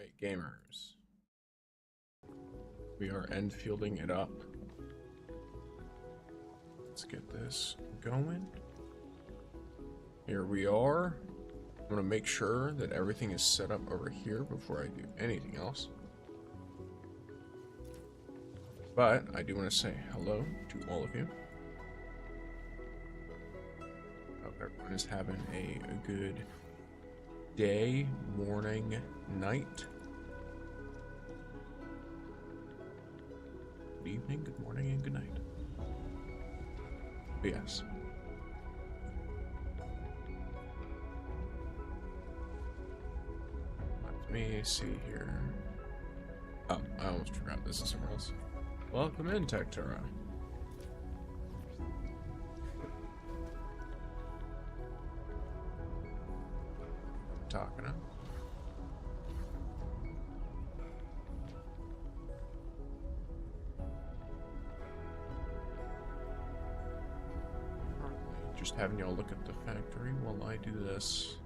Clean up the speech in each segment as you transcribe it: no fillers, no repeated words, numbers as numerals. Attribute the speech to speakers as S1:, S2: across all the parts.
S1: Alright, gamers. We are Enfielding it up. Let's get this going. Here we are. I'm gonna make sure that everything is set up over here before I do anything else. But I do want to say hello to all of you. Hope everyone is having a good day, morning, night. Good evening, good morning, and good night. But yes. Let me see here. Oh, I almost forgot this is somewhere else. Welcome in, Tectura. Talking up. Just having y'all look at the factory while I do this.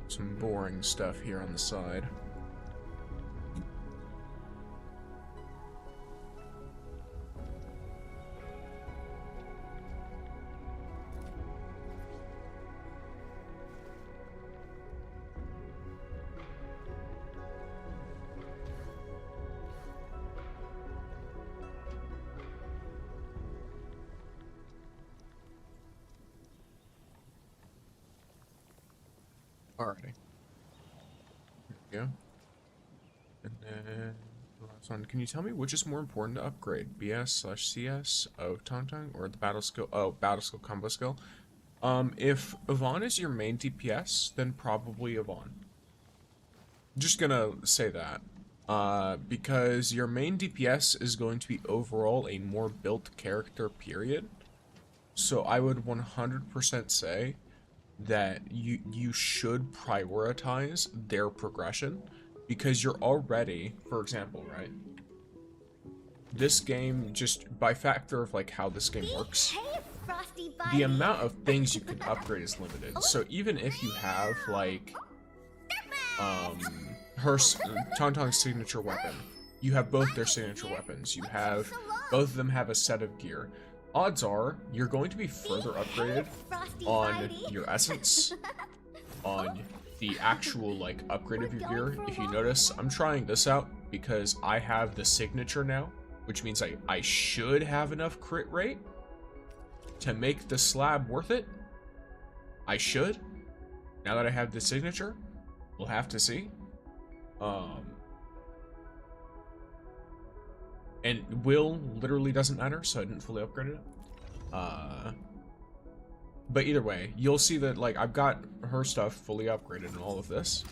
S1: Some boring stuff here on the side. Alrighty. There we go. And then the last one. Can you tell me which is more important to upgrade? BS/CS of Tangtang or the battle skill? Oh, battle skill combo skill. If Yvonne is your main DPS, then probably Yvonne. Just gonna say that. Because your main DPS is going to be overall a more built character, period. So I would 100% say that you should prioritize their progression, because you're already, for example, right? This game, just by factor of like how this game works, the amount of things you can upgrade is limited. So even if you have like Tangtang's signature weapon, you have both their signature weapons, you have both of them have a set of gear. Odds are you're going to be further upgraded on your essence, on the actual like upgrade of your gear. If you notice, I'm trying this out because I have the signature now, which means I should have enough crit rate to make the slab worth it. I should. Now that I have the signature, we'll have to see. And will literally doesn't matter, so I didn't fully upgrade it. But either way, you'll see that like I've got her stuff fully upgraded in all of this.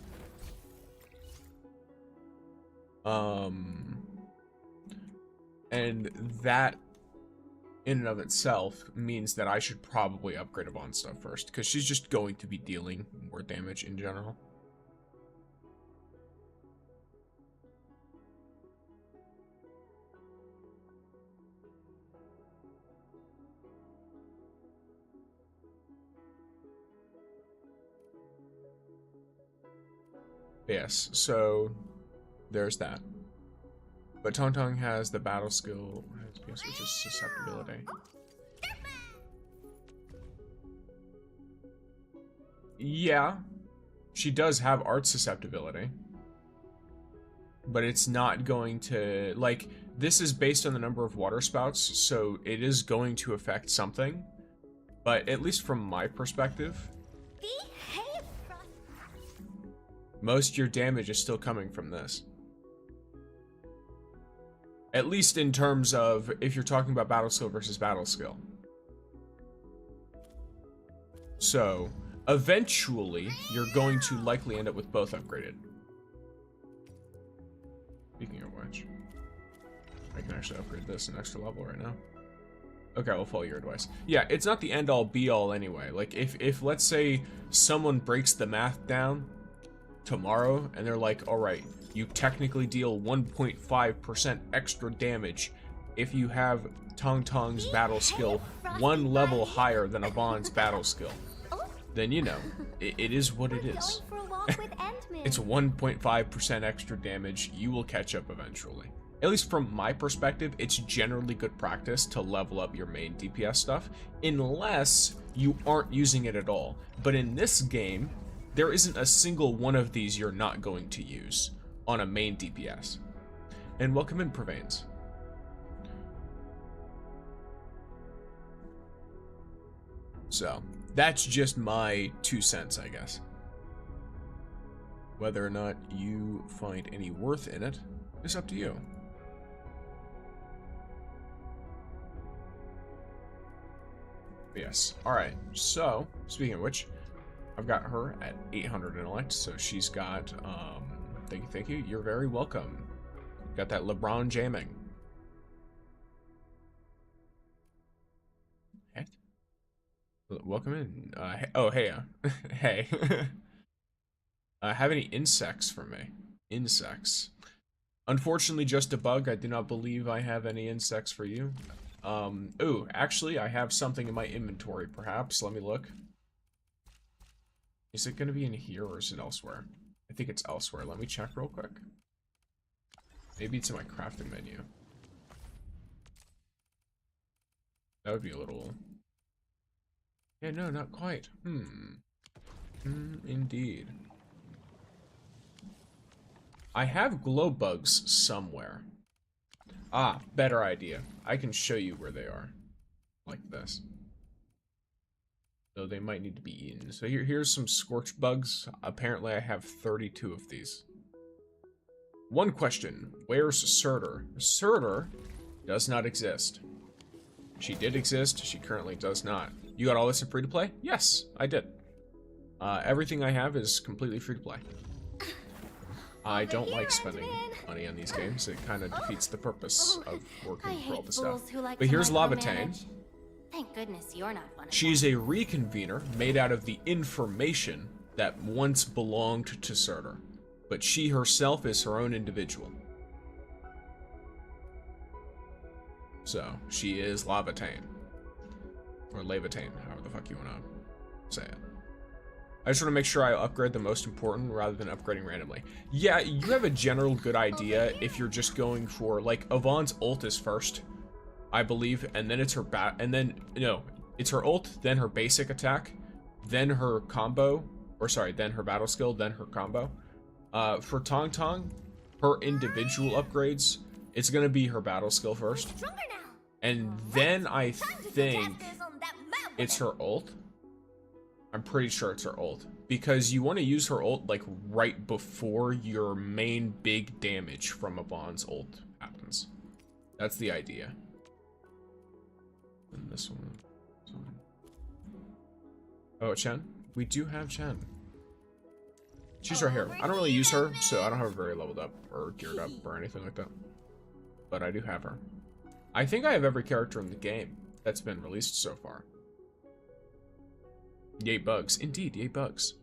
S1: And that in and of itself means that I should probably upgrade Yvonne's stuff first, because she's just going to be dealing more damage in general. Yes, so there's that. But Tangtang has the battle skill, which is susceptibility. Yeah, she does have art susceptibility. But it's not going to, like, this is based on the number of water spouts, so it is going to affect something. But at least from my perspective, most of your damage is still coming from this. At least in terms of if you're talking about battle skill versus battle skill. So, eventually, you're going to likely end up with both upgraded. Speaking of which, I can actually upgrade this an extra level right now. Okay, I'll follow your advice. Yeah, it's not the end-all be-all anyway. Like, if let's say someone breaks the math down tomorrow and they're like, alright, you technically deal 1.5% extra damage if you have Tangtang's battle skill one level higher than Yvonne's battle skill, then you know, it is what it is. It's 1.5% extra damage. You will catch up eventually. At least from my perspective, it's generally good practice to level up your main DPS stuff, unless you aren't using it at all. But in this game, there isn't a single one of these you're not going to use on a main DPS. And welcome in, Prevains. So, that's just my 2 cents, I guess. Whether or not you find any worth in it is up to you. Yes. Alright, so, speaking of which, I've got her at 800 intellect, so she's got, thank you, you're very welcome. Got that LeBron jamming. Heck? Welcome in. Hey, hey. Have any insects for me? Insects. Unfortunately, just a bug. I do not believe I have any insects for you. Ooh, actually, I have something in my inventory, perhaps. Let me look. Is it going to be in here or is it elsewhere? I think it's elsewhere. Let me check real quick. Maybe it's in my crafting menu. That would be a little... Yeah, no, not quite. Indeed. I have glow bugs somewhere. Ah, better idea. I can show you where they are. Like this. So they might need to be eaten. So here's some scorch bugs. Apparently I have 32 of these. One question. Where's Surtur? Surtur does not exist. She did exist. She currently does not. You got all this in free to play? Yes, I did. Everything I have is completely free to play. I don't like spending money on these games. It kind of defeats the purpose of working for all the stuff. But here's Lavatane.
S2: Thank goodness you're not one of them.
S1: She's a reconvener made out of the information that once belonged to Surtur. But she herself is her own individual. So, she is Lavatane. Or Lavatane, however the fuck you want to say it. I just want to make sure I upgrade the most important rather than upgrading randomly. Yeah, you have a general good idea if you're just going for, like, Yvonne's ult is first, I believe, and then it's her it's her ult, then her basic attack, then her combo, or sorry, then her battle skill, then her combo. For Tangtang, her individual upgrades, it's gonna be her battle skill first, and then I think it's her ult. I'm pretty sure it's her ult, because you want to use her ult like right before your main big damage from Yvonne's ult happens. That's the idea. And this one. Oh, Chen? We do have Chen. She's right here. I don't really use her, so I don't have her very leveled up or geared up or anything like that. But I do have her. I think I have every character in the game that's been released so far. Yay bugs. Indeed, yay bugs.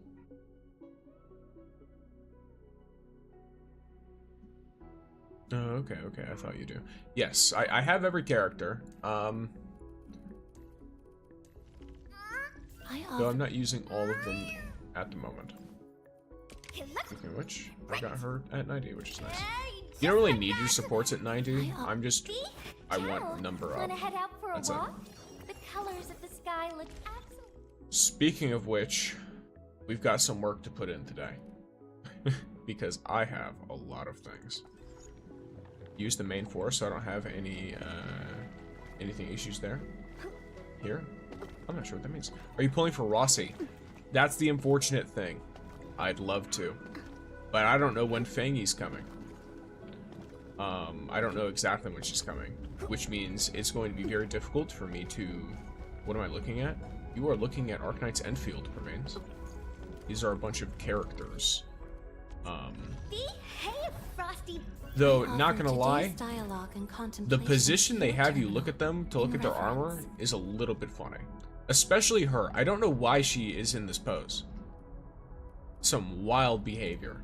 S1: Oh, okay, I thought you do. Yes, I have every character. Though I'm not using all of them at the moment. Speaking of which, I got her at 90, which is nice. You don't really need your supports at 90. I want number up. That's it.
S2: The colors of the sky look excellent.
S1: Speaking of which, we've got some work to put in today. Because I have a lot of things. Use the main force, so I don't have any anything issues there. Here? I'm not sure what that means. Are you pulling for Rossi? That's the unfortunate thing. I'd love to. But I don't know when Fangy's coming. I don't know exactly when she's coming. Which means it's going to be very difficult for me to... What am I looking at? You are looking at Arknights Endfield, Prevains. These are a bunch of characters. Though, not gonna lie, the position they have you look at them to look at their armor is a little bit funny. Especially her. I don't know why she is in this pose. Some wild behavior.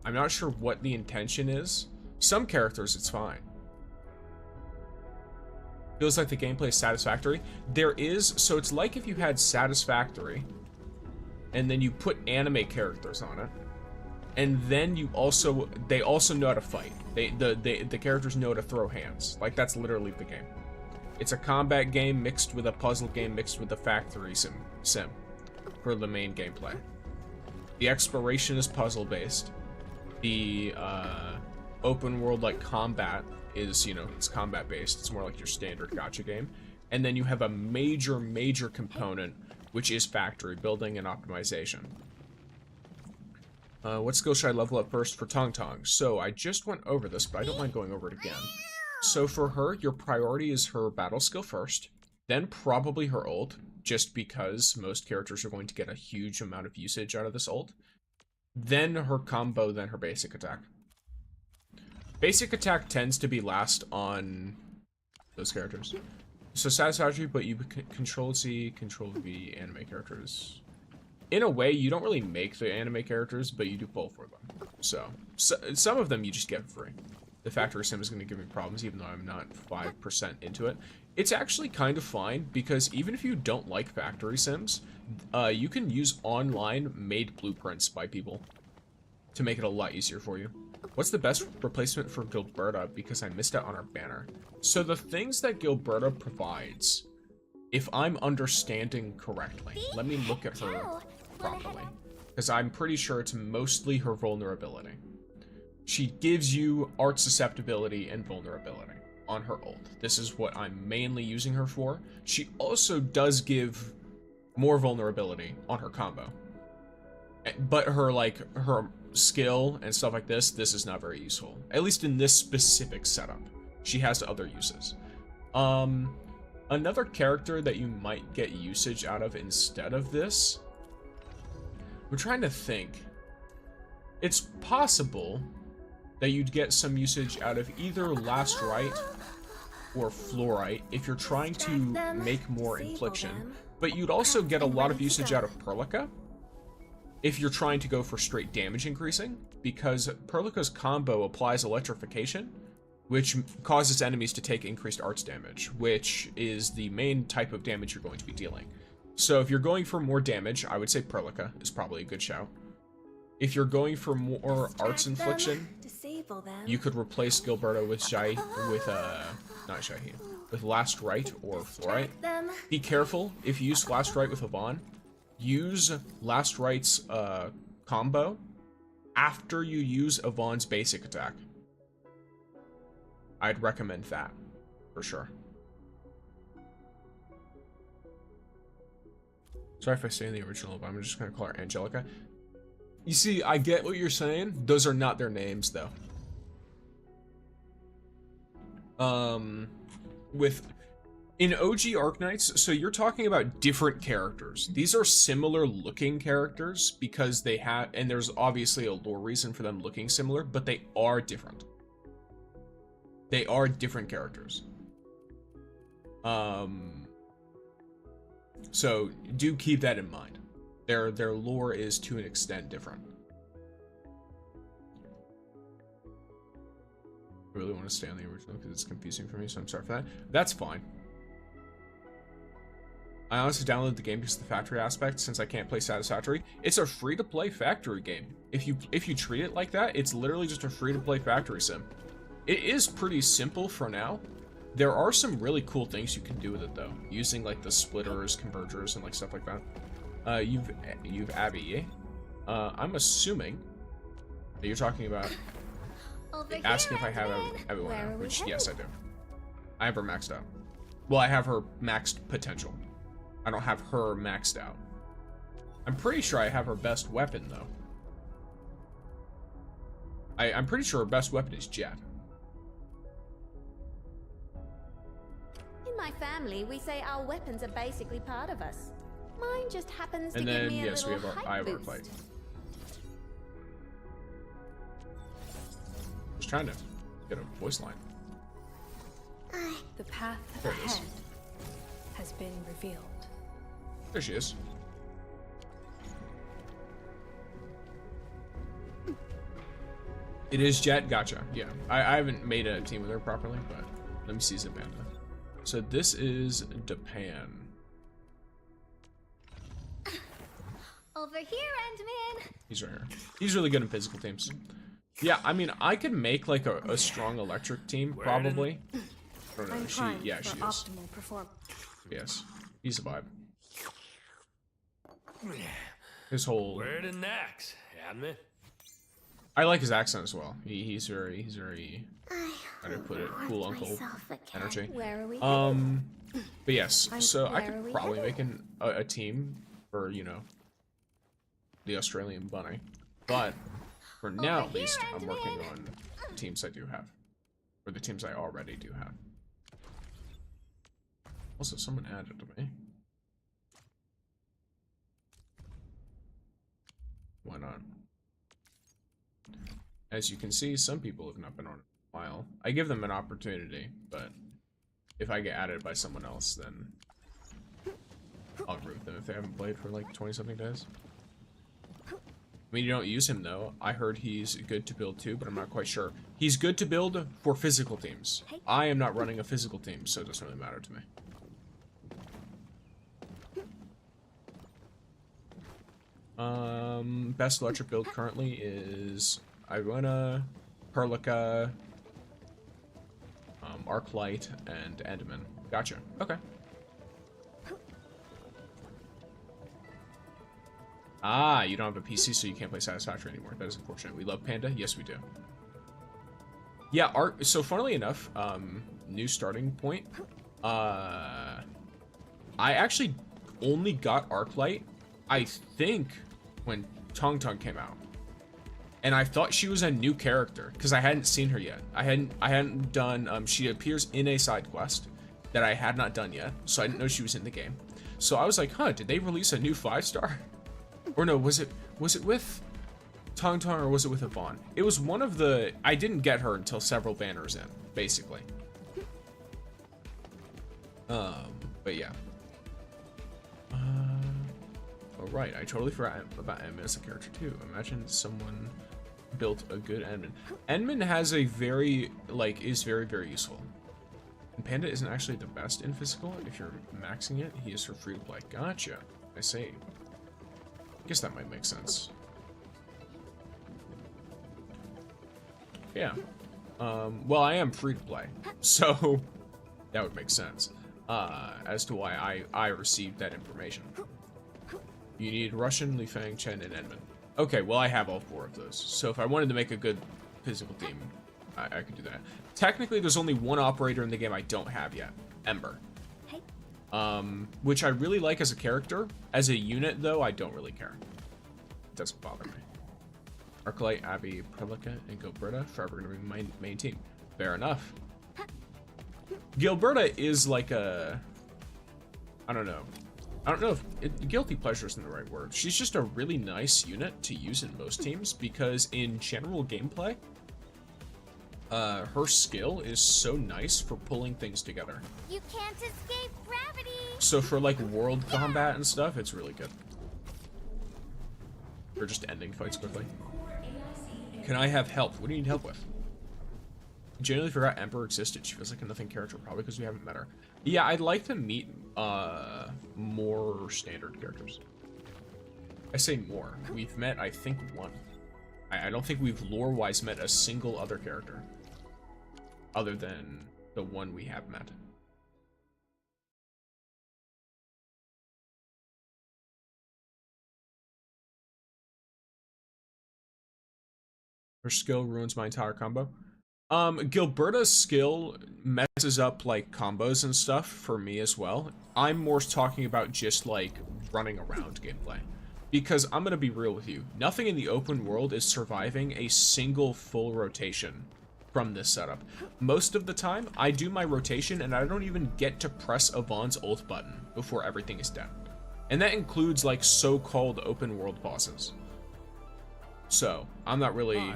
S1: I'm not sure what the intention is. Some characters, it's fine. Feels like the gameplay is satisfactory. There is, so it's like if you had satisfactory, and then you put anime characters on it, and then they also know how to fight. The characters know how to throw hands. Like, that's literally the game. It's a combat game mixed with a puzzle game mixed with a factory sim for the main gameplay. The exploration is puzzle based. The open world like combat is, you know, it's combat based. It's more like your standard gacha game. And then you have a major component, which is factory building and optimization. What skill should I level up first for Tangtang? So I just went over this, but I don't mind going over it again. So for her, your priority is her battle skill first, then probably her ult, just because most characters are going to get a huge amount of usage out of this ult. Then her combo, then her basic attack. Basic attack tends to be last on those characters. So satisfactory, but you control C, control V anime characters. In a way, you don't really make the anime characters, but you do pull for them. So some of them you just get for free. The factory sim is going to give me problems, even though I'm not 5% into it. It's actually kind of fine, because even if you don't like factory sims, you can use online made blueprints by people to make it a lot easier for you. What's the best replacement for Gilberta? Because I missed out on our banner. So the things that Gilberta provides, if I'm understanding correctly, let me look at her properly, because I'm pretty sure it's mostly her vulnerability. She gives you art susceptibility and vulnerability on her ult. This is what I'm mainly using her for. She also does give more vulnerability on her combo. But her skill and stuff like this is not very useful. At least in this specific setup. She has other uses. Another character that you might get usage out of instead of this, I'm trying to think. It's possible that you'd get some usage out of either Last Rite or Fluorite if you're trying to make more infliction, but you'd also get a lot of usage out of Perlica if you're trying to go for straight damage increasing, because Perlica's combo applies electrification, which causes enemies to take increased arts damage, which is the main type of damage you're going to be dealing. So if you're going for more damage, I would say Perlica is probably a good shout. If you're going for more arts infliction, you could replace Gilberto with with Last Rite or Fluorite. Be careful if you use Last Rite with Yvonne. Use Last Rite's combo after you use Yvonne's basic attack. I'd recommend that for sure. Sorry if I say in the original, but I'm just gonna call her Angelica. You see, I get what you're saying. Those are not their names, though. In OG Arknights, so you're talking about different characters. These are similar looking characters because they have, and there's obviously a lore reason for them looking similar, but they are different. They are different characters. So do keep that in mind. Their lore is to an extent different. I really want to stay on the original because it's confusing for me, so I'm sorry for that. That's fine. I honestly downloaded the game because of the factory aspect, since I can't play Satisfactory. It's a free-to-play factory game. If you treat it like that, it's literally just a free-to-play factory sim. It is pretty simple for now. There are some really cool things you can do with it though, using like the splitters, convergers, and like stuff like that. You've Abby. I'm assuming that you're talking about asking if I have everyone out, which yes I do. I have her maxed out. Well, I have her maxed potential. I don't have her maxed out. I'm pretty sure I have her best weapon though. I'm pretty sure her best weapon is Jet.
S3: In my family, we say our weapons are basically part of us. Mine just happens to
S1: And
S3: give
S1: then
S3: me a
S1: yes, we
S3: little
S1: have our
S3: height
S1: Ivor
S3: boost.
S1: fight. Just trying to get a voice line.
S4: The path
S1: There it is.
S4: ahead has been revealed.
S1: There she is. It is Jet, gotcha. Yeah, I haven't made a team with her properly, but let me see Zabanda. So this is Japan.
S2: Over
S3: Over here, Endman.
S1: He's right here. He's really good in physical teams. Yeah, I mean, I could make like a strong electric team, probably. I don't know.
S4: I'm
S1: She
S4: primed
S1: is.
S4: for optimal performance.
S1: Yes. He's a vibe. His whole...
S5: Where to next, Admin?
S1: I like his accent as well. He's very how do I put it? Cool uncle energy.
S3: Where are we?
S1: But yes, so I
S3: where are
S1: could
S3: we
S1: probably
S3: heading?
S1: make a team for, you know, the Australian bunny. But for now, at least, I'm working on the teams I do have, or the teams I already do have. Also, someone added to me. Why not? As you can see, some people have not been on in a while. I give them an opportunity, but if I get added by someone else, then I'll root them if they haven't played for like 20-something days. I mean, you don't use him though. I heard he's good to build too, but I'm not quite sure. He's good to build for physical teams. I am not running a physical team, so it doesn't really matter to me. Best electric build currently is Irona, Perlica, Arklight, and Endman. Gotcha. Okay. Ah, you don't have a PC, so you can't play Satisfactory anymore. That is unfortunate. We love Panda. Yes, we do. Yeah, so funnily enough, new starting point. I actually only got Arklight, I think, when Tangtang came out. And I thought she was a new character because I hadn't seen her yet. I hadn't done. She appears in a side quest that I had not done yet, so I didn't know she was in the game. So I was like, huh, did they release a new 5-star? Or no, was it with Tangtang or was it with Yvonne? It was one of the. I didn't get her until several banners in, basically. But yeah. Oh right, I totally forgot about Endman as a character too. Imagine someone built a good Endman. Endman has a very, is very, very useful. And Panda isn't actually the best in physical. If you're maxing it, he is for free to play. Gotcha. I see. I guess that might make sense. Yeah. Well, I am free to play, so that would make sense. As to why I received that information. You need Russian, Li Fang, Chen, and Endman. Okay, well I have all 4 of those. So if I wanted to make a good physical team, I could do that. Technically, there's only one operator in the game I don't have yet. Ember. Which I really like as a character. As a unit, though, I don't really care. It doesn't bother me. Arclight, Abby, Prelica, and Gilberta forever gonna be my main team. Fair enough. Gilberta is like a... I don't know if guilty pleasure isn't the right word. She's just a really nice unit to use in most teams because in general gameplay, her skill is so nice for pulling things together.
S2: You can't escape gravity.
S1: So for like world combat and stuff, it's really good. Or just ending fights quickly. Can I have help? What do you need help with? I genuinely forgot Emperor existed. She feels like a nothing character, probably because we haven't met her. Yeah, I'd like to meet more standard characters. I say more. We've met, I think, 1. I don't think we've lore-wise met a single other character. Other than the one we have met. Her skill ruins my entire combo. Gilberta's skill messes up like combos and stuff for me as well. I'm more talking about just like running around gameplay. Because I'm gonna be real with you, nothing in the open world is surviving a single full rotation from this setup. Most of the time, I do my rotation and I don't even get to press Yvonne's ult button before everything is done. And that includes like so-called open world bosses. So, I'm not really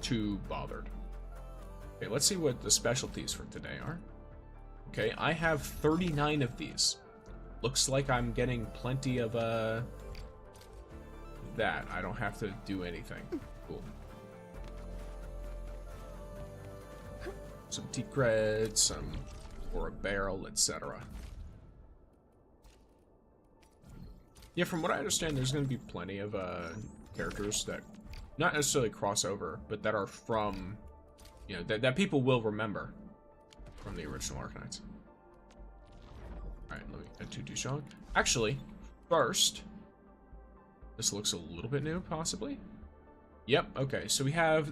S1: too bothered. Okay, let's see what the specialties for today are. Okay, I have 39 of these. Looks like I'm getting plenty of, that. I don't have to do anything. Cool. Some tea cred, some, or a barrel, etc. Yeah, from what I understand, there's going to be plenty of characters that not necessarily cross over, but that are from, you know, that people will remember from the original Arknights. Alright, let me get to Dushong. Actually, first, this looks a little bit new, possibly. Yep, okay, so we have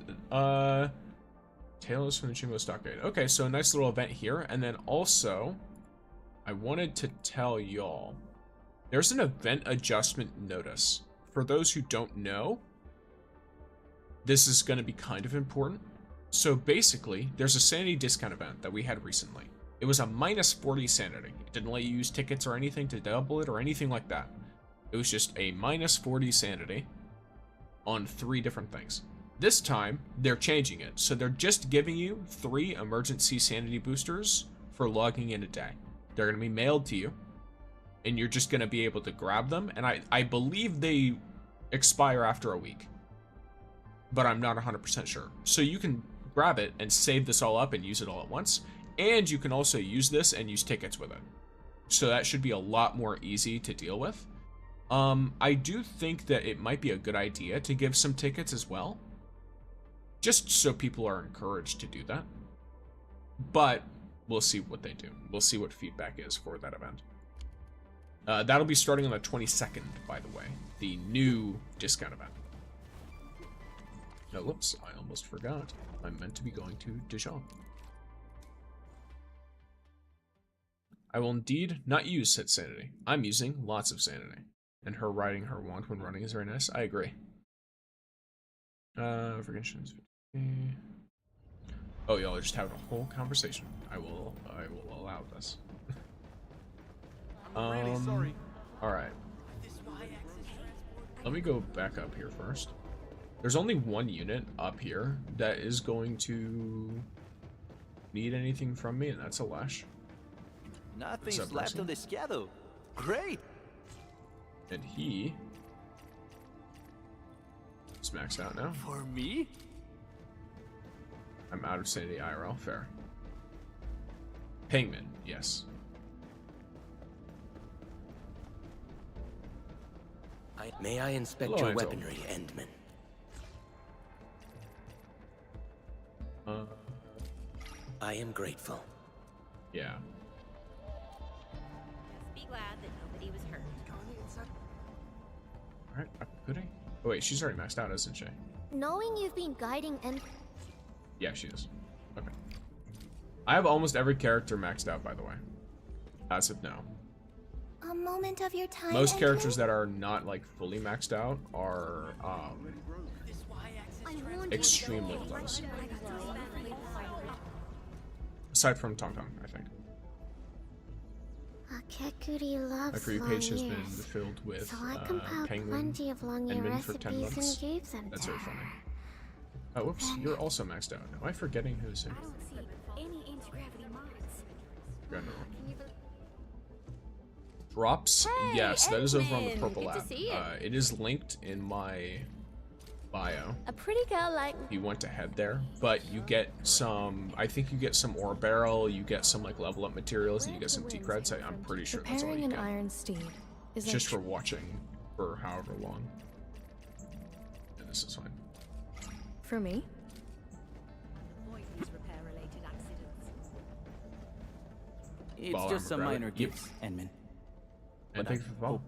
S1: Tales from the Chimbo Stockade. Okay, so a nice little event here, and then also, I wanted to tell y'all, there's an event adjustment notice. For those who don't know, this is going to be kind of important. So basically, there's a sanity discount event that we had recently. It was a minus 40 sanity. It didn't let you use tickets or anything to double it or anything like that. It was just a minus 40 sanity on 3 different things. This time, they're changing it. So they're just giving you 3 emergency sanity boosters for logging in a day. They're going to be mailed to you, and you're just going to be able to grab them. And I believe they expire after a week, but I'm not 100% sure. So you can grab it and save this all up and use it all at once. And you can also use this and use tickets with it. So that should be a lot more easy to deal with. I do think that it might be a good idea to give some tickets as well, just so people are encouraged to do that. But we'll see what they do. We'll see what feedback is for that event. That'll be starting on the 22nd, by the way, the new discount event. No, whoops, I almost forgot. I'm meant to be going to Dijon. I will indeed not use said sanity. I'm using lots of sanity. And her riding her wand when running is very nice. I agree. Forgettions. Oh, y'all are just having a whole conversation. I will allow this.
S5: I'm really sorry.
S1: Alright. Let me go back up here first. There's only one unit up here that is going to need anything from me, and that's a Lash.
S6: Nothing's left on the schedule. Great.
S1: And he is maxed out now.
S6: For me?
S1: I'm out of sanity IRL. Fair. Pingman, yes.
S7: May I inspect
S1: Hello,
S7: your
S1: Angel.
S7: weaponry, Endman? I am grateful.
S1: Yeah.
S2: Be glad that nobody was hurt.
S1: Alright, goody. Oh wait, she's already maxed out, isn't she?
S2: Knowing you've been guiding and
S1: Yeah, she is. Okay. I have almost every character maxed out, by the way. As of now.
S2: a moment of your time.
S1: Most
S2: and
S1: characters that are not like fully maxed out are extremely close. Aside from Tangtang, I think.
S2: Akekuri loves
S1: My free
S2: long
S1: page has been
S2: ears,
S1: filled with
S2: so I compiled
S1: Penguin
S2: plenty of long ear
S1: and Min for 10
S2: recipes
S1: months.
S2: and gave them
S1: That's
S2: to
S1: very
S2: her.
S1: funny. Oh, whoops, you're also maxed out. Am I forgetting who's who? General. Drops?
S3: Hey,
S1: yes, that is over on the
S3: Edmund,
S1: purple
S3: good to
S1: app.
S3: see you.
S1: It is linked in my bio.
S3: A pretty girl like
S1: If you want to head there, but you get some, I think you get some ore barrel, you get some like level up materials, and you get some T-creds. I'm pretty sure that's all
S4: Preparing
S1: you
S4: an
S1: get.
S4: iron steed is
S1: Just
S4: a
S1: for watching for however long. And this is fine.
S4: for me.
S6: It's
S1: Well,
S6: just
S1: I'm
S6: some
S1: gonna grab
S6: minor
S1: it. Yep.
S6: gifts, Enman.
S1: And thank you for the follow.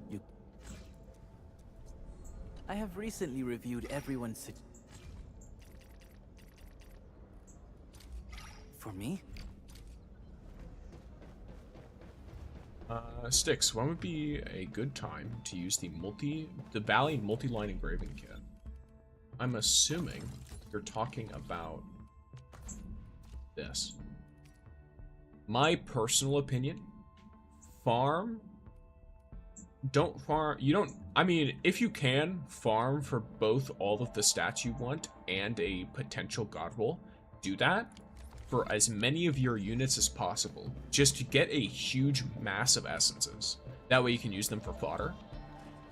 S6: I have recently reviewed everyone's For me?
S1: Sticks, when would be a good time to use the Valley multi-line engraving kit? I'm assuming you're talking about this. My personal opinion, I mean, if you can, farm for both all of the stats you want and a potential god roll, do that for as many of your units as possible, just to get a huge mass of essences. That way you can use them for fodder.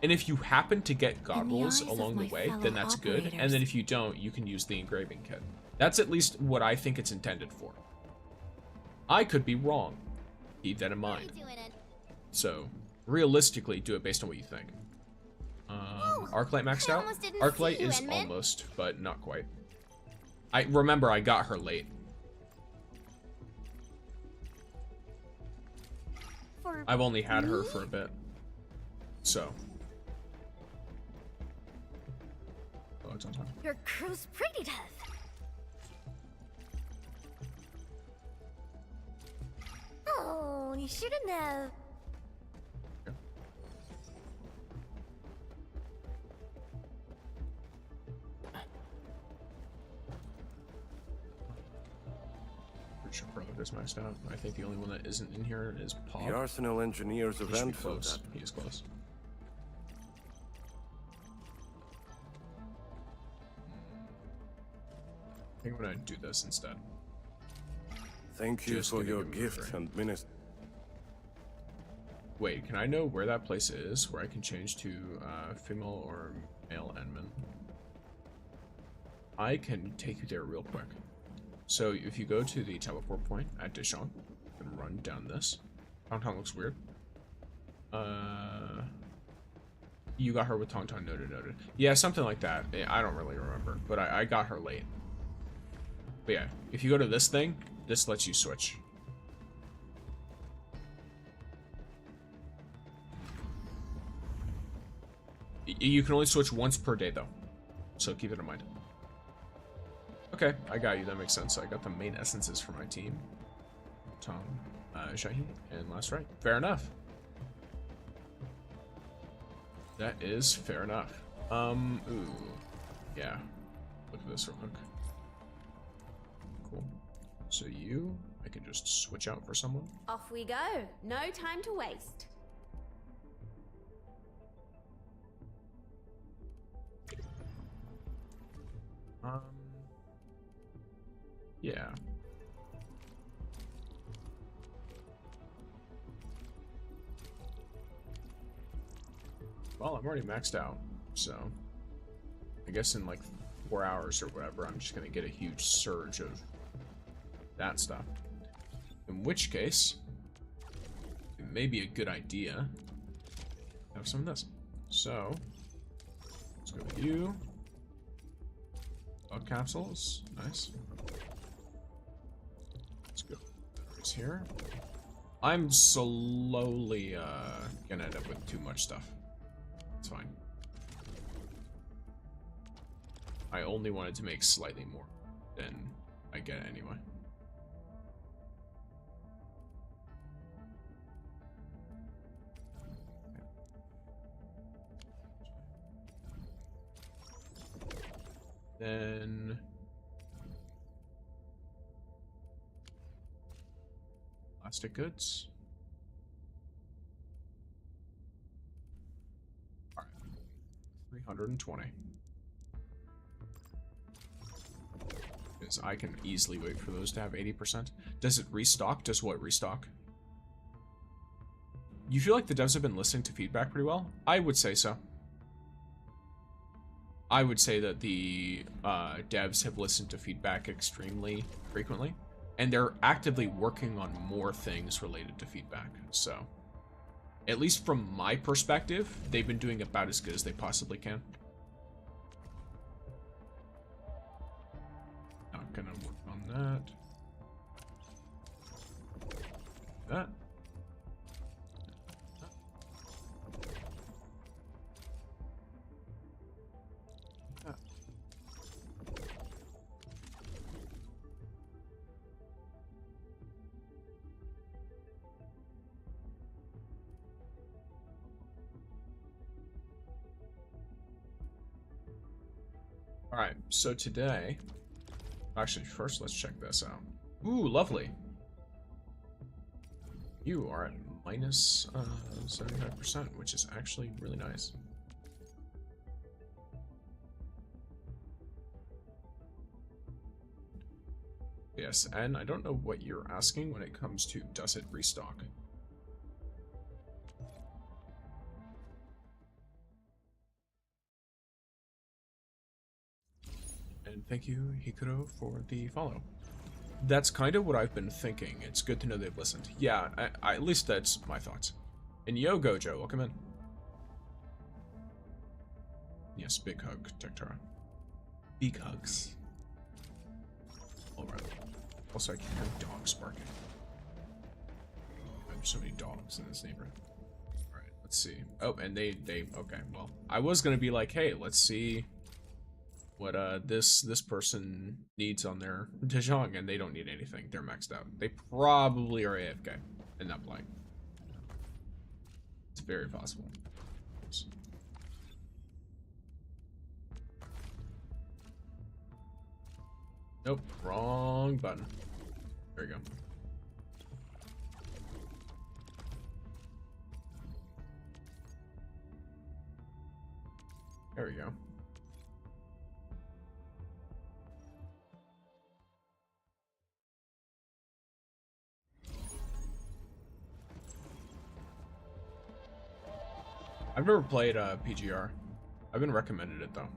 S1: And if you happen to get god
S2: In the
S1: rolls
S2: eyes of
S1: along the
S2: my
S1: way,
S2: fellow
S1: then that's good. And
S2: operators.
S1: then if you don't, you can use the engraving kit. That's at least what I think it's intended for. I could be wrong. Keep that in mind. So, realistically, do it based on what you think. Arklight maxed
S2: I
S1: out.
S2: almost didn't
S1: Arklight
S2: see you,
S1: is
S2: Edmund.
S1: almost, but not quite. I remember I got her late.
S2: For
S1: I've only had her
S2: me?
S1: for a bit. So. Oh, it's on time.
S2: Your crew's pretty tough. Oh, you should have known.
S1: Pretty sure Pro is maxed out. I think the only one that isn't in here is Pop.
S8: The Arsenal Engineers of
S1: He should be
S8: Endfield.
S1: close. He is close. I think I'm gonna do this instead.
S8: Thank you
S1: Just
S8: for
S1: gonna
S8: your
S1: give him a
S8: gift
S1: three.
S8: and ministry.
S1: Wait, can I know where that place is where I can change to female or male admin? I can take you there real quick. So if you go to the teleport point at Dishon and run down this. Tangtang looks weird. You got her with Tangtang noted. Yeah, something like that. I don't really remember, but I got her late. But yeah, if you go to this thing, this lets you switch. You can only switch once per day, though. So keep it in mind. Okay, I got you. That makes sense. I got the main essences for my team. Tom, Shahi, and last right. Fair enough. That is fair enough. Ooh. Yeah. Look at this real quick. Cool. So you, I can just switch out for someone.
S3: Off we go. No time to waste.
S1: Yeah. Well, I'm already maxed out, so I guess in like 4 hours or whatever, I'm just gonna get a huge surge of that stuff. In which case, it may be a good idea to have some of this. So, let's go with you. Bug capsules, nice. Let's go. It's here. I'm slowly gonna end up with too much stuff. It's fine. I only wanted to make slightly more than I get anyway. Then plastic goods. All right, 320. Because I can easily wait for those to have 80%. Does it restock? Does what restock? You feel like the devs have been listening to feedback pretty well? I would say so. I would say that the devs have listened to feedback extremely frequently, and they're actively working on more things related to feedback. So, at least from my perspective, they've been doing about as good as they possibly can. Not gonna work on that. That. Alright, so today... Actually, first let's check this out. Ooh, lovely. You are at minus 75%, which is actually really nice. Yes, and I don't know what you're asking when it comes to does it restock. And thank you, Hikuro, for the follow. That's kind of what I've been thinking. It's good to know they've listened. Yeah, at least that's my thoughts. And yo, Gojo, welcome in. Yes, big hug, Tektara. Big hugs. Alright. Also, I can hear dogs barking. There's so many dogs in this neighborhood. Alright, let's see. Oh, and they okay, well, I was gonna be like, hey, let's see what this person needs on their Dejong, and they don't need anything. They're maxed out. They probably are AFK and not playing. It's very possible. Nope, wrong button. There you go. There we go. I've never played PGR. I've been recommended it though.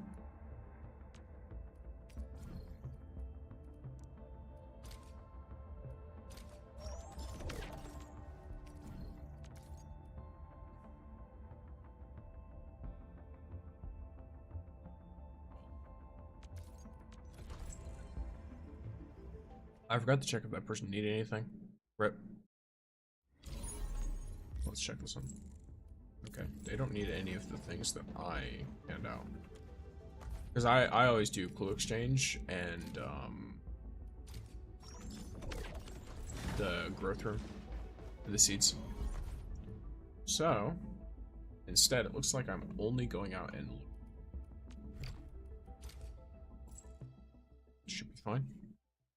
S1: I forgot to check if that person needed anything. Rip. Let's check this one. Okay, they don't need any of the things that I hand out. Because I always do clue exchange and the growth room, the seeds. So, instead, it looks like I'm only going out and should be fine.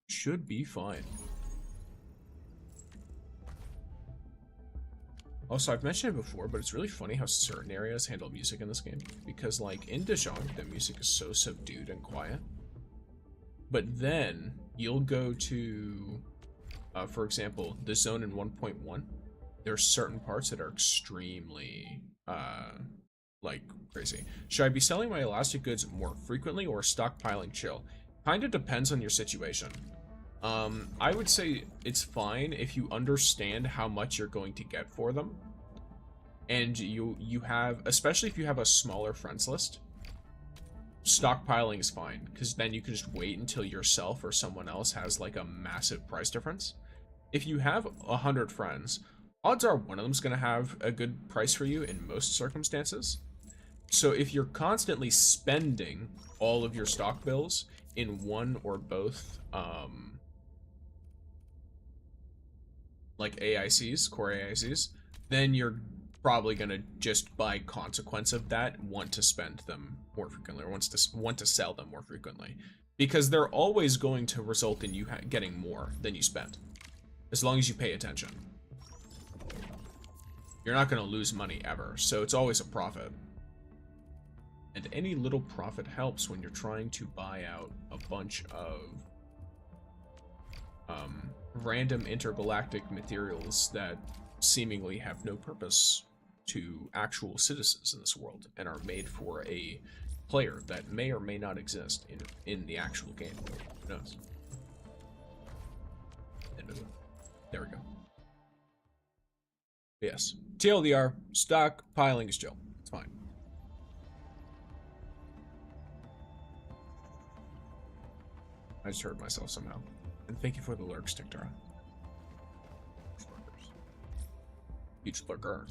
S1: Should be fine. Also, I've mentioned it before, but it's really funny how certain areas handle music in this game. Because, like, in Dejong, the music is so subdued and quiet. But then, you'll go to, for example, the zone in 1.1. There are certain parts that are extremely, like, crazy. Should I be selling my elastic goods more frequently or stockpiling chill? Kinda depends on your situation. I would say it's fine if you understand how much you're going to get for them. And you have, especially if you have a smaller friends list, stockpiling is fine, because then you can just wait until yourself or someone else has like a massive price difference. If you have 100 friends, odds are one of them's going to have a good price for you in most circumstances. So if you're constantly spending all of your stock bills in one or both, like AICs, core AICs, then you're probably gonna just by consequence of that want to spend them more frequently, or want to sell them more frequently, because they're always going to result in you getting more than you spend, as long as you pay attention. You're not gonna lose money ever, so it's always a profit. And any little profit helps when you're trying to buy out a bunch of random intergalactic materials that seemingly have no purpose to actual citizens in this world and are made for a player that may or may not exist in the actual game. Who knows? There we go. Yes. TLDR, stockpiling is chill. It's fine. I just heard myself somehow. And thank you for the lurks, Tiktara. Huge lurker.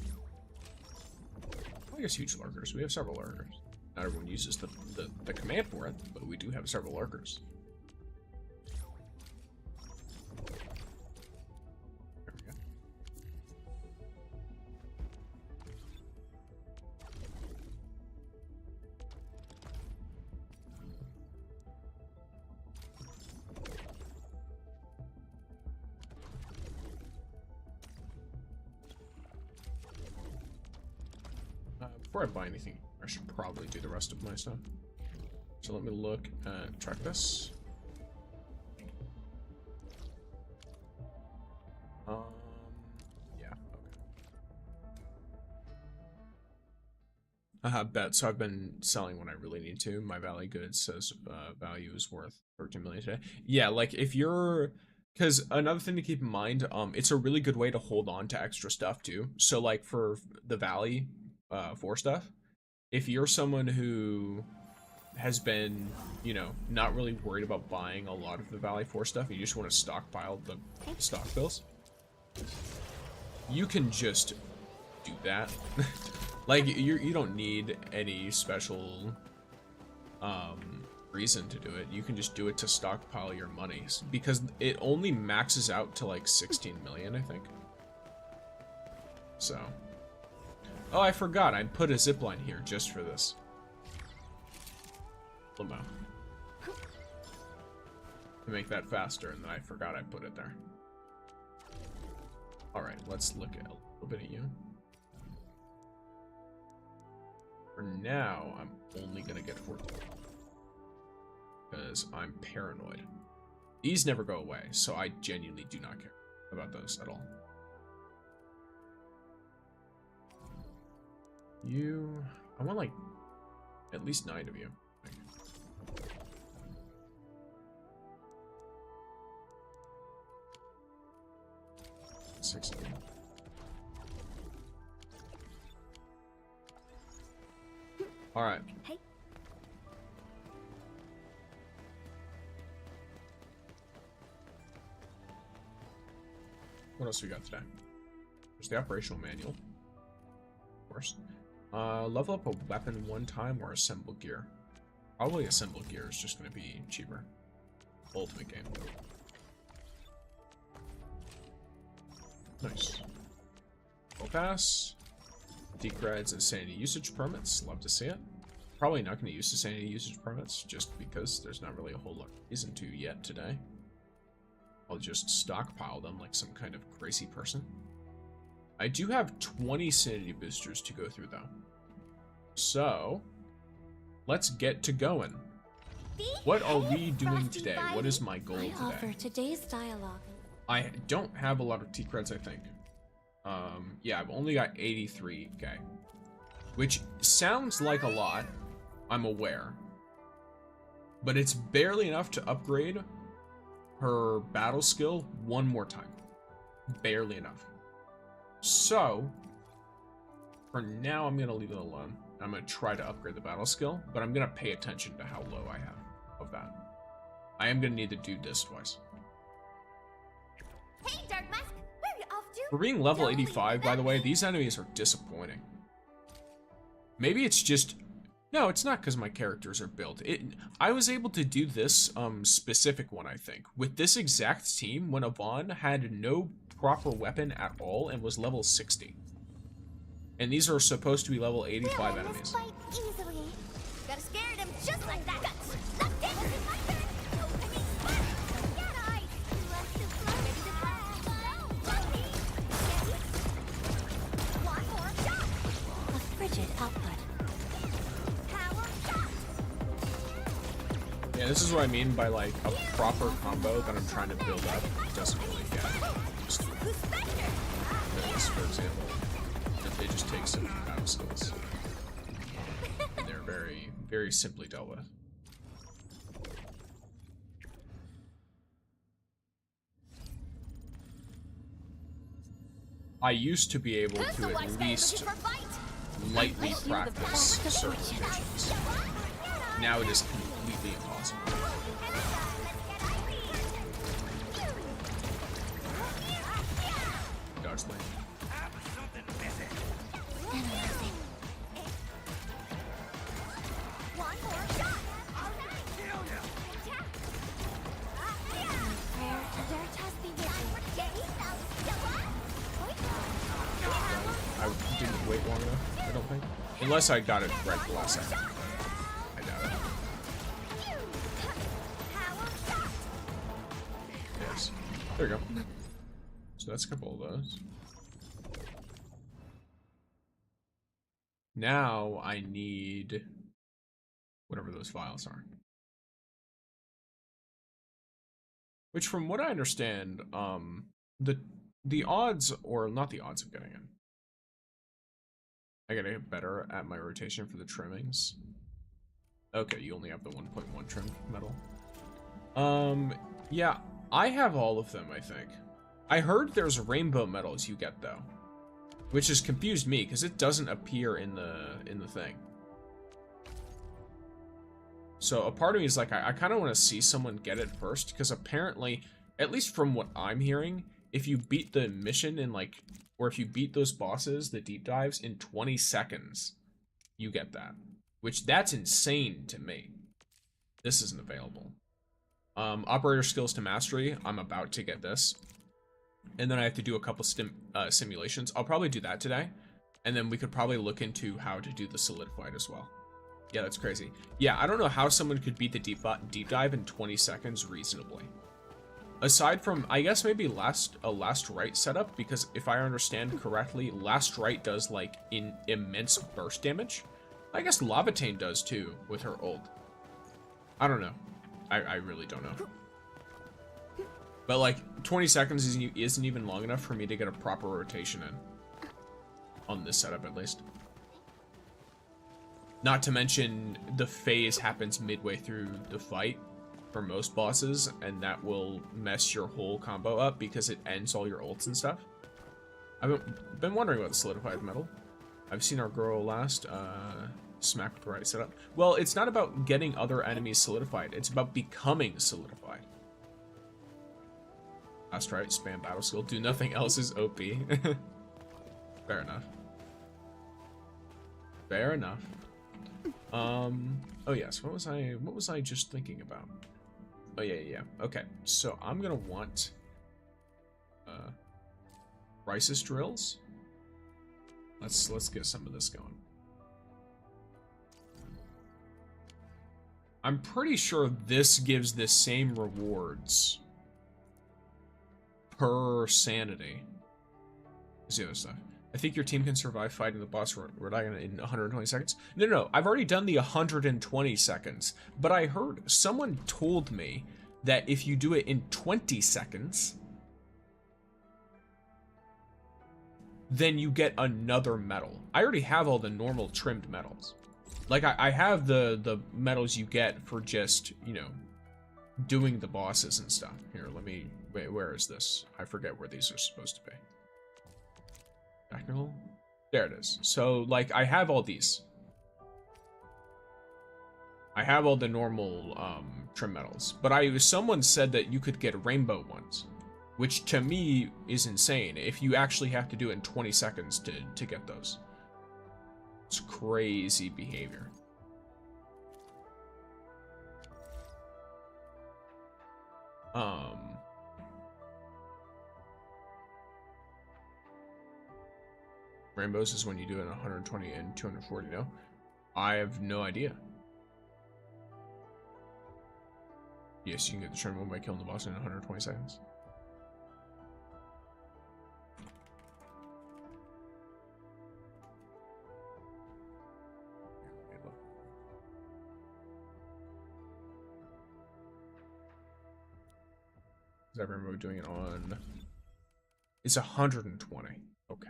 S1: I guess huge lurkers. We have several lurkers. Not everyone uses the command for it, but we do have several lurkers. There we go. Before I buy anything, I should probably do the rest of my stuff. So let me look at track this. Yeah, okay. Bet. So I've been selling when I really need to. My Valley Goods says value is worth 13 million today. Yeah, like if you're, because another thing to keep in mind, it's a really good way to hold on to extra stuff too. So like for the Valley 4 stuff, if you're someone who has been, you know, not really worried about buying a lot of the Valley 4 stuff, you just want to stockpile the stock bills, you can just do that. Like, you don't need any special reason to do it. You can just do it to stockpile your monies, because it only maxes out to like 16 million, I think. So, oh, I forgot, I put a zipline here just for this. Limo. To make that faster, and then I forgot I put it there. Alright, let's look at a little bit of you. For now, I'm only gonna get 14. Because I'm paranoid. These never go away, so I genuinely do not care about those at all. You... I want, like, at least 9 of you. 16. Alright.
S2: Hey.
S1: What else we got today? There's the operational manual. Of course. Level up a weapon one time or assemble gear. Probably assemble gear is just going to be cheaper. Ultimate game. Nice. Full pass. Decreds and sanity usage permits. Love to see it. Probably not going to use the sanity usage permits just because there's not really a whole lot of reason to yet today. I'll just stockpile them like some kind of crazy person. I do have 20 sanity boosters to go through though. So, let's get to going. What are we doing today? What is my goal
S2: I offer
S1: today?
S2: today's dialogue.
S1: I don't have a lot of T-creds, I think. Yeah, I've only got 83k. Which sounds like a lot, I'm aware. But it's barely enough to upgrade her battle skill one more time. Barely enough. So, for now, I'm going to leave it alone. I'm going to try to upgrade the battle skill, but I'm going to pay attention to how low I have of that. I am going to need to do this twice.
S2: Hey, Dark Mask, where are you off to?
S1: For being level 85, by the way, these enemies are disappointing. Maybe it's just... No, it's not because my characters are built. I was able to do this specific one, I think, with this exact team when Yvonne had no proper weapon at all and was level 60. And these are supposed to be level 85 enemies.
S2: Fight easily. Gotta scare them just like that. Let's get it in my turn. I mean, get eyes. Ready to fly. One more shot. A frigid output. Power shot.
S1: Yeah, this is what I mean by like a proper combo that I'm trying to build up. It doesn't really get. Just this, for example. It just takes some battle skills. And they're very, very simply dealt with. I used to be able to at least lightly practice certain missions. Now it is completely impossible. Dodge lane. I didn't wait long enough, I don't think. Unless I got it right the last second. I doubt it. Yes. There you go. So that's a couple of those. Now I need whatever those files are. Which, from what I understand, the odds, or not the odds of getting it. I gotta get better at my rotation for the trimmings. Okay, you only have the 1.1 trim metal. Yeah, I have all of them, I think. I heard there's rainbow metals you get though, which has confused me because it doesn't appear in the thing. So a part of me is like, I kind of want to see someone get it first, because apparently, at least from what I'm hearing, if you beat the mission in like, or if you beat those bosses, the deep dives, in 20 seconds, you get that. Which, that's insane to me. This isn't available. Operator skills to mastery, I'm about to get this. And then I have to do a couple simulations. I'll probably do that today. And then we could probably look into how to do the solidified as well. Yeah, that's crazy. Yeah, I don't know how someone could beat the deep dive in 20 seconds reasonably. Aside from, I guess maybe a last right setup, because if I understand correctly, last right does like immense burst damage. I guess Lavatane does too with her ult. I don't know. I really don't know. But like 20 seconds isn't even long enough for me to get a proper rotation in. On this setup at least. Not to mention the phase happens midway through the fight for most bosses, and that will mess your whole combo up because it ends all your ults and stuff. I've been wondering about the solidified metal. I've seen our girl last smack with the right setup. Well, it's not about getting other enemies solidified, it's about becoming solidified. Last right, spam battle skill, do nothing else is OP. Fair enough. Fair enough. Oh yes, what was I just thinking about? Oh yeah. Okay, so I'm gonna want Rice's drills. Let's get some of this going. I'm pretty sure this gives the same rewards per sanity as the other stuff. I think your team can survive fighting the boss Rodigan in 120 seconds. No, I've already done the 120 seconds, but I heard someone told me that if you do it in 20 seconds, then you get another medal. I already have all the normal trimmed medals. Like, I have the medals you get for just, you know, doing the bosses and stuff. Here, wait, where is this? I forget where these are supposed to be. Technical? There it is. So, like, I have all these. I have all the normal trim medals. But someone said that you could get rainbow ones. Which, to me, is insane. If you actually have to do it in 20 seconds to get those. It's crazy behavior. Rainbows is when you do it in 120 and 240, no? I have no idea. Yes, you can get the trim one by killing the boss in 120 seconds. Is that rainbow doing it on? It's 120. Okay.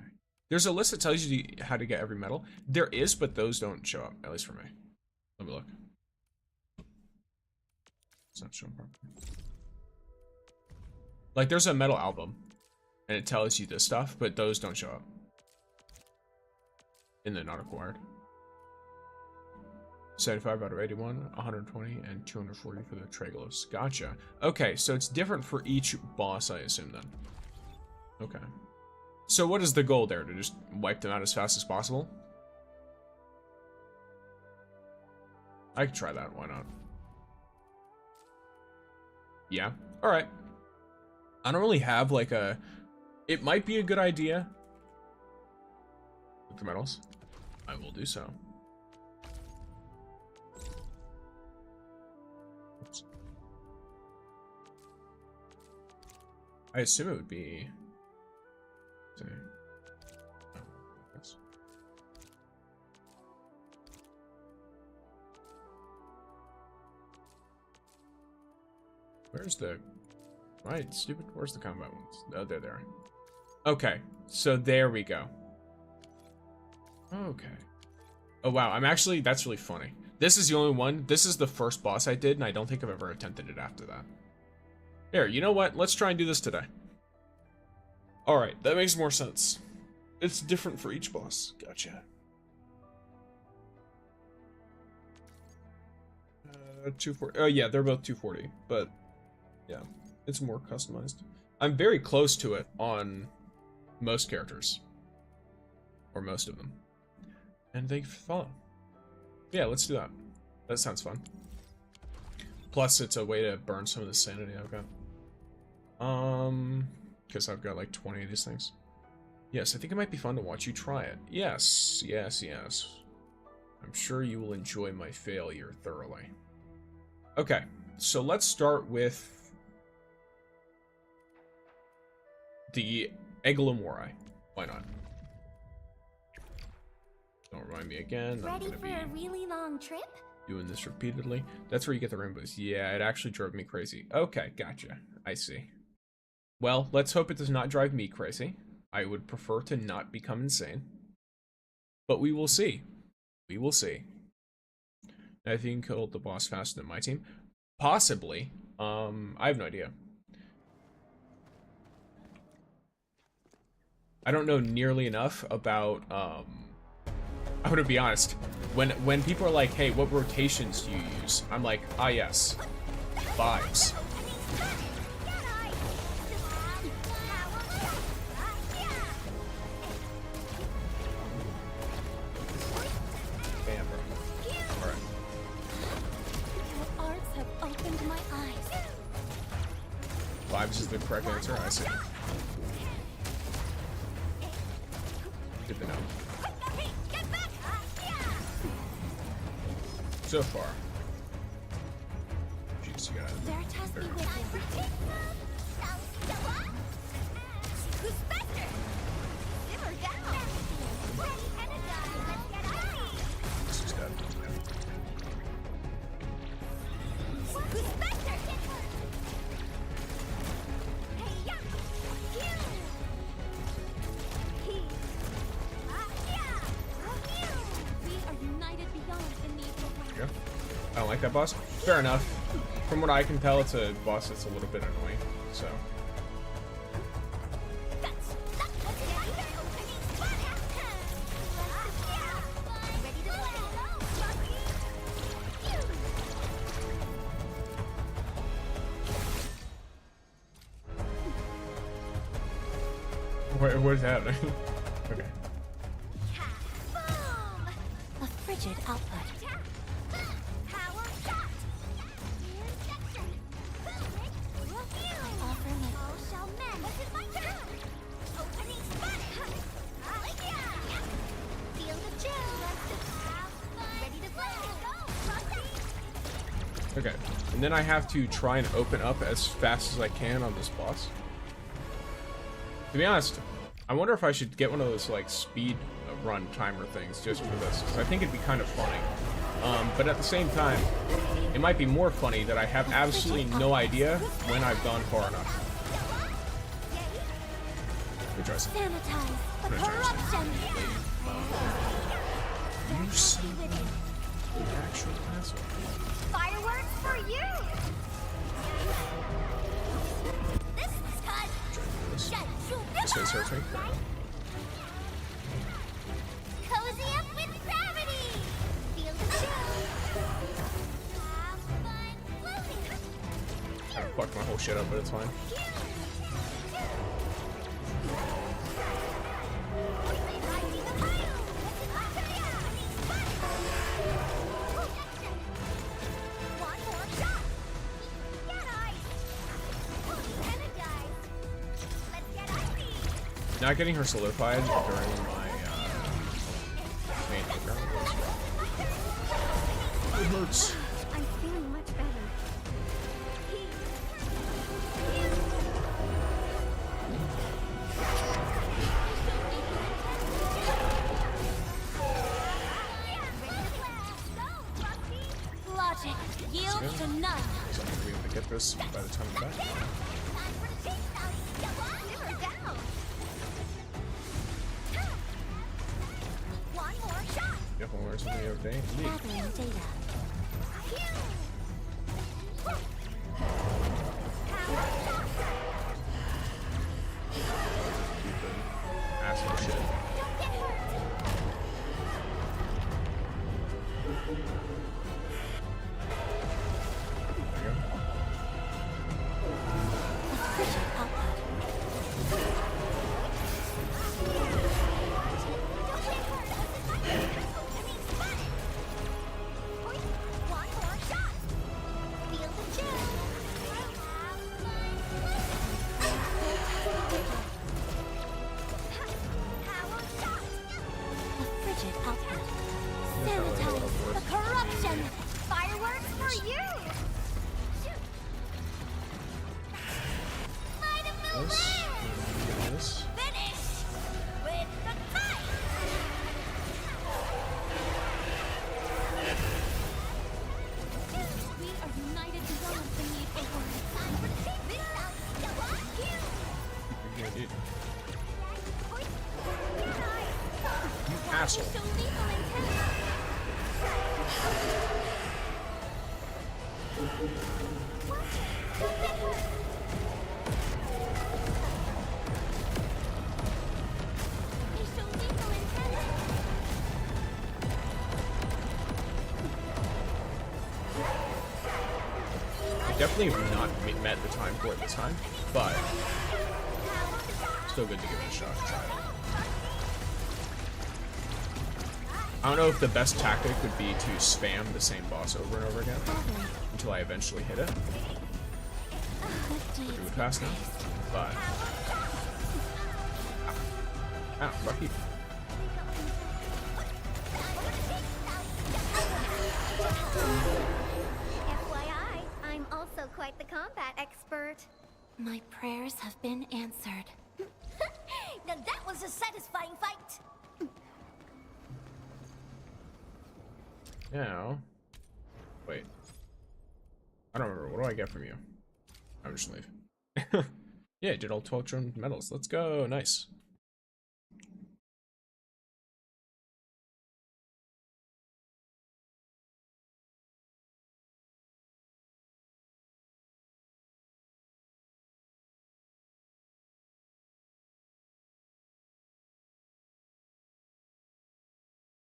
S1: There's a list that tells you how to get every medal. There is, but those don't show up, at least for me. Let me look. It's not showing properly. Like, there's a medal album, and it tells you this stuff, but those don't show up. In the not acquired. 75 out of 81, 120, and 240 for the Tragolos. Gotcha. Okay, so it's different for each boss, I assume, then. Okay. So what is the goal there? To just wipe them out as fast as possible? I could try that, why not? Yeah, alright. I don't really have like a... It might be a good idea. With the medals. I will do so. Oops. I assume it would be... Where's the... Right, stupid. Where's the combat ones? Oh, they're there. Okay, so there we go. Okay. Oh, wow. I'm actually... That's really funny. This is the only one. This is the first boss I did, and I don't think I've ever attempted it after that. Here, you know what? Let's try and do this today. Alright, that makes more sense. It's different for each boss. Gotcha. 240. Oh yeah, they're both 240, but yeah, it's more customized. I'm very close to it on most characters, or most of them. And thank you for following. Yeah, let's do that. That sounds fun. Plus, it's a way to burn some of the sanity I've got. Because I've got like 20 of these things. Yes, I think it might be fun to watch you try it. Yes, yes, yes. I'm sure you will enjoy my failure thoroughly. Okay, so let's start with the Eglamorai. Why not? Don't remind me again.
S2: Ready for a really long trip?
S1: Doing this repeatedly. That's where you get the rainbows. Yeah, it actually drove me crazy. Okay, gotcha. I see. Well, let's hope it does not drive me crazy. I would prefer to not become insane. But we will see. We will see. I think you can kill the boss faster than my team. Possibly. I have no idea. I don't know nearly enough about, I'm gonna be honest. When people are like, hey, what rotations do you use? I'm like, ah yes. Vibes. Bam, bro. Alright.
S2: Your arts have opened my eyes.
S1: Vibes is the correct answer, I see. Good to know. So far. Jeez, you got
S2: Their test be with you. Who's faster? Simmer down. Ready, energize. Let's get icy.
S1: this is dead.
S2: Who's faster? Hey, yeah. We are united beyond the need for
S1: Yeah. I don't like that boss. Fair enough. From what I can tell, it's a boss that's a little bit annoying, so. What is happening? Okay.
S2: A frigid output. Power shot. I offer my all shall mend. This is my turn. Opening spot. Feel the chill. Ready to play. Go.
S1: Okay. And then I have to try and open up as fast as I can on this boss. To be honest, I wonder if I should get one of those like speed run timer things just for this, because I think it'd be kind of funny. But at the same time, it might be more funny that I have absolutely no idea when I've gone far enough. Let me try some.
S2: Sanitize the
S1: I'm gonna try
S2: corruption.
S1: You see the actual asshole.
S2: Fireworks for you. This is cut.
S1: This face hurts me.
S2: Cozy up with gravity. Feel the chill. Have fun floating.
S1: Kind of fucked my whole shit up, but it's fine.
S2: One more shot. Get ice. Energize. Let's get icy.
S1: Not getting her solidified during my main program. It hurts.
S3: I'm feeling much better.
S2: Logic yields to none.
S1: So I'm gonna be able to get this by the time I'm back.
S2: One more shot.
S1: Definitely learn something every day. Indeed.
S2: Gathering data.
S1: Asshole shit.
S2: Don't get hurt.
S1: This. This.
S2: Finish with the kite. We are united beyond the need for words. Time for the big without the one you.
S1: Yeah, dude.
S2: You
S1: asshole.
S2: So lethal intent. What? Don't get hurt. You're so lethal intent.
S1: Definitely have not met the time for it this time, but still good to give it a shot. Try it. I don't know if the best tactic would be to spam the same boss over and over again until I eventually hit it. Do it fast now, but lucky.
S2: FYI, I'm also quite the combat expert. My prayers have been answered. Now that was a satisfying fight.
S1: Now, wait. I don't remember. What do I get from you? I'm just leave. Yeah, I did all 12 drone medals. Let's go. Nice.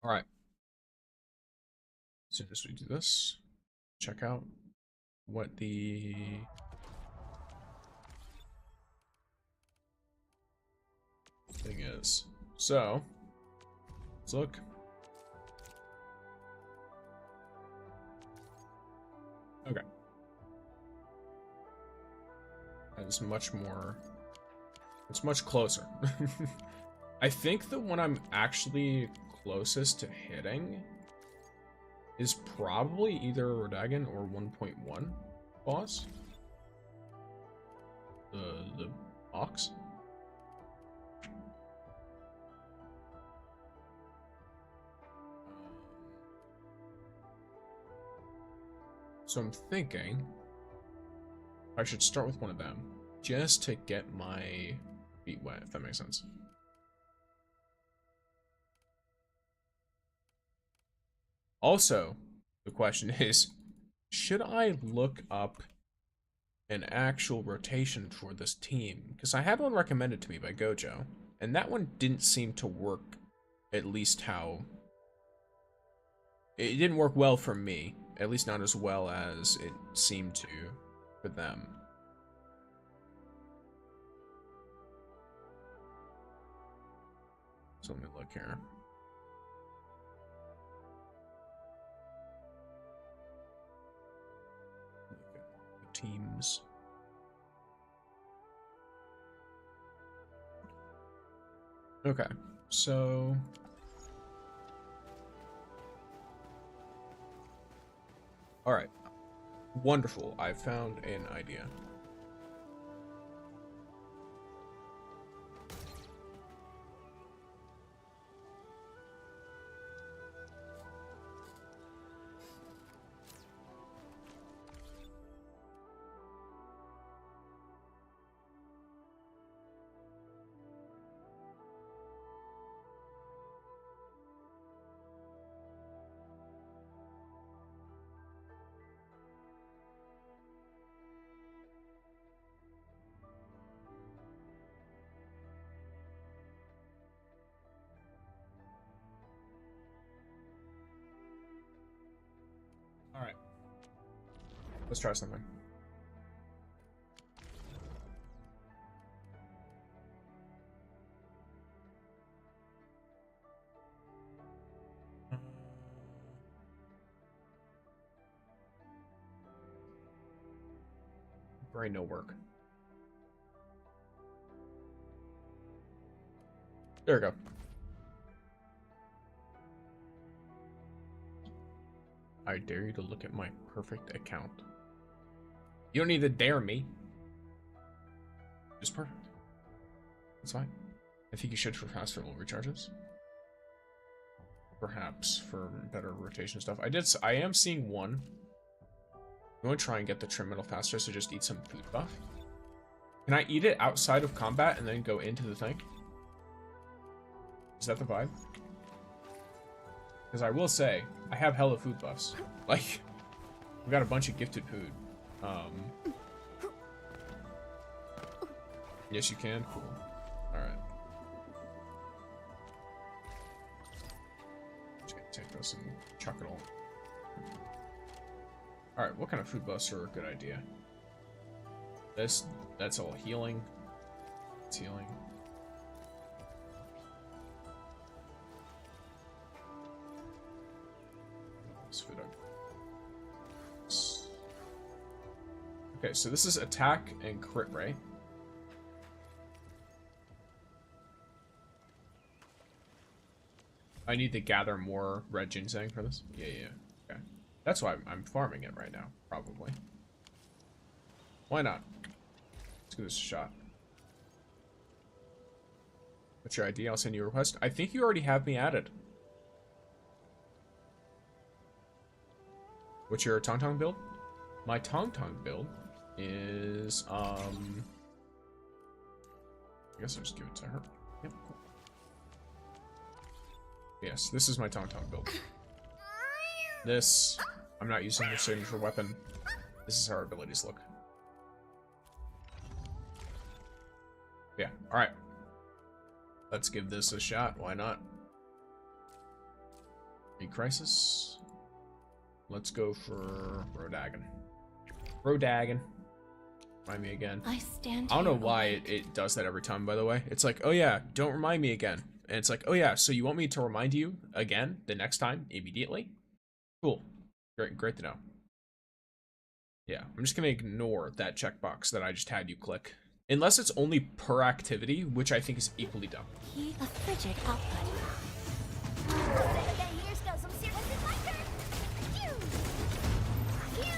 S1: All right. As soon as we do this, check out what the thing is. So, let's look. Okay. That's much more, it's much closer. I think the one I'm actually closest to hitting is probably either Rodagon or 1.1 boss. The ox. So I'm thinking I should start with one of them just to get my feet wet, if that makes sense. Also, the question is, should I look up an actual rotation for this team? Because I had one recommended to me by Gojo, and that one didn't seem to work, at least how... It didn't work well for me, at least not as well as it seemed to for them. So let me look here. Teams. Okay, so all right, wonderful. I found an idea. All right, let's try something. Brain no work. There we go. I dare you to look at my perfect account. You don't need to dare me. Just perfect. That's fine. I think you should for faster little recharges. Perhaps for better rotation stuff. I am seeing one. I'm going to try and get the trim a little faster, so just eat some food buff. Can I eat it outside of combat and then go into the thing? Is that the vibe? Because I will say, I have hella food buffs. Like, we got a bunch of gifted food. Yes, you can. Cool. All right. Just gonna take this and chuck it all. All right. What kind of food buffs are a good idea? That's all healing. It's healing. Okay, so this is attack and crit, right? I need to gather more red ginseng for this? Yeah. Okay. That's why I'm farming it right now, probably. Why not? Let's give this a shot. What's your ID? I'll send you a request. I think you already have me added. What's your Tangtang build? My Tangtang build is, I guess I'll just give it to her. Yep, cool. Yes, this is my Tangtang build. This, I'm not using the signature weapon. This is how our abilities look. Yeah, alright. Let's give this a shot, why not? A crisis. Let's go for Rodagon. Rodagon. Remind me again.
S3: I stand
S1: I don't know
S3: here
S1: why
S3: awake.
S1: it does that every time, by the way. It's like, oh yeah, don't remind me again. And it's like, oh yeah, so you want me to remind you again the next time immediately? Cool. Great to know. Yeah, I'm just gonna ignore that checkbox that I just had you click. Unless it's only per activity, which I think is equally dumb.
S3: Key of frigid output.
S2: Okay, here's go. Some serious in my turn. Phew. Phew.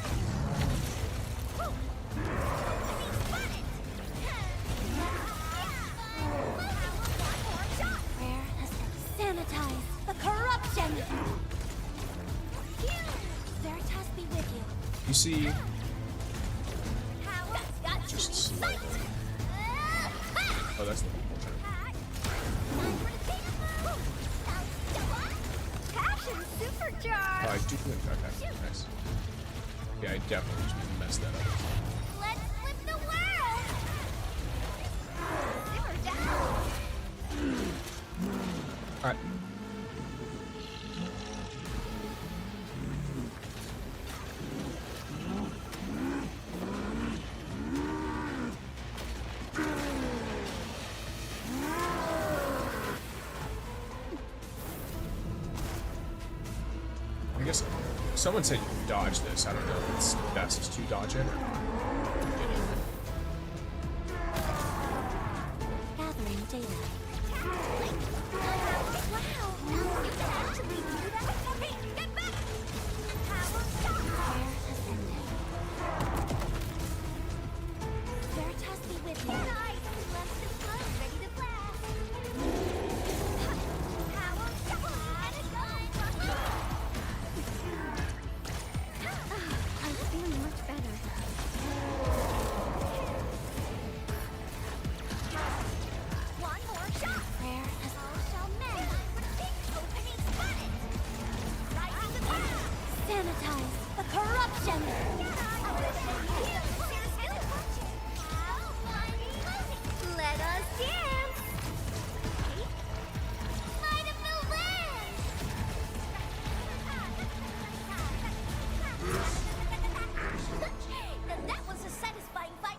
S2: Woo. I mean, spot it. One more shot.
S3: Prayer has sanitized the corruption.
S2: Phew.
S3: Veritas be with you.
S1: You see,
S2: Power got
S1: just
S2: to be
S1: slightly.
S2: sight.
S1: Oh, that's the
S2: Passion supercharged.
S1: Oh, I do think okay, nice. Yeah, I definitely just messed that up.
S2: Let's flip the world. Simmer down.
S1: Alright. I guess someone said you can dodge this. I don't know if it's best to dodge it or not.
S3: Gathering data.
S2: Wow. You can actually do that. Hey, get back. Power shot.
S3: Prayer has ended. Veritas be with you.
S2: Nice. Left the flow. Ready to blast. Power shot. And it's gone.
S3: I'm feeling much better.
S2: One more shot.
S3: Prayer has
S2: All shall mend. Opening spotted. Rising the path.
S3: sanitized the corruption.
S2: Let us dance. Might of the land. Now that was a satisfying fight.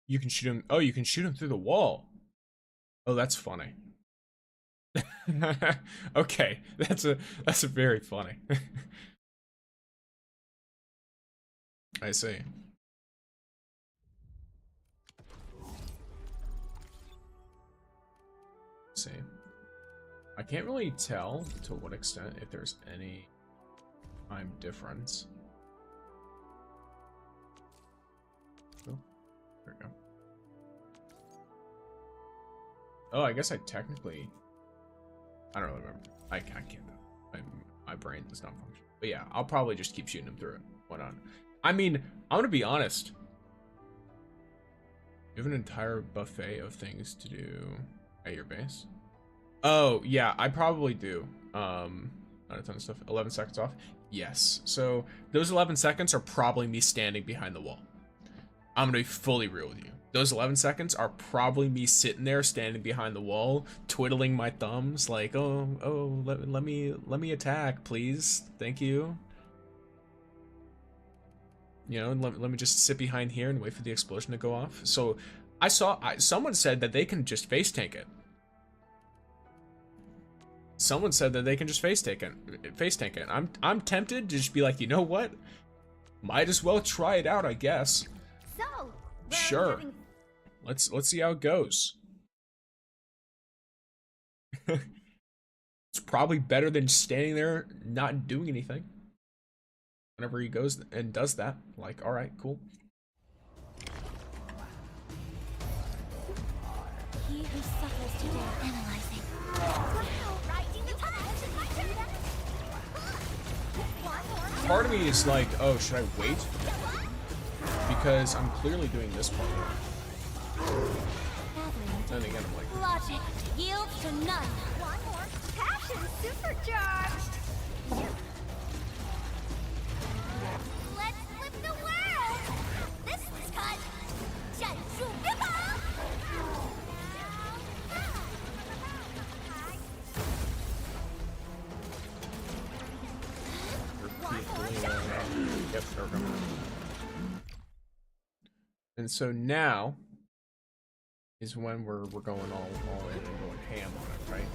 S1: You can shoot him. Oh, you can shoot him through the wall. Oh, that's funny. Okay, that's a very funny. I see. see. I can't really tell to what extent if there's any time difference. Oh, there we go. Oh, I guess I technically... I don't really remember. I can't. My brain does not function. But yeah, I'll probably just keep shooting them through it. Why not? I mean, I'm gonna be honest. You have an entire buffet of things to do at your base? Oh, yeah, I probably do. Not a ton of stuff. 11 seconds off? Yes. So, those 11 seconds are probably me standing behind the wall. I'm gonna be fully real with you. Those 11 seconds are probably me sitting there, standing behind the wall, twiddling my thumbs, like, let me attack, please. Thank you. You know, let me just sit behind here and wait for the explosion to go off. So, someone said that they can just face tank it. Someone said that they can just face tank it. I'm tempted to just be like, you know what? Might as well try it out, I guess.
S2: So,
S1: Sure. Let's see how it goes. It's probably better than standing there not doing anything. Whenever he goes and does that, like, all right, cool.
S2: He who suffers today analyzing. Wow, rising the tide. My turn.
S1: Part of me is like, oh, should I wait? Because I'm clearly doing this part. Then again, I'm like,
S2: Logic yields to none. One more. Passion supercharged. Let's flip the world. This is cut. Jansu Ripple.
S1: yep, there we go. And so now is when we're going all in and going ham on it, right?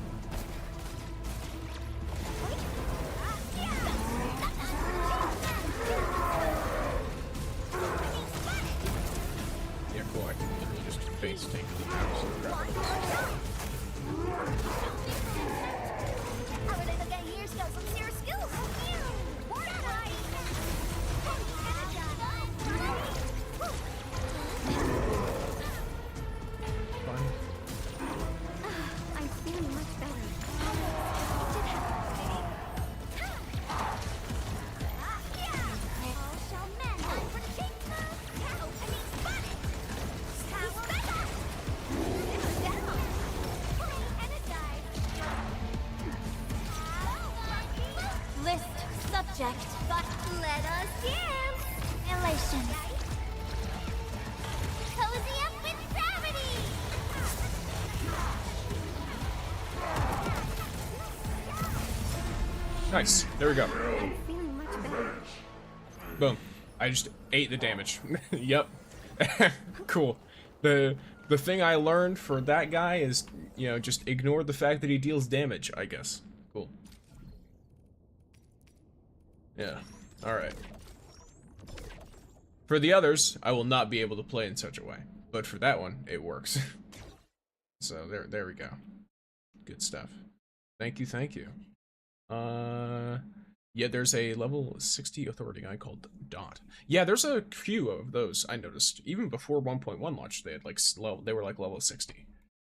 S1: Yeah, cool. I can literally just face tank the absolute crap out of this.
S2: I would like to get years ago some serious skills.
S3: I'm feeling much better.
S2: List subject, but let us dance. Elation. Cozy up with gravity.
S1: Nice. There we go.
S3: I'm feeling much better.
S1: Boom. I just ate the damage. Yep. Cool. The thing I learned for that guy is, you know, just ignore the fact that he deals damage, I guess. Cool. Yeah. Alright. For the others, I will not be able to play in such a way. But for that one, it works. So there we go. Good stuff. Thank you, thank you. Yeah, there's a level 60 authority guy called Dot. Yeah, there's a few of those I noticed. Even before 1.1 launched, they had like they were like level 60.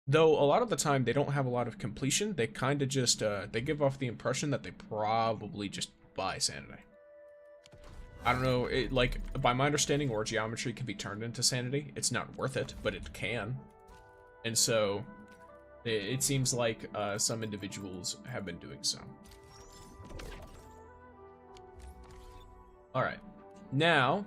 S1: Though a lot of the time they don't have a lot of completion. They kind of just they give off the impression that they probably just buy sanity. I don't know, like by my understanding, ore geometry can be turned into sanity. It's not worth it, but it can. And so it seems like some individuals have been doing so. Alright, now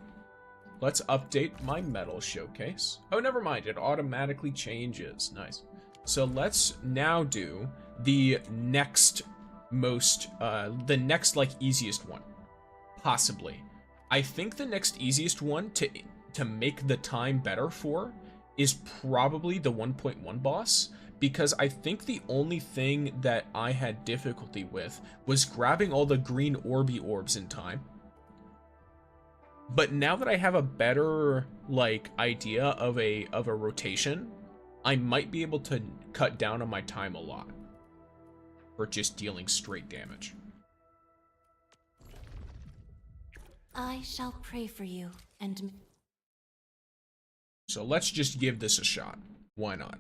S1: let's update my metal showcase. Oh, never mind, it automatically changes. Nice. So let's now do the next like easiest one. Possibly. I think the next easiest one to make the time better for is probably the 1.1 boss, because I think the only thing that I had difficulty with was grabbing all the green orby orbs in time. But now that I have a better like idea of a rotation, I might be able to cut down on my time a lot for just dealing straight damage.
S2: I shall pray for you and...
S1: So let's just give this a shot. Why not?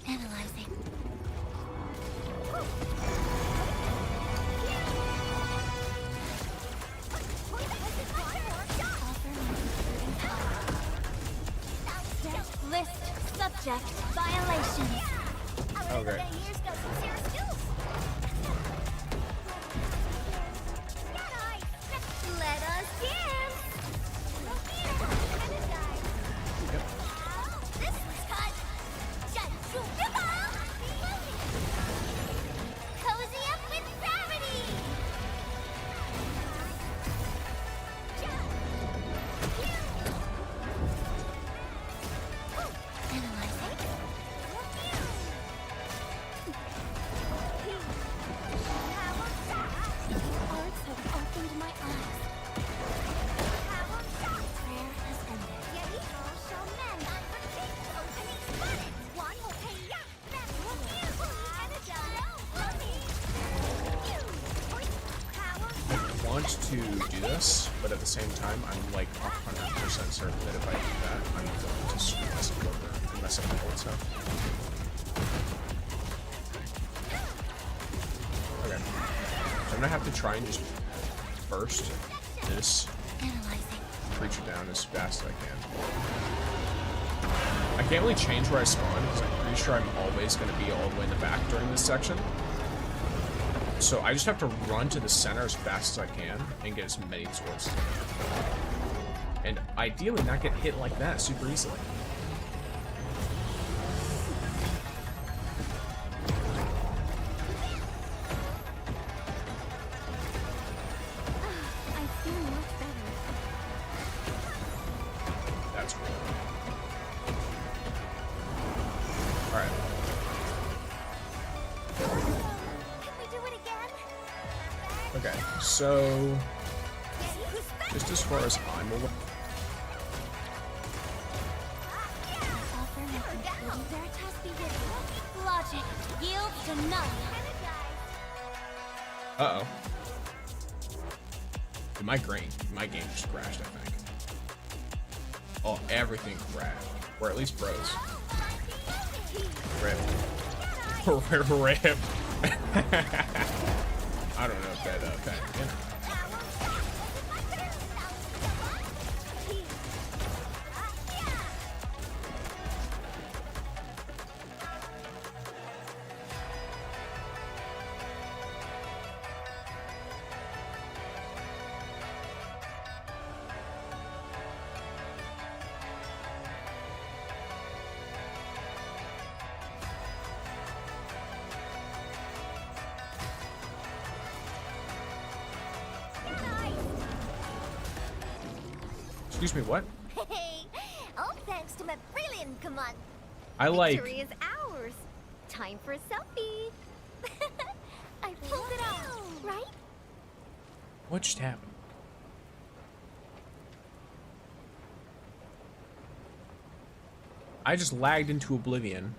S2: Analyzing. List subject violations.
S1: Okay.
S2: Let us dance. This was cut. Cozy up with gravity. Analyzing. Arts have opened my eyes. Prayer has ended. All shall mend. Opening spotted. One will pay ya.
S1: I want to do this, but at the same time, I'm like 100% certain that if I do that, I'm going to screw myself over and mess up the whole stuff. Okay. So I'm gonna have to try and just burst this creature down as fast as I can. I can't really change where I spawn because I'm pretty sure I'm always going to be all the way in the back during this section. So I just have to run to the center as fast as I can and get as many swords. And ideally not get hit like that super easily.
S2: I feel much better.
S1: That's cool. Alright.
S2: Can we do it again?
S1: Okay, so just as far as I'm aware.
S2: Logic yields to none.
S1: Uh-oh. My game just crashed, I think. Oh, everything crashed. Or at least froze. Rip. Rip. I don't know if that, yeah. Excuse me, what?
S2: Hey, all thanks to my brilliant command.
S1: I like...
S2: Victory is ours. Time for a selfie. I pulled it off, right?
S1: What just happened? I just lagged into oblivion.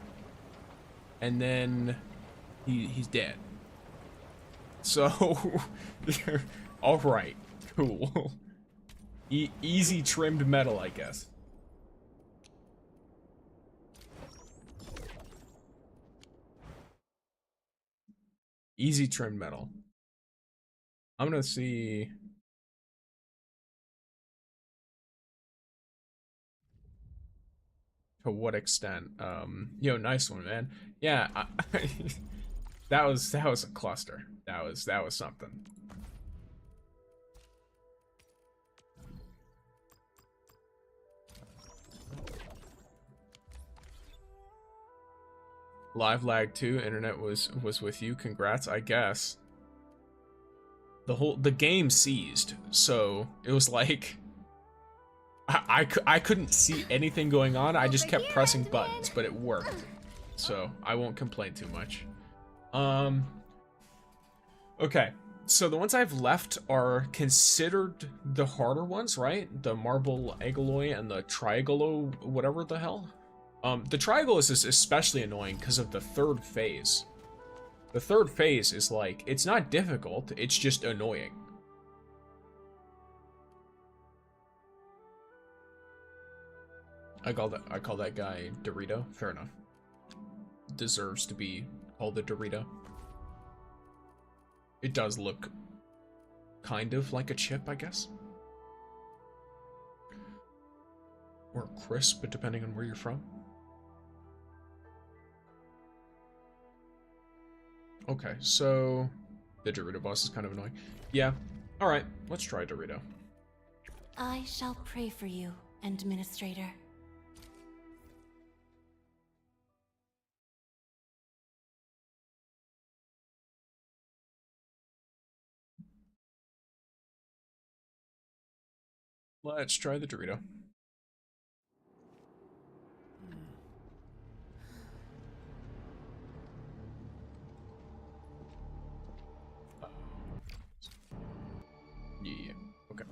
S1: And then... he's dead. So... Alright. Cool. Easy trimmed metal, I guess. Easy trimmed metal. I'm gonna see. To what extent? Yo, nice one, man. Yeah, that was a cluster. That was something. Live lag too. Internet was with you. Congrats, I guess. The game seized, so it was like I couldn't see anything going on. I just kept pressing buttons, but it worked. So I won't complain too much. Okay. So the ones I've left are considered the harder ones, right? The marble agaloy and the triangolo, whatever the hell. The triangle is especially annoying because of the third phase. The third phase is like, it's not difficult, it's just annoying. I call that guy Dorito. Fair enough. Deserves to be called the Dorito. It does look kind of like a chip, I guess. Or crisp, but depending on where you're from. Okay, so the Dorito boss is kind of annoying. Yeah, alright, let's try Dorito.
S3: I shall pray for you, Administrator.
S1: Let's try the Dorito. Yeah, okay.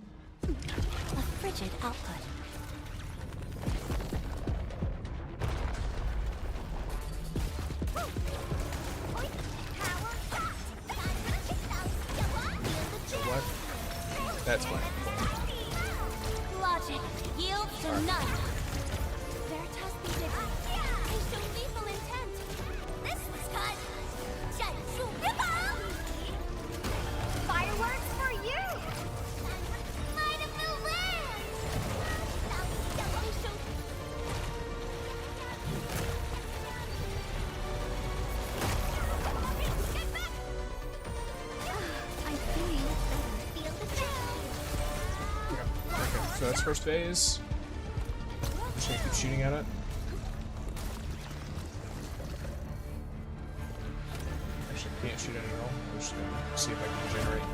S3: A frigid output.
S1: What? That's fine.
S2: Logic yields to none. Veritas be different. They show lethal intent. This was cut. Jutsu ripple. Fireworks for you. Light of the land. They show. Get back. I feel the chill.
S1: Okay, so that's first phase. Just gonna keep shooting at it. Actually, can't shoot it at all. I'm just gonna see if I can generate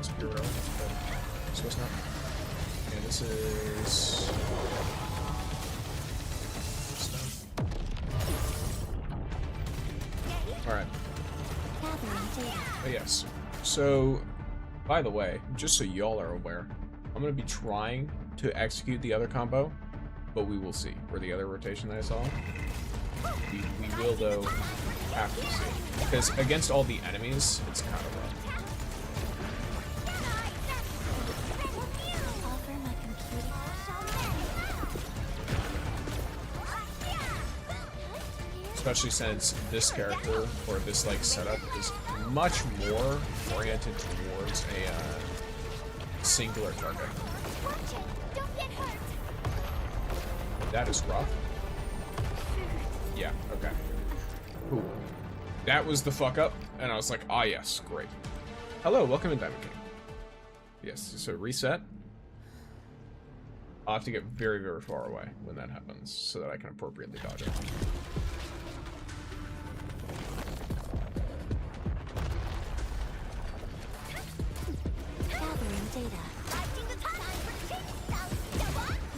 S1: spear arrow. But so it's not. Okay, this is. Alright. Oh, yes. So, by the way, just so y'all are aware, I'm going to be trying to execute the other combo, but we will see. Or the other rotation that I saw. We will, though, have to see. Because against all the enemies, it's kind of rough. Especially since this character, or this like setup, is much more oriented towards a singular target. That is rough. Yeah, okay. Ooh. That was the fuck up, and I was like, ah yes, great. Hello, welcome to Diamond King. Yes, so reset. I'll have to get very, very far away when that happens, so that I can appropriately dodge it.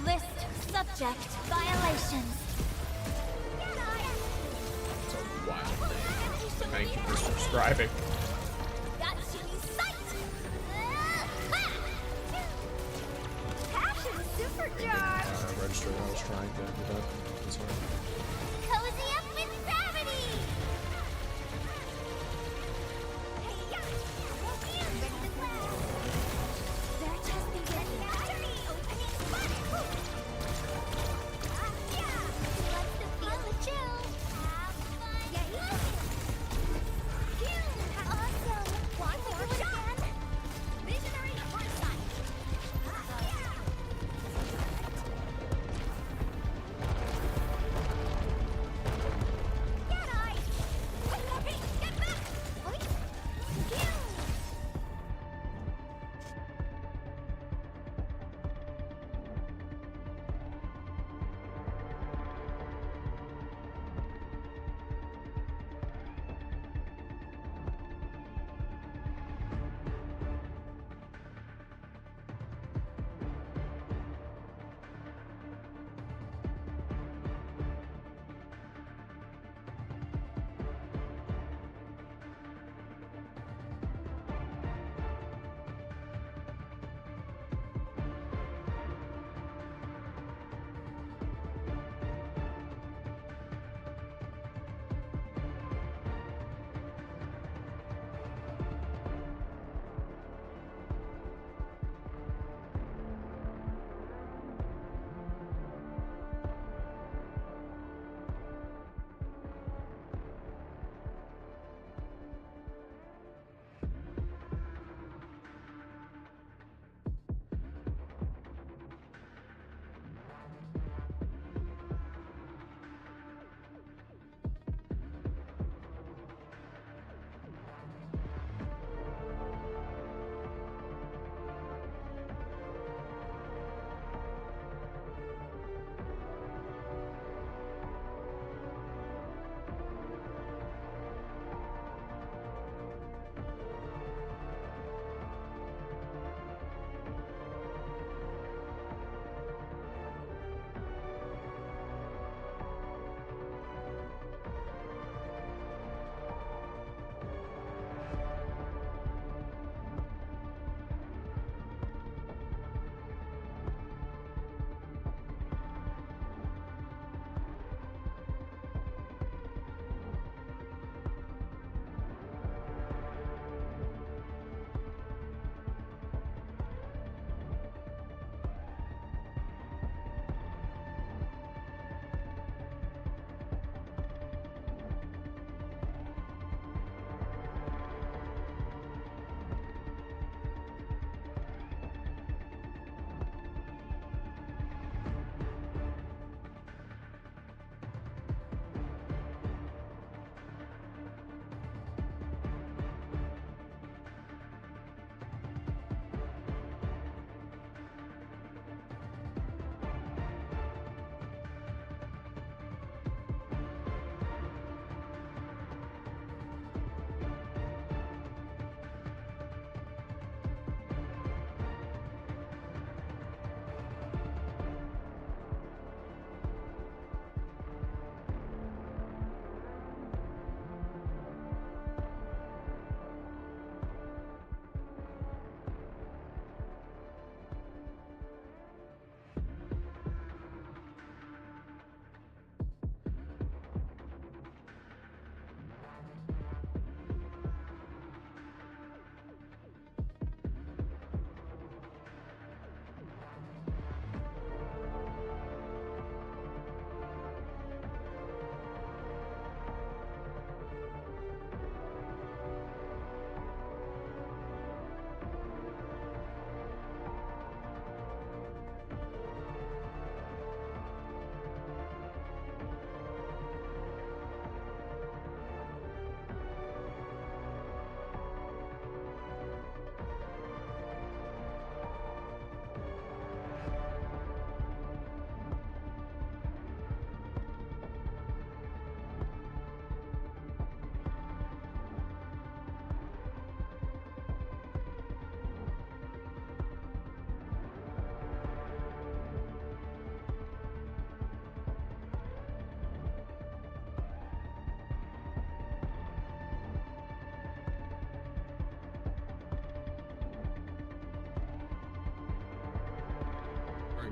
S2: List subject violations.
S1: It's a wild thing. Thank you for subscribing.
S2: Got you in sight. Passion supercharged.
S1: Register what I was trying to do that. That's fine.
S2: Cozy up with gravity.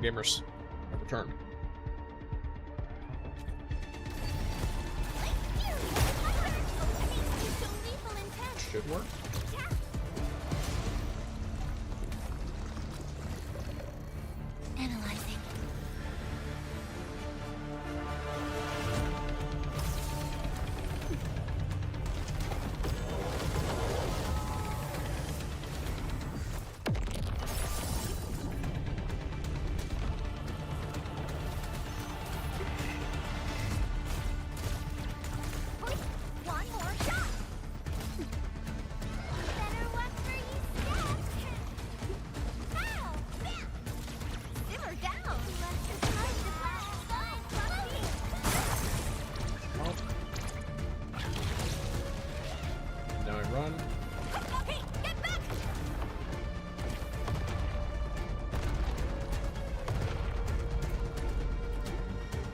S1: gamers, I've returned. Should work.
S2: Analyzing. One more shot. Better watch where you step. Pow! Bam! Simmer down. Let's just try to
S1: Now I run.
S2: Hey, get back!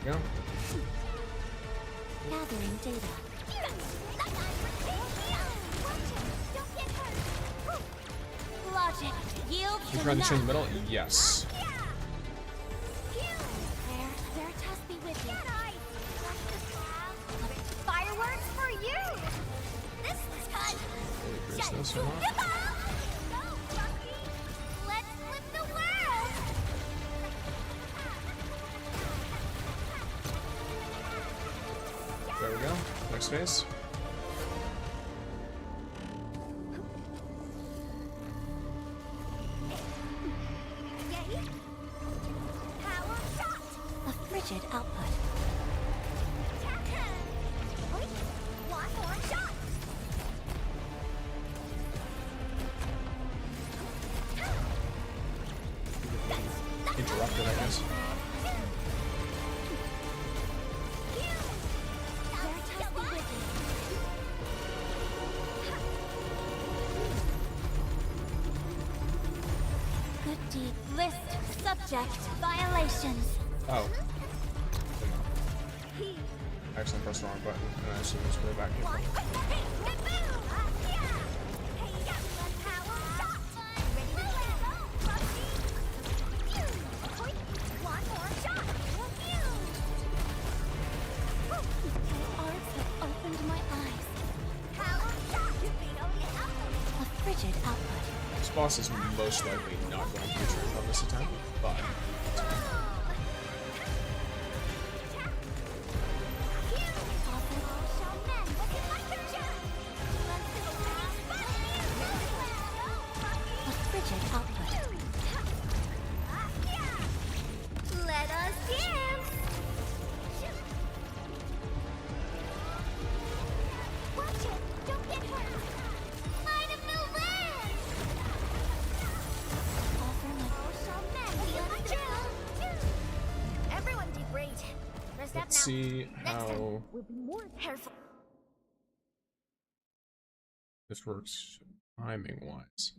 S1: Yeah.
S2: Gathering data. Logic yields
S1: You
S2: to
S1: trying to change the
S2: none.
S1: middle? Yes.
S2: Veritas be with you. Fireworks for you. This was fun.
S1: Is this or not?
S2: Let's flip the world.
S1: There we go. Next phase.
S2: Yay. Power shot.
S3: A frigid output.
S2: One more shot.
S1: Interrupted, I guess.
S2: Veritas be with you. Good deed. List subject violations.
S1: Oh. I accidentally pressed the wrong button, and I assume it's way back here.
S2: One more shot. Arts have opened my eyes. A frigid output.
S1: This boss is most likely not going to be turned on this attempt, but
S2: A frigid output. Let us dance. Watch it. Don't get hurt. Might of the wind. Everyone did great. Rest up
S1: let's
S2: now.
S1: see
S2: Next time,
S1: how
S2: we'll be more careful.
S1: this works timing-wise.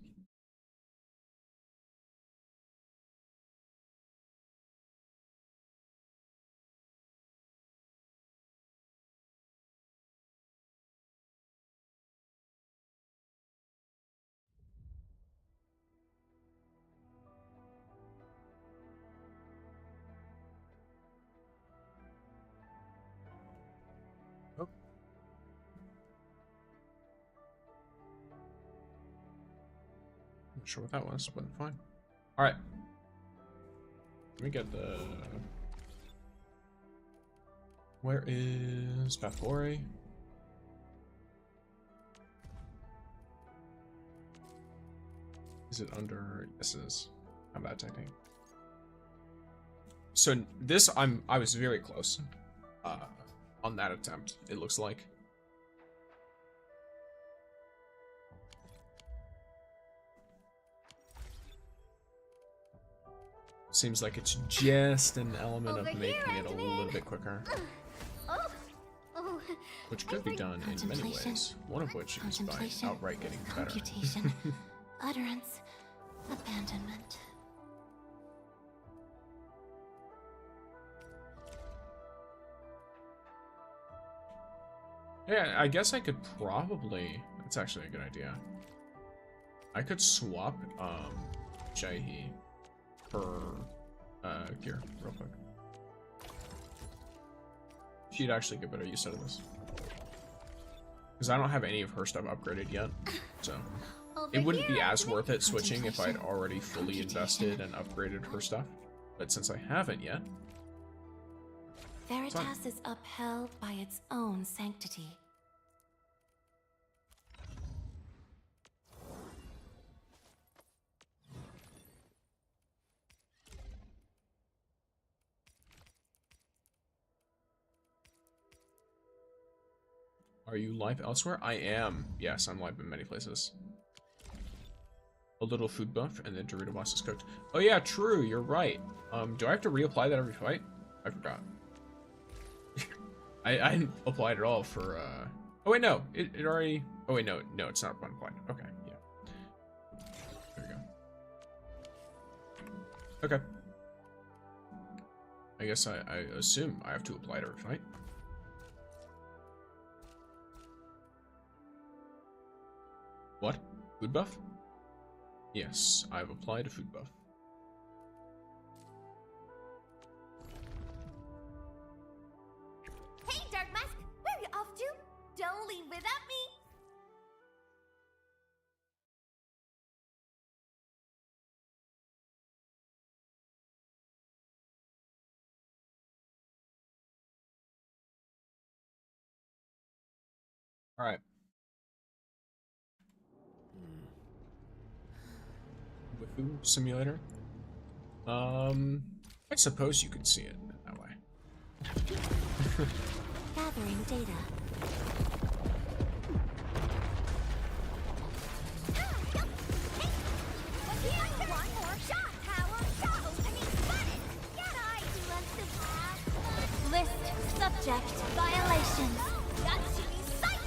S1: Oh. Not sure what that was, but fine. Alright. Let me get the... Where is Bafore? Is it under... This is combat technique. So this, I was very close on that attempt, it looks like. Seems like it's just an element of
S2: Over
S1: making
S2: here,
S1: it a little bit quicker.
S2: Oh,
S1: Which could be done in many
S3: Contemplation.
S1: ways, one of which is by
S3: Contemplation.
S1: outright getting better.
S3: Computation. Utterance. Abandonment.
S1: Yeah, I guess I could probably... That's actually a good idea. I could swap, Jaihi for, cook here real quick. She'd actually get better use out of this. Because I don't have any of her stuff upgraded yet, so it wouldn't be as worth it switching if I'd already fully invested and upgraded her stuff. But since I haven't yet,
S3: Veritas is upheld by its own sanctity.
S1: are you live elsewhere? I am. Yes, I'm live in many places. A little food buff and then Dorito boss is cooked. Oh yeah, true, you're right. Do I have to reapply that every fight? I forgot. I didn't apply it at all for oh wait, no, it already, oh wait, no, it's not one applied. Okay, yeah. There we go. Okay. I guess I assume I have to apply it every fight. What? Food buff? Yes, I've applied a food buff.
S2: Hey, Dark Mask, where are you off to? Don't leave without me.
S1: All right. Woohoo simulator. I suppose you could see it that way.
S3: Gathering data.
S2: One more shot. Power shot. Opening spotted. Get eyes.
S3: List subject violations.
S2: Got you in sight.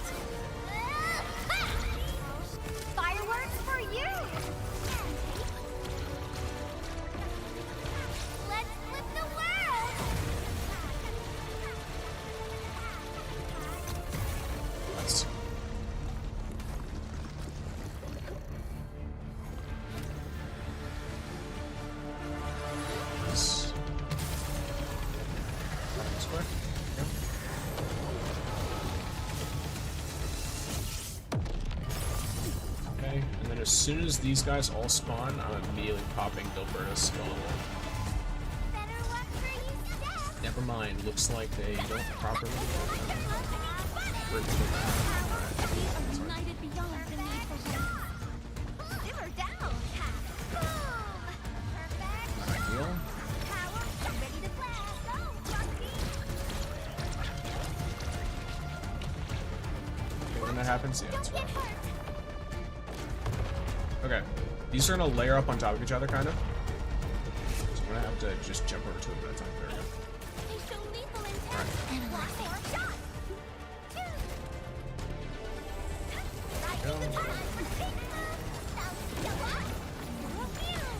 S2: Fireworks for you. Let's flip the world.
S1: Let's. This way. Okay, and then as soon as these guys all spawn, I'm immediately popping Gilberta's skull.
S2: Better luck for you, Steph.
S1: Never mind, looks like they don't properly
S3: United beyond the need for war.
S2: Simmer down. Boom. Perfect.
S1: ideal.
S2: Power shot. Ready to blast. Go, Rusty.
S1: Okay, when that happens, yeah, it's
S2: Don't get
S1: fine.
S2: hurt.
S1: Okay, these are gonna layer up on top of each other, kind of. So I'm gonna have to just jump over to it at a time. There we go.
S2: They show lethal intent.
S1: Alright.
S2: One more shot. Right
S1: Go.
S2: in the time for the big move. Now, one more shot.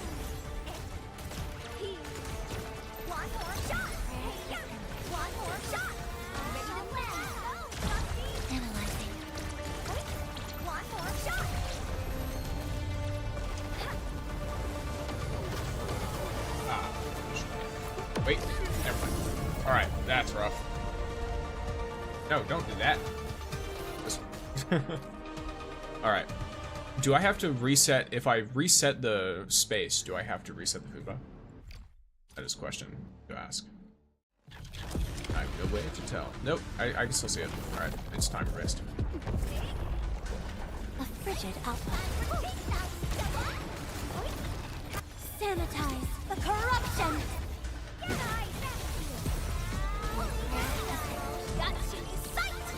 S2: One more shot. Ready to blast. Go, Rusty.
S3: Analyzing.
S2: One more shot.
S1: Wait, never mind. Alright, that's rough. No, don't do that. This one. Alright. Do I have to reset, if I reset the space, do I have to reset the food buff? That is a question to ask. I have no way to tell. Nope, I can still see it. Alright, it's time to rest.
S3: A frigid outlook. Sanitize the corruption.
S2: Got you in sight.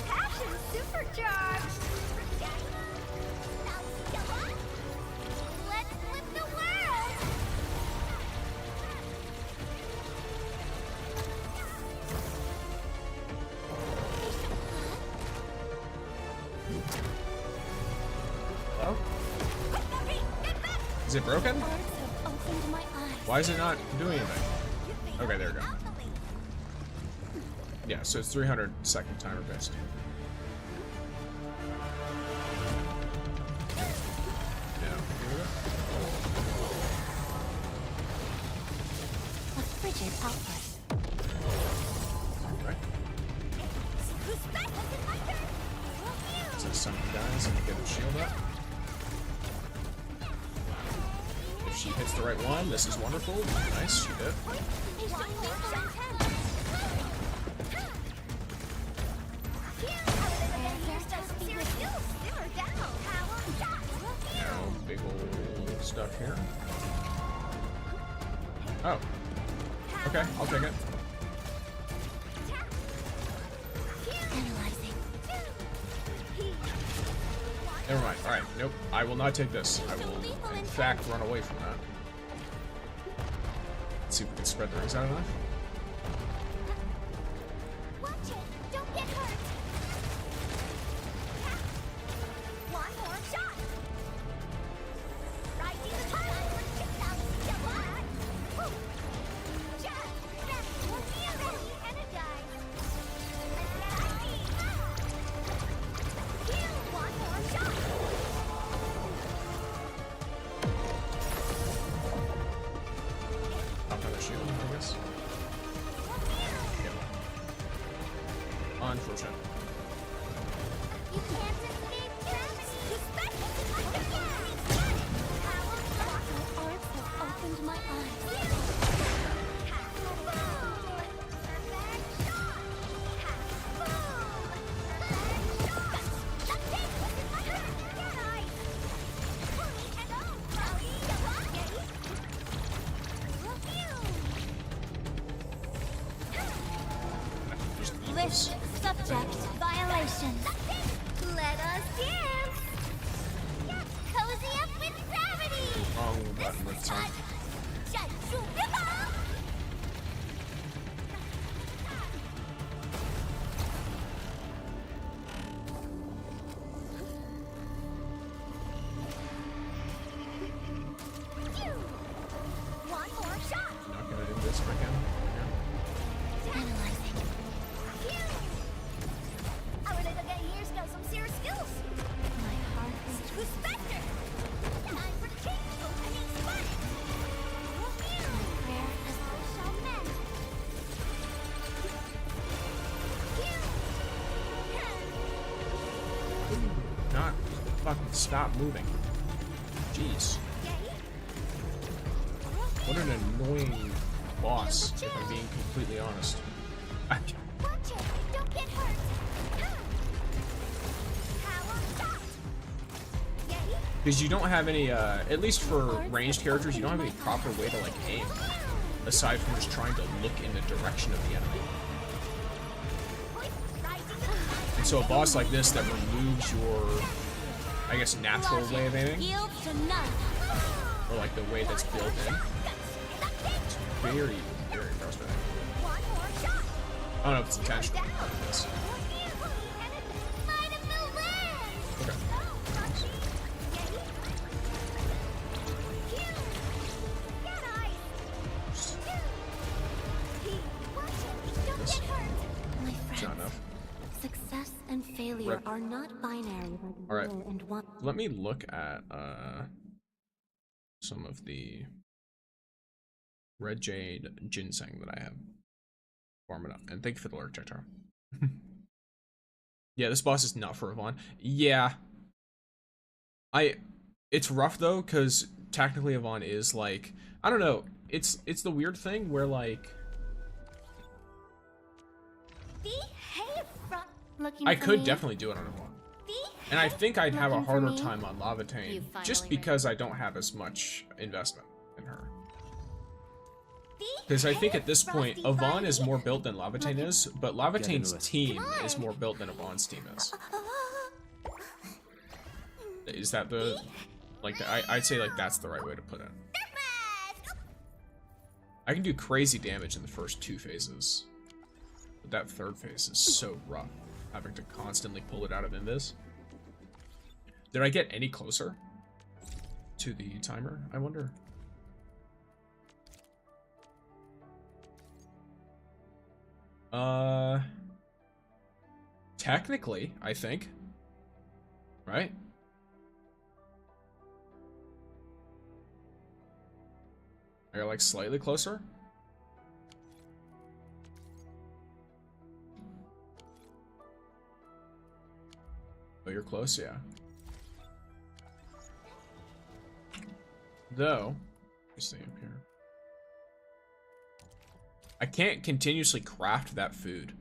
S2: Passion supercharged. Let's flip the world.
S1: Oh?
S2: Get back.
S1: Is it broken?
S3: Arts have opened my eyes.
S1: Why is it not doing anything? Okay, there we go. Yeah, so it's 300-second timer based. Yeah, here we go.
S2: frigid output.
S1: Okay.
S2: Who's back? It's my turn.
S1: So some guys and get a shield up. If she hits the right one, this is wonderful. Nice, she did. Now, big old stuff here. Oh. Okay, I'll take it. Never mind. Alright, nope. I will not take this. I will, in fact, run away from that. Let's see if we can spread the rings out enough.
S2: Watch it! Don't get hurt! One more shot! Rising the time! One more shot!
S1: Hop on the shield, I guess. Yep. Unfortunate.
S2: You can't escape gravity! Arts have opened my eyes.
S1: Just eat
S2: List
S1: this.
S2: subject violations. Let us dance. Cozy up with gravity.
S1: Wrong button this time.
S2: One more shot.
S1: Not gonna do this if I can.
S2: Analyzing. Our little guy here's got some serious skills. My heart is to Spectre. Time for change opening spot. Prayer as all shall men.
S1: Not fucking stop moving. Jeez. What an annoying boss, if I'm being completely honest.
S2: Watch it. Don't get hurt. Power shot.
S1: Because you don't have any, at least for ranged characters, you don't have any proper way to, like, aim. Aside from just trying to look in the direction of the enemy. And so a boss like this that removes your, I guess, natural way of aiming,
S2: Yield to none.
S1: or like the way that's built in, it's very, very frustrating.
S2: One more shot.
S1: I don't know if it's intentional. It's,
S2: Might of the wind.
S1: okay. This.
S3: My
S1: It's not
S3: friends,
S1: enough.
S3: success and failure
S1: Rep.
S3: are not binary like
S1: All right.
S3: 0 and 1.
S1: Let me look at some of the red jade ginseng that I have farming up. And thank you for the lurk, Taro. Yeah, this boss is not for Yvonne. Yeah. It's rough though, because technically Yvonne is like, I don't know, it's the weird thing where like
S2: Behave from looking
S1: I
S2: for
S1: could
S2: me.
S1: definitely do it on Yvonne.
S2: Behave.
S1: And I think I'd have a
S2: Looking for
S1: harder
S2: me?
S1: time on Lavatane
S3: You
S1: just
S3: finally
S1: because I don't have as much investment in her.
S2: Behave,
S1: Because I think at this point,
S2: Frosty
S1: Yvonne is
S2: Bunny.
S1: more built than Lavatane is, but Lavatane's
S6: Get into it.
S1: team
S2: Come
S1: is
S2: on.
S1: more built than Yvonne's team is. Is that the, like, I'd say like that's the right way to put it. I can do crazy damage in the first 2 phases, but that 3rd phase is so rough, having to constantly pull it out of Invis. Did I get any closer to the timer, I wonder? Technically, I think. Right? I got like slightly closer. Oh, you're close, yeah. Though, let me stay up here. I can't continuously craft that food.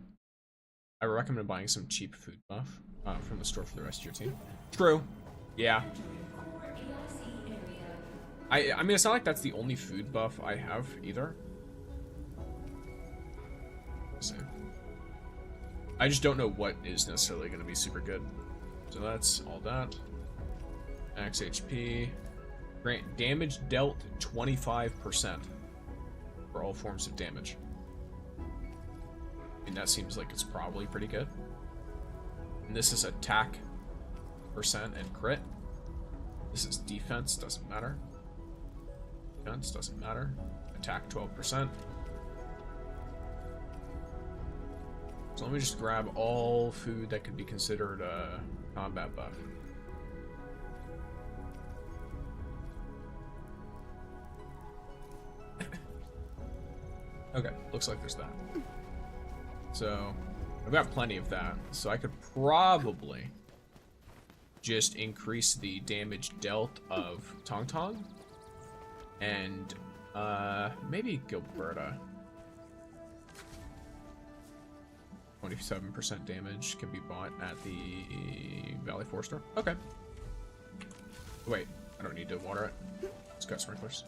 S1: I recommend buying some cheap food buff from the store for the rest of your team. True. Yeah. I mean, it's not like that's the only food buff I have either. Let's see. I just don't know what is necessarily going to be super good. So that's all that. Max HP. Grant damage dealt 25% for all forms of damage. I mean, that seems like it's probably pretty good. And this is attack percent and crit. This is defense, doesn't matter. Defense doesn't matter. Attack 12%. So let me just grab all food that could be considered a combat buff. Okay, looks like there's that. So, I've got plenty of that. So I could probably just increase the damage dealt of Tangtang. And, maybe Gilberta. 27% damage can be bought at the Valley Forester. Okay. Wait, I don't need to water it. It's got sprinklers.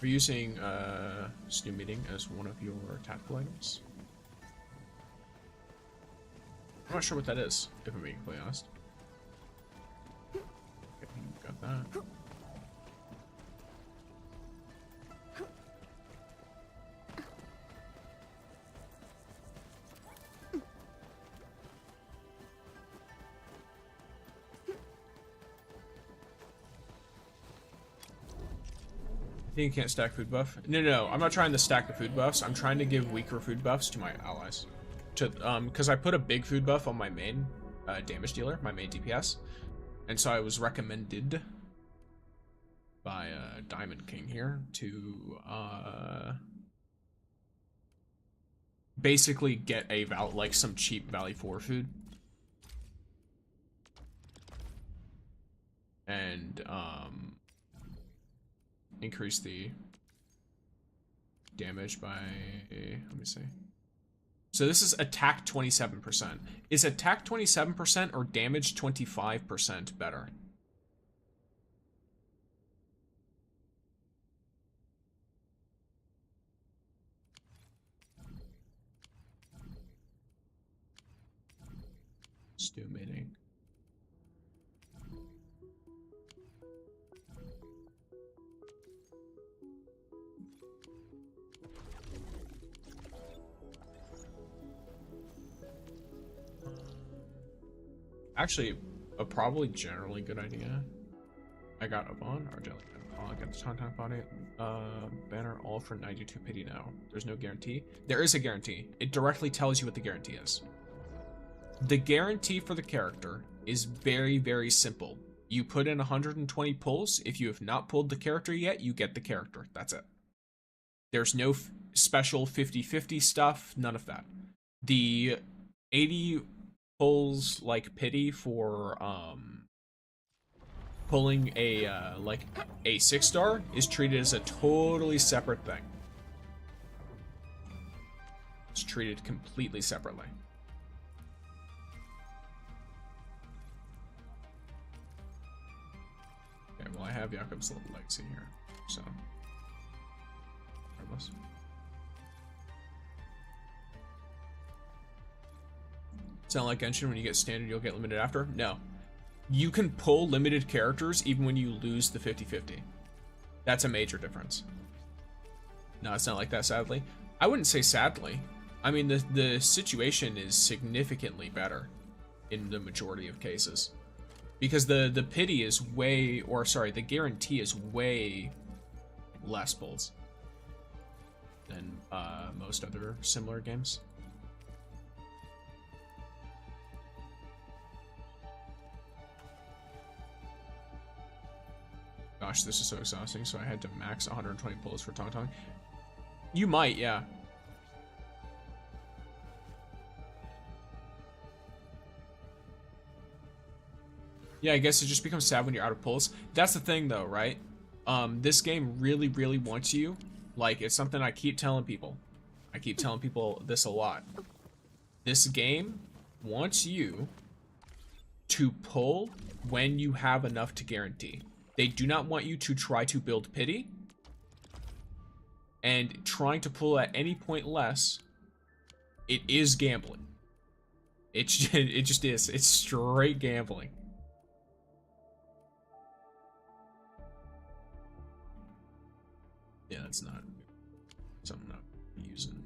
S1: Are you using Stew Meeting as one of your tactical items? I'm not sure what that is, if I'm being completely honest. Okay, got that. I think you can't stack food buff. No, I'm not trying to stack the food buffs. I'm trying to give weaker food buffs to my allies. Because I put a big food buff on my main damage dealer, my main DPS. And so I was recommended by Diamond King here to basically get a like some cheap Valley 4 food. And increase the damage by, let me see. So this is attack 27%. Is attack 27% or damage 25% better? Stew Meeting. Actually, a probably generally good idea. I got Yvonne, Argelic, I got the Tangtang body, banner, all for 92 pity now. There's no guarantee. There is a guarantee. It directly tells you what the guarantee is. The guarantee for the character is very, very simple. You put in 120 pulls. If you have not pulled the character yet, you get the character. That's it. There's no special 50-50 stuff. None of that. The 80 pulls like pity for pulling a like a 6-star is treated as a totally separate thing. It's treated completely separately. Okay, well I have Jakob's legacy here, so regardless. Sound like Genshin, when you get standard, you'll get limited after? No. You can pull limited characters even when you lose the 50-50. That's a major difference. No, it's not like that, sadly. I wouldn't say sadly. I mean, the situation is significantly better in the majority of cases. Because the pity is way, or sorry, the guarantee is way less pulls than most other similar games. Gosh, this is so exhausting, so I had to max 120 pulls for Tangtang. You might, yeah. Yeah, I guess it just becomes sad when you're out of pulls. That's the thing, though, right? This game really, really wants you. Like, it's something I keep telling people. I keep telling people this a lot. This game wants you to pull when you have enough to guarantee. They do not want you to try to build pity. And trying to pull at any point less, it is gambling. It just is. It's straight gambling. Yeah, that's not something I'm not using.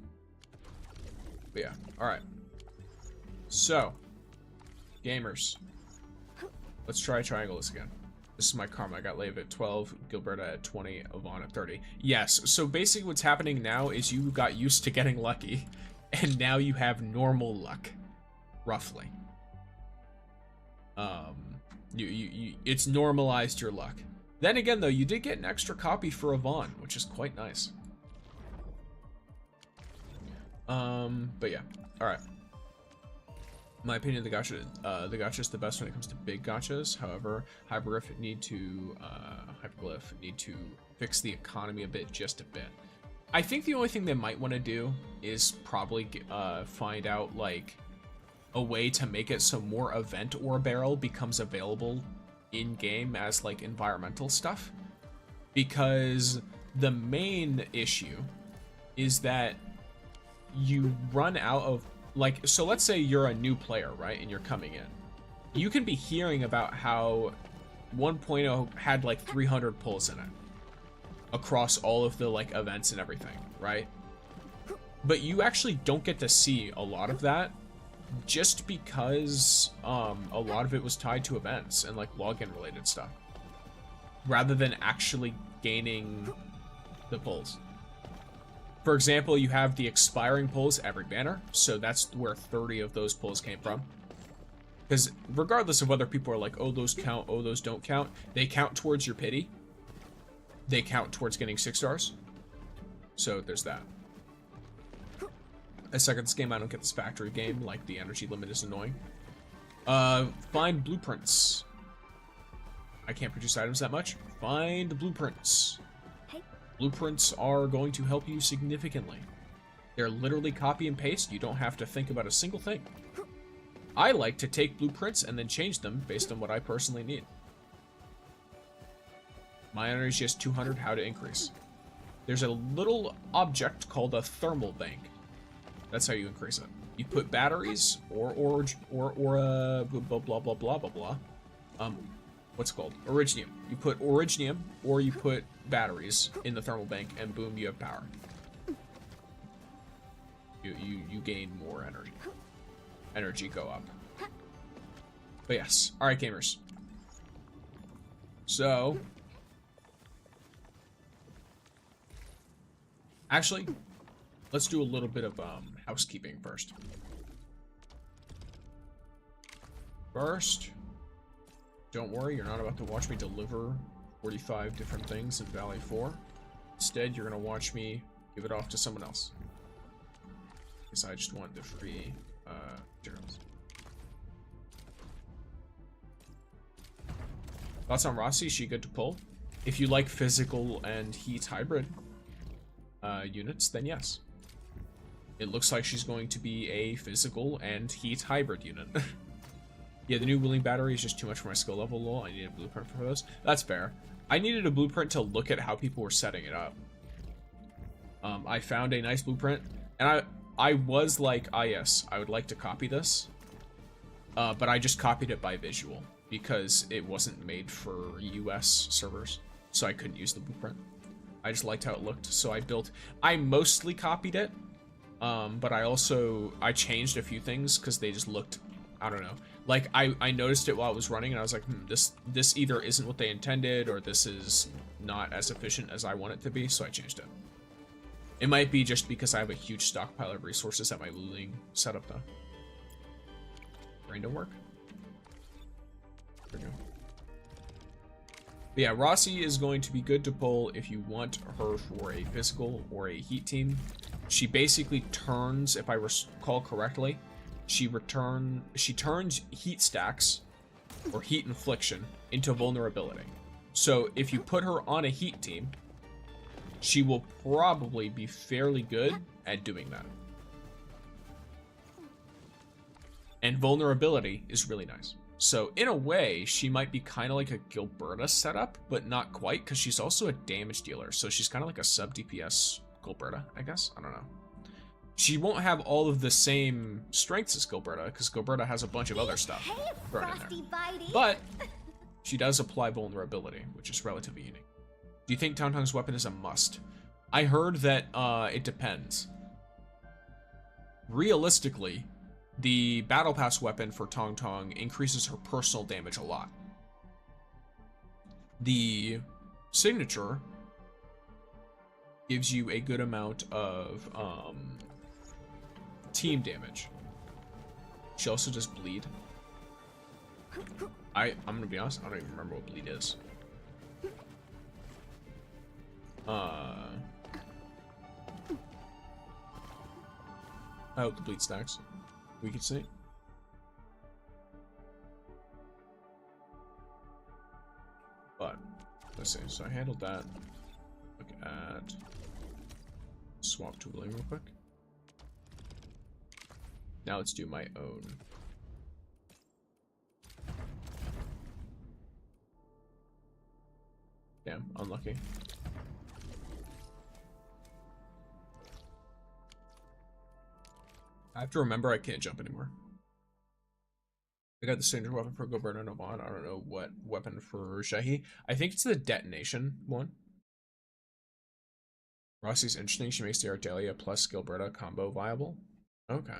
S1: But yeah, alright. So, gamers. Let's try triangle this again. This is my karma. I got Lave at 12, Gilberta at 20, Yvonne at 30. Yes, so basically what's happening now is you got used to getting lucky, and now you have normal luck, roughly. It's normalized your luck. Then again, though, you did get an extra copy for Yvonne, which is quite nice. But yeah, all right. In my opinion, the gacha is the best when it comes to big gachas. However, Hyperglyph need to fix the economy a bit, just a bit. I think the only thing they might want to do is probably find out like a way to make it so more event ore barrel becomes available in game as like environmental stuff, because the main issue is that you run out of, like, so let's say you're a new player, right, and you're coming in. You can be hearing about how 1.0 had like 300 pulls in it across all of the like events and everything, right? But you actually don't get to see a lot of that, just because a lot of it was tied to events and like login related stuff, rather than actually gaining the pulls. For example, you have the expiring pulls every banner, so that's where 30 of those pulls came from. Because regardless of whether people are like, oh, those count, oh, those don't count, they count towards your pity. They count towards getting 6 stars. So there's that. I suck at this game. I don't get this factory game. Like, the energy limit is annoying. Find blueprints. I can't produce items that much. Find blueprints. Blueprints are going to help you significantly. They're literally copy and paste. You don't have to think about a single thing. I like to take blueprints and then change them based on what I personally need. My energy is 200. How to increase? There's a little object called a thermal bank. That's how you increase it. You put batteries or blah blah blah blah blah blah. What's it called? Originium. You put originium or you put batteries in the thermal bank, and boom, you have power. You gain more energy. Energy go up. But yes, all right, gamers. So, actually, let's do a little bit of housekeeping first. Don't worry, you're not about to watch me deliver 45 different things in Valley 4. Instead, you're gonna watch me give it off to someone else. Because I just want the free materials. Thoughts on Rossi? Is she good to pull? If you like physical and heat hybrid units, then yes. It looks like she's going to be a physical and heat hybrid unit. Yeah, the new wheeling battery is just too much for my skill level, lol. I need a blueprint for those. That's fair. I needed a blueprint to look at how people were setting it up. I found a nice blueprint, and I was like, ah yes, I would like to copy this. but I just copied it by visual because it wasn't made for US servers, so I couldn't use the blueprint. I just liked how it looked, so I mostly copied it, but I changed a few things because they just looked, I don't know. Like, I noticed it while it was running, and I was like, this either isn't what they intended, or this is not as efficient as I want it to be, so I changed it. It might be just because I have a huge stockpile of resources at my looting setup, though. Brain don't work? There we go. But yeah, Rossi is going to be good to pull if you want her for a physical or a heat team. She basically turns, if I recall correctly, she turns heat stacks or heat infliction into vulnerability. So if you put her on a heat team, she will probably be fairly good at doing that. And vulnerability is really nice. So in a way, she might be kind of like a Gilberta setup, but not quite, because she's also a damage dealer. So she's kind of like a sub DPS Gilberta, I guess. I don't know. She won't have all of the same strengths as Gilberta, because Gilberta has a bunch of other stuff thrown in there. But she does apply vulnerability, which is relatively unique. Do you think Tangtang's weapon is a must? I heard that it depends. Realistically, the Battle Pass weapon for Tangtang increases her personal damage a lot. The signature gives you a good amount of team damage. She also does bleed. I'm gonna be honest, I don't even remember what bleed is. I hope the bleed stacks. We can see. But let's see. So I handled that. Look at swap tooling real quick. Now let's do my own. Damn, unlucky. I have to remember I can't jump anymore. I got the signature weapon for Gilberta and Yvonne. I don't know what weapon for Shahi. I think it's the detonation one. Rossi's interesting. She makes the Ardelia plus Gilberta combo viable. Okay.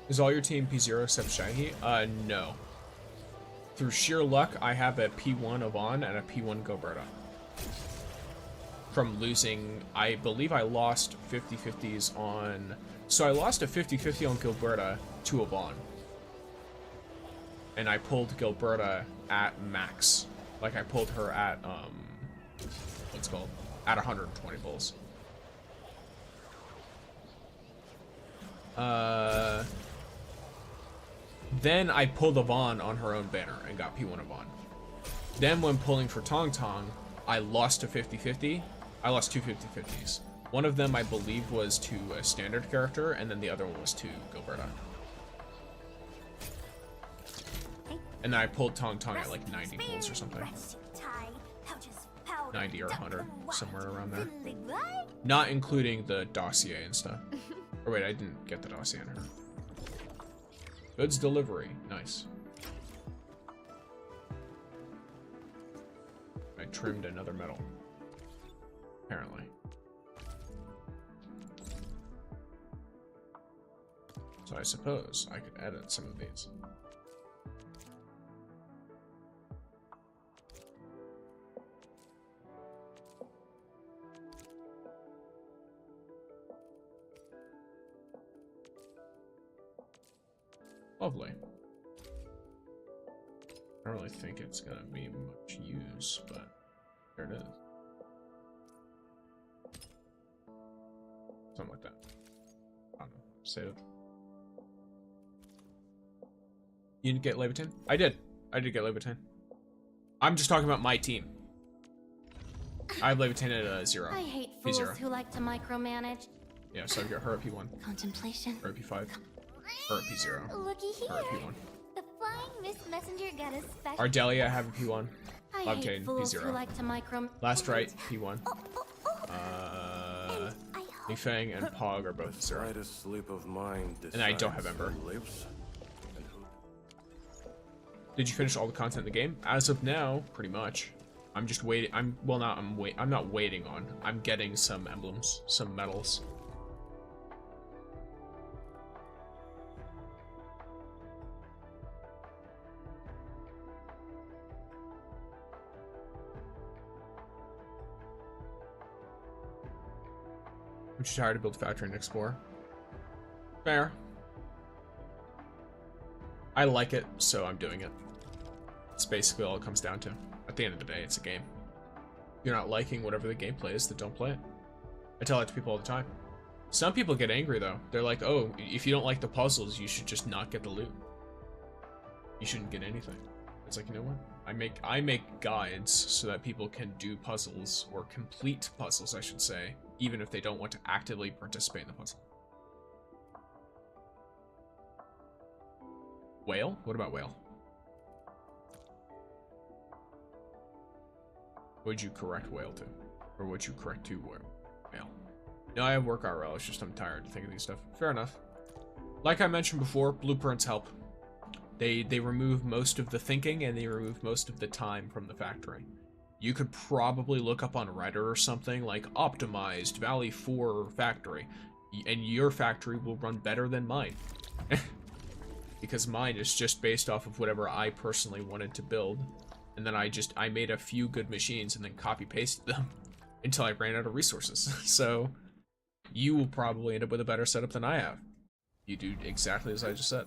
S1: Is all your team P0 except Shahi? No. Through sheer luck, I have a P1 Yvonne and a P1 Gilberta. From losing, I believe I lost 50-50s on... So I lost a 50-50 on Gilberta to Yvonne. And I pulled Gilberta at max. Like, I pulled her at, what's it called? At 120 pulls. Then I pulled Yvonne on her own banner and got P1 Yvonne. Then when pulling for Tangtang, I lost a 50-50. I lost two 50-50s. One of them, I believe, was to a standard character, and then the other one was to Gilberta. And then I pulled Tangtang at like 90 pulls or something. 90 or 100, somewhere around there. Not including the dossier and stuff. Or wait, I didn't get the dossier on her. Goods delivery, nice. I trimmed another metal. Apparently. So I suppose I could edit some of these. Lovely. I don't really think it's gonna be much use, but there it is. Something like that. I don't know. Save it. You didn't get Levitan? I did. I did get Levitan. I'm just talking about my team. I have Levitan at 0.
S3: I hate fools
S1: P0.
S3: who like to micromanage.
S1: Yeah, so I've got her at P1.
S3: Contemplation.
S1: Her at P5. Her at P0.
S2: Looky
S1: Her at
S2: here.
S1: P1.
S2: The flying Miss Messenger got a special.
S1: Ardelia, I have a P1.
S3: I
S1: Levitating,
S3: hate fools who
S1: P0.
S3: like to
S1: Last right, P1.
S2: And I hope
S1: Mifang and Pog are both 0.
S8: Slightest slip of mind.
S1: And I don't have
S8: decides
S1: Ember.
S8: who lives and who-
S1: Did you finish all the content in the game? As of now, pretty much. I'm just waiting. I'm not waiting on. I'm getting some emblems, some medals. I'm just tired to build factory and explore. Fair. I like it, so I'm doing it. It's basically all it comes down to. At the end of the day, it's a game. If you're not liking whatever the gameplay is, then don't play it. I tell that to people all the time. Some people get angry though. They're like, oh, if you don't like the puzzles, you should just not get the loot. You shouldn't get anything. It's like, you know what? I make guides so that people can do puzzles, or complete puzzles, I should say, even if they don't want to actively participate in the puzzle. Whale? What about whale? Would you correct whale to? Or would you correct to whale? No, I have work RL, it's just I'm tired to think of these stuff. Fair enough. Like I mentioned before, blueprints help. They remove most of the thinking and they remove most of the time from the factory. You could probably look up on Reddit or something like optimized Valley 4 factory, and your factory will run better than mine. Because mine is just based off of whatever I personally wanted to build. And then I made a few good machines and then copy pasted them until I ran out of resources. So you will probably end up with a better setup than I have. You do exactly as I just said.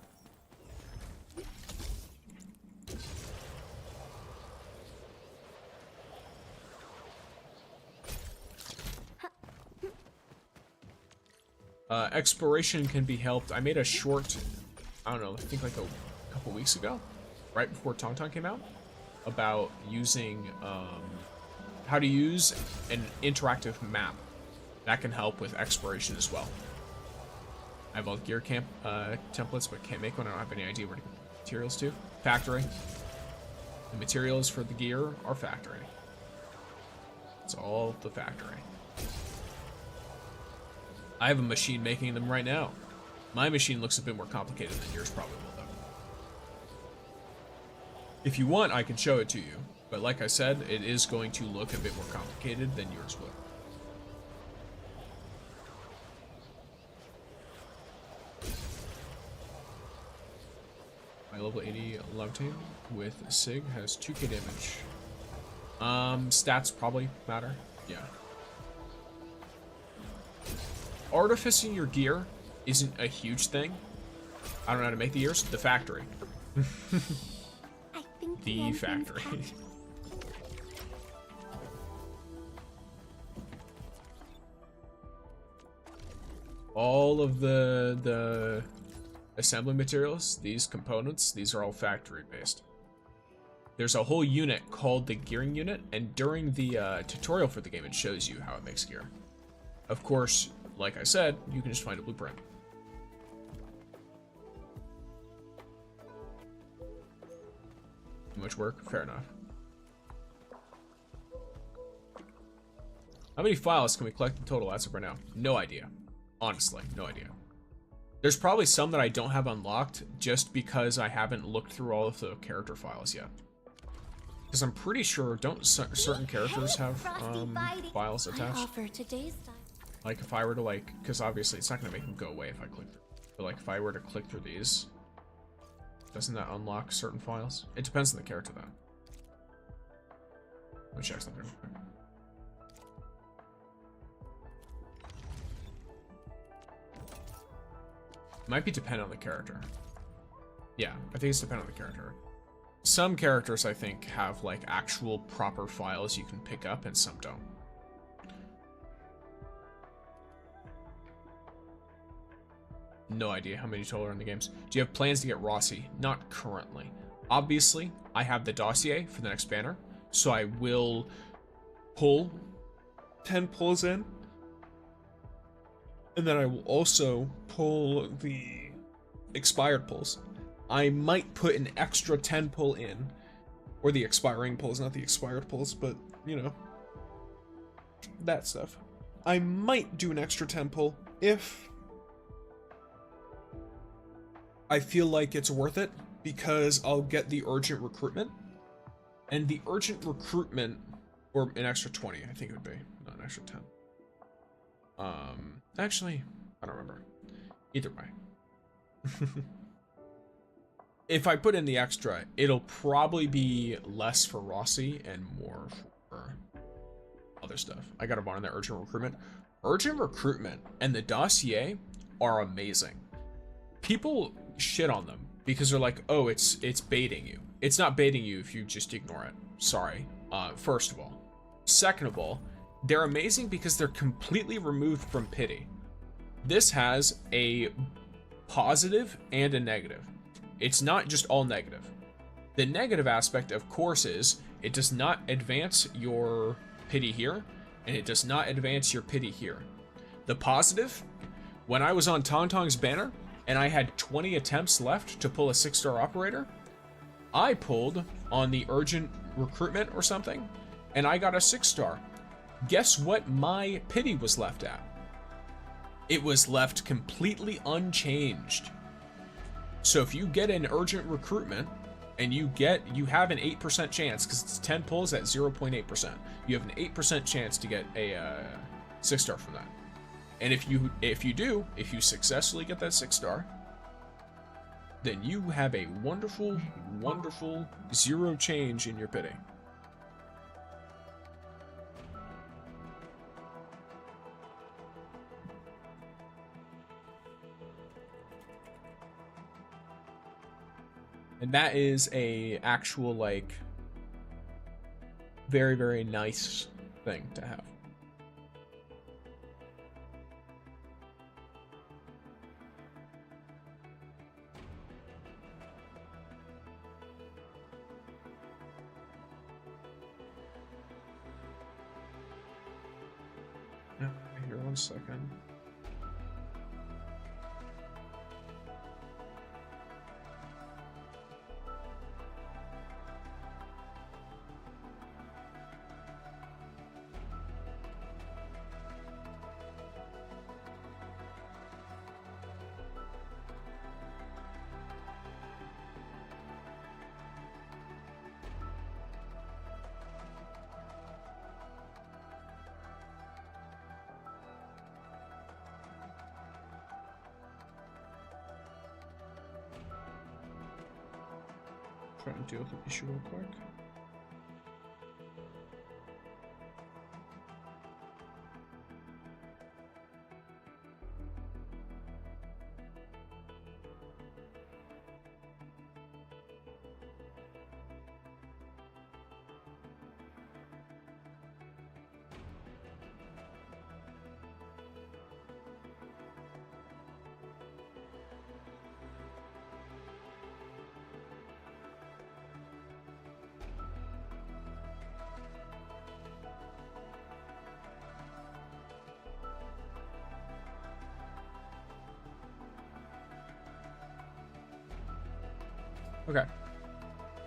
S1: Exploration can be helped. I made a short, I don't know, I think like a couple weeks ago, right before Tangtang came out, about using, how to use an interactive map that can help with exploration as well. I have all the gear camp templates, but can't make one. I don't have any idea where to get materials to. Factory. The materials for the gear are factory. It's all the factory. I have a machine making them right now. My machine looks a bit more complicated than yours probably will, though. If you want, I can show it to you. But like I said, it is going to look a bit more complicated than yours will. My level 80 love team with Sig has 2k damage. Stats probably matter. Yeah. Artificing your gear isn't a huge thing. I don't know how to make the gears. The factory.
S2: I think
S1: The
S2: engine's
S1: factory.
S2: packed.
S1: All of the assembly materials, these components, these are all factory based. There's a whole unit called the gearing unit, and during the tutorial for the game, it shows you how it makes gear. Of course, like I said, you can just find a blueprint. Too much work? Fair enough. How many files can we collect in total as of right now? No idea. Honestly, no idea. There's probably some that I don't have unlocked just because I haven't looked through all of the character files yet. Because I'm pretty sure, don't certain characters have files
S3: I
S1: attached?
S3: offer today's time.
S1: Like if I were to like, because obviously it's not going to make them go away if I click through. But like if I were to click through these, doesn't that unlock certain files? It depends on the character though. Let me check something real quick. Might be dependent on the character. Yeah, I think it's dependent on the character. Some characters I think have like actual proper files you can pick up and some don't. No idea how many total are in the games. Do you have plans to get Rossi? Not currently. Obviously, I have the dossier for the next banner, so I will pull 10 pulls in. And then I will also pull the expired pulls. I might put an extra 10 pull in, or the expiring pulls, not the expired pulls, but, you know, that stuff. I might do an extra 10 pull if I feel like it's worth it, because I'll get the urgent recruitment. And the urgent recruitment, or an extra 20, I think it would be, not an extra 10. Actually, I don't remember. Either way. If I put in the extra, it'll probably be less for Rossi and more for other stuff. I got a bond on the urgent recruitment. Urgent recruitment and the dossier are amazing. People shit on them because they're like, oh, it's baiting you. It's not baiting you if you just ignore it. Sorry. First of all. Second of all, they're amazing because they're completely removed from pity. This has a positive and a negative. It's not just all negative. The negative aspect, of course, is it does not advance your pity here, and it does not advance your pity here. The positive, when I was on Tangtang's banner, and I had 20 attempts left to pull a 6-star operator, I pulled on the urgent recruitment or something, and I got a 6-star. Guess what my pity was left at? It was left completely unchanged. So if you get an urgent recruitment and you have an 8% chance, because it's 10 pulls at 0.8%. You have an 8% chance to get a 6-star from that. And if you successfully get that 6-star, then you have a wonderful, wonderful 0 change in your pity. And that is a actual, like, very, very nice thing to have. Here, 1 second. Trying to deal with an issue real quick. Okay.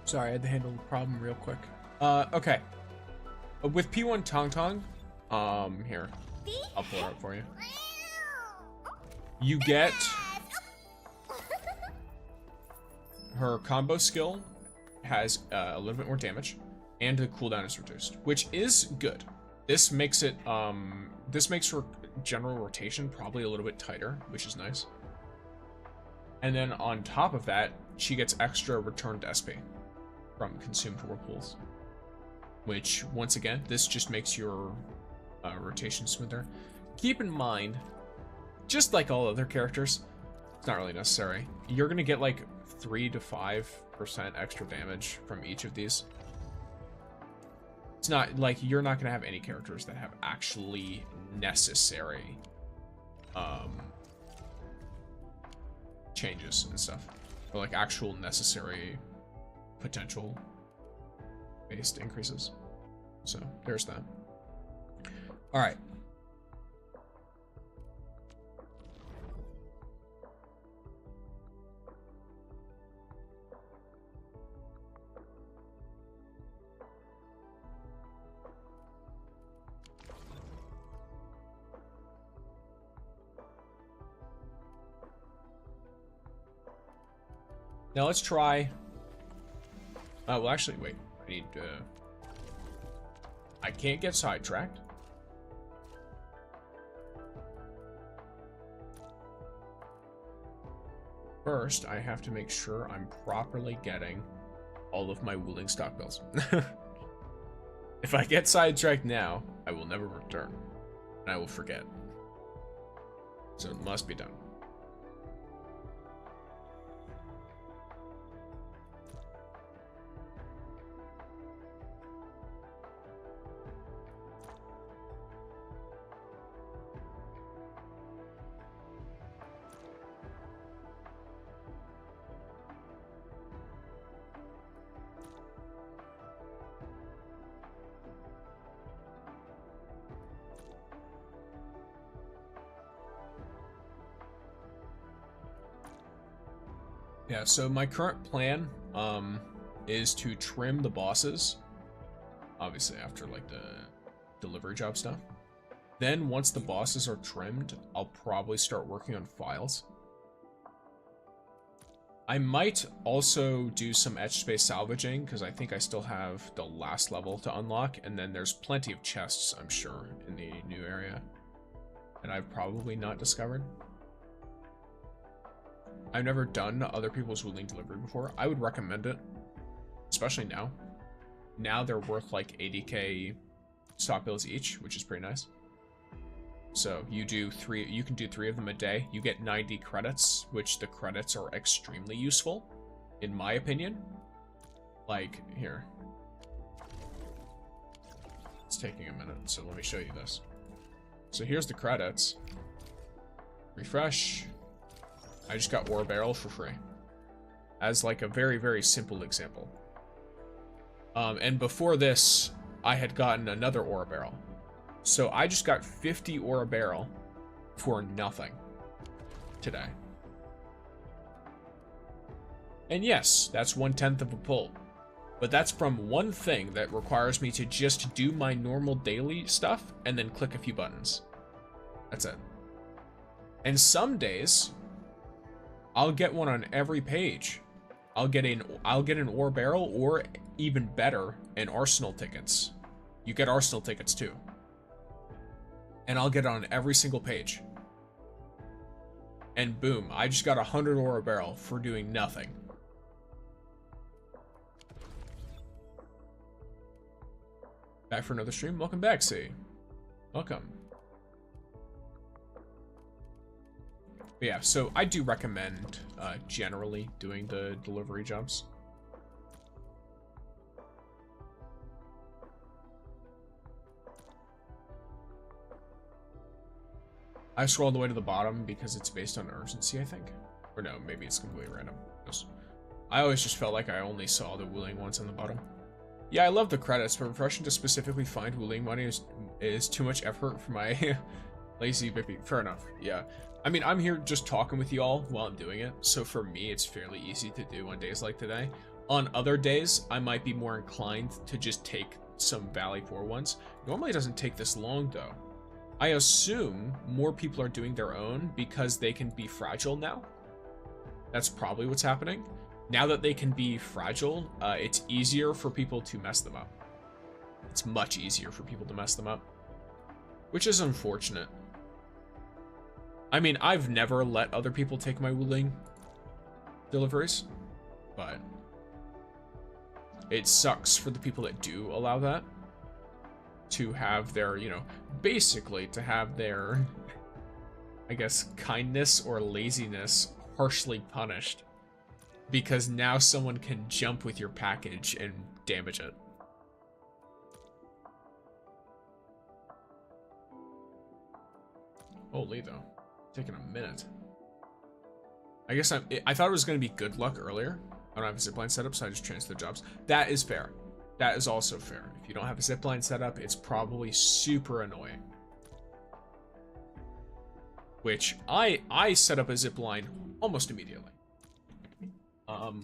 S1: Sorry, I had to handle the problem real quick. Okay. With P1 Tangtang, here. I'll pull it up for you. You get her combo skill has a little bit more damage, and the cooldown is reduced, which is good. This makes it, this makes her general rotation probably a little bit tighter, which is nice. And then on top of that, she gets extra returned SP from consumed whirlpools, which once again, this just makes your rotation smoother. Keep in mind, just like all other characters, it's not really necessary. You're gonna get like 3 to 5% extra damage from each of these. It's not like you're not gonna have any characters that have actually necessary changes and stuff, or like actual necessary potential based increases. So there's that. All right. Now let's try. Well, actually, wait. I need. I can't get sidetracked. First, I have to make sure I'm properly getting all of my wooling stock bills. If I get sidetracked now, I will never return, and I will forget. So it must be done. Yeah, so my current plan is to trim the bosses, obviously after like the delivery job stuff. Then once the bosses are trimmed, I'll probably start working on files. I might also do some etch space salvaging because I think I still have the last level to unlock, and then there's plenty of chests, I'm sure, in the new area that I've probably not discovered. I've never done other people's wooling delivery before. I would recommend it, especially now. Now they're worth like 80k stock bills each, which is pretty nice. So you can do 3 of them a day. You get 90 credits, which the credits are extremely useful, in my opinion. Like, here. It's taking a minute, so let me show you this. So here's the credits. Refresh. I just got ore barrel for free. As like a very, very simple example. And before this, I had gotten another ore barrel. So I just got 50 ore barrel for nothing today. And yes, that's 1/10 of a pull. But that's from one thing that requires me to just do my normal daily stuff and then click a few buttons. That's it. And some days, I'll get one on every page. I'll get an ore barrel, or even better, an arsenal tickets. You get arsenal tickets too. And I'll get it on every single page. And boom, I just got 100 ore barrel for doing nothing. Back for another stream? Welcome back, C. Welcome. But yeah, so I do recommend generally doing the delivery jobs. I scroll all the way to the bottom because it's based on urgency, I think. Or no, maybe it's completely random. I always just felt like I only saw the wooling ones on the bottom. Yeah, I love the credits, but refreshing to specifically find wooling money is too much effort for my lazy baby. Fair enough, yeah. I mean, I'm here just talking with y'all while I'm doing it, so for me, it's fairly easy to do on days like today. On other days, I might be more inclined to just take some Valley 4 ones. Normally it doesn't take this long, though. I assume more people are doing their own because they can be fragile now. That's probably what's happening. Now that they can be fragile, it's easier for people to mess them up. It's much easier for people to mess them up, which is unfortunate. I mean, I've never let other people take my wooling deliveries, but it sucks for the people that do allow that to have their, you know, basically to have their, I guess, kindness or laziness harshly punished because now someone can jump with your package and damage it. Holy though. Taking a minute. I guess I thought it was going to be good luck earlier. I don't have a zipline set up, so I just transferred the jobs. That is fair. That is also fair. If you don't have a zipline set up, it's probably super annoying. Which I set up a zipline almost immediately.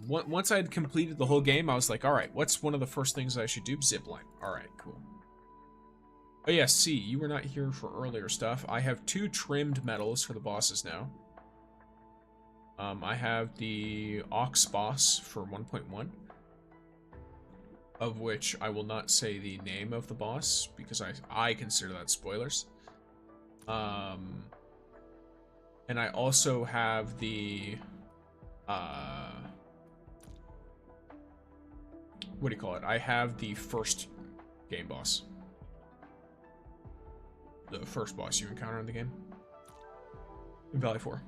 S1: Once I had completed the whole game, I was like, all right, what's one of the first things I should do? Zipline. All right, cool. Oh yeah, see, you were not here for earlier stuff. I have 2 trimmed medals for the bosses now. I have the Ox boss for 1.1, of which I will not say the name of the boss because I consider that spoilers. And I also have the what do you call it? I have the first game boss. The first boss you encounter in the game. In Valley 4.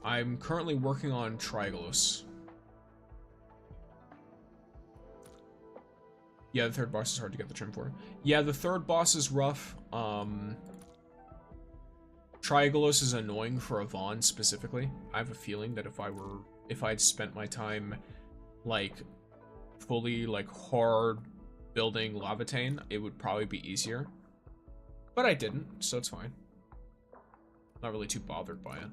S1: I'm currently working on Trigolos. Yeah, the third boss is hard to get the trim for. Yeah, the third boss is rough. Trigolos is annoying for Yvonne specifically. I have a feeling that if I'd spent my time like fully like hard building Lavatane, it would probably be easier. But I didn't, so it's fine. Not really too bothered by it.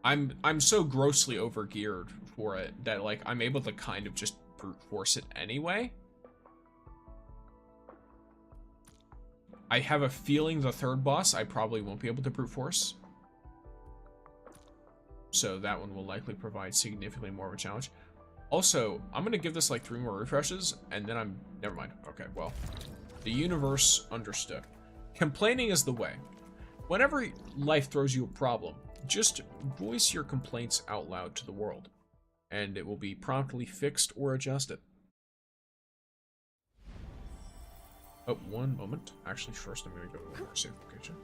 S1: I'm so grossly overgeared for it that like I'm able to kind of just brute force it anyway. I have a feeling the third boss I probably won't be able to brute force. So that one will likely provide significantly more of a challenge. Also, I'm gonna give this like 3 more refreshes and then never mind. Okay, well, the universe understood. Complaining is the way. Whenever life throws you a problem, just voice your complaints out loud to the world, and it will be promptly fixed or adjusted. Oh, one moment. Actually, first I'm going to go to our safe location.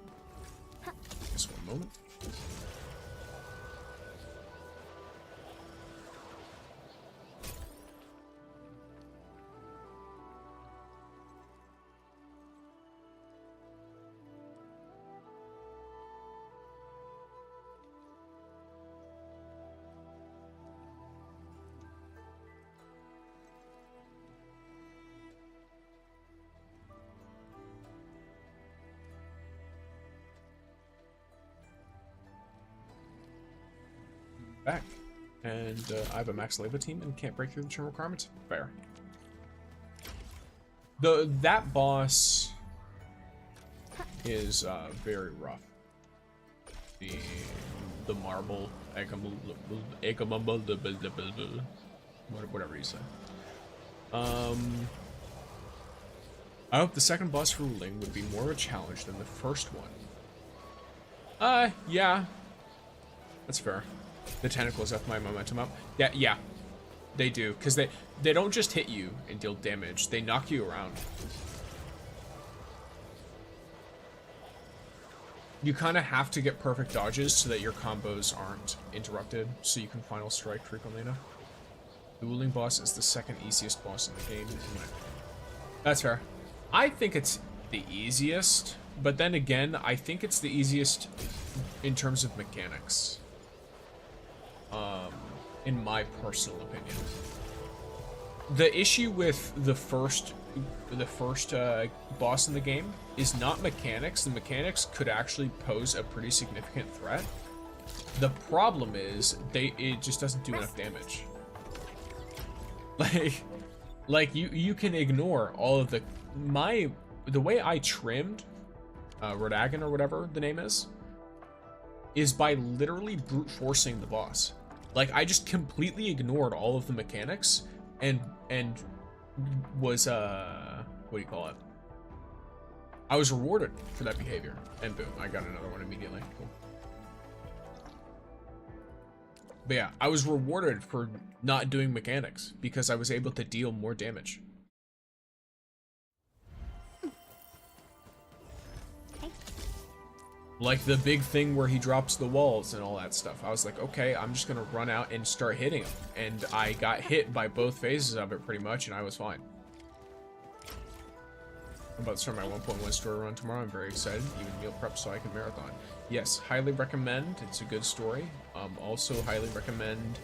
S1: Just one moment. Back. And I have a max labor team and can't break through the trim requirements. Fair. That boss is very rough. The marble whatever you say. I hope the second boss ruling would be more of a challenge than the first one. Yeah. That's fair. The tentacles up my momentum up. Yeah, they do, because they don't just hit you and deal damage, they knock you around. You kind of have to get perfect dodges so that your combos aren't interrupted, so you can final strike frequently enough. The ruling boss is the second easiest boss in the game. That's fair. I think it's the easiest, but then again, I think it's the easiest in terms of mechanics. In my personal opinion. The issue with the first boss in the game is not mechanics. The mechanics could actually pose a pretty significant threat. The problem is it just doesn't do enough damage. Like you can ignore all of the way I trimmed Rodagon or whatever the name is by literally brute forcing the boss. Like, I just completely ignored all of the mechanics and was, what do you call it? I was rewarded for that behavior. And boom, I got another one immediately. Cool. But yeah, I was rewarded for not doing mechanics because I was able to deal more damage. Like the big thing where he drops the walls and all that stuff. I was like, okay, I'm just gonna run out and start hitting him. And I got hit by both phases of it pretty much, and I was fine. I'm about to start my 1.1 story run tomorrow. I'm very excited. Even meal prep so I can marathon. Yes, highly recommend. It's a good story. Also highly recommend.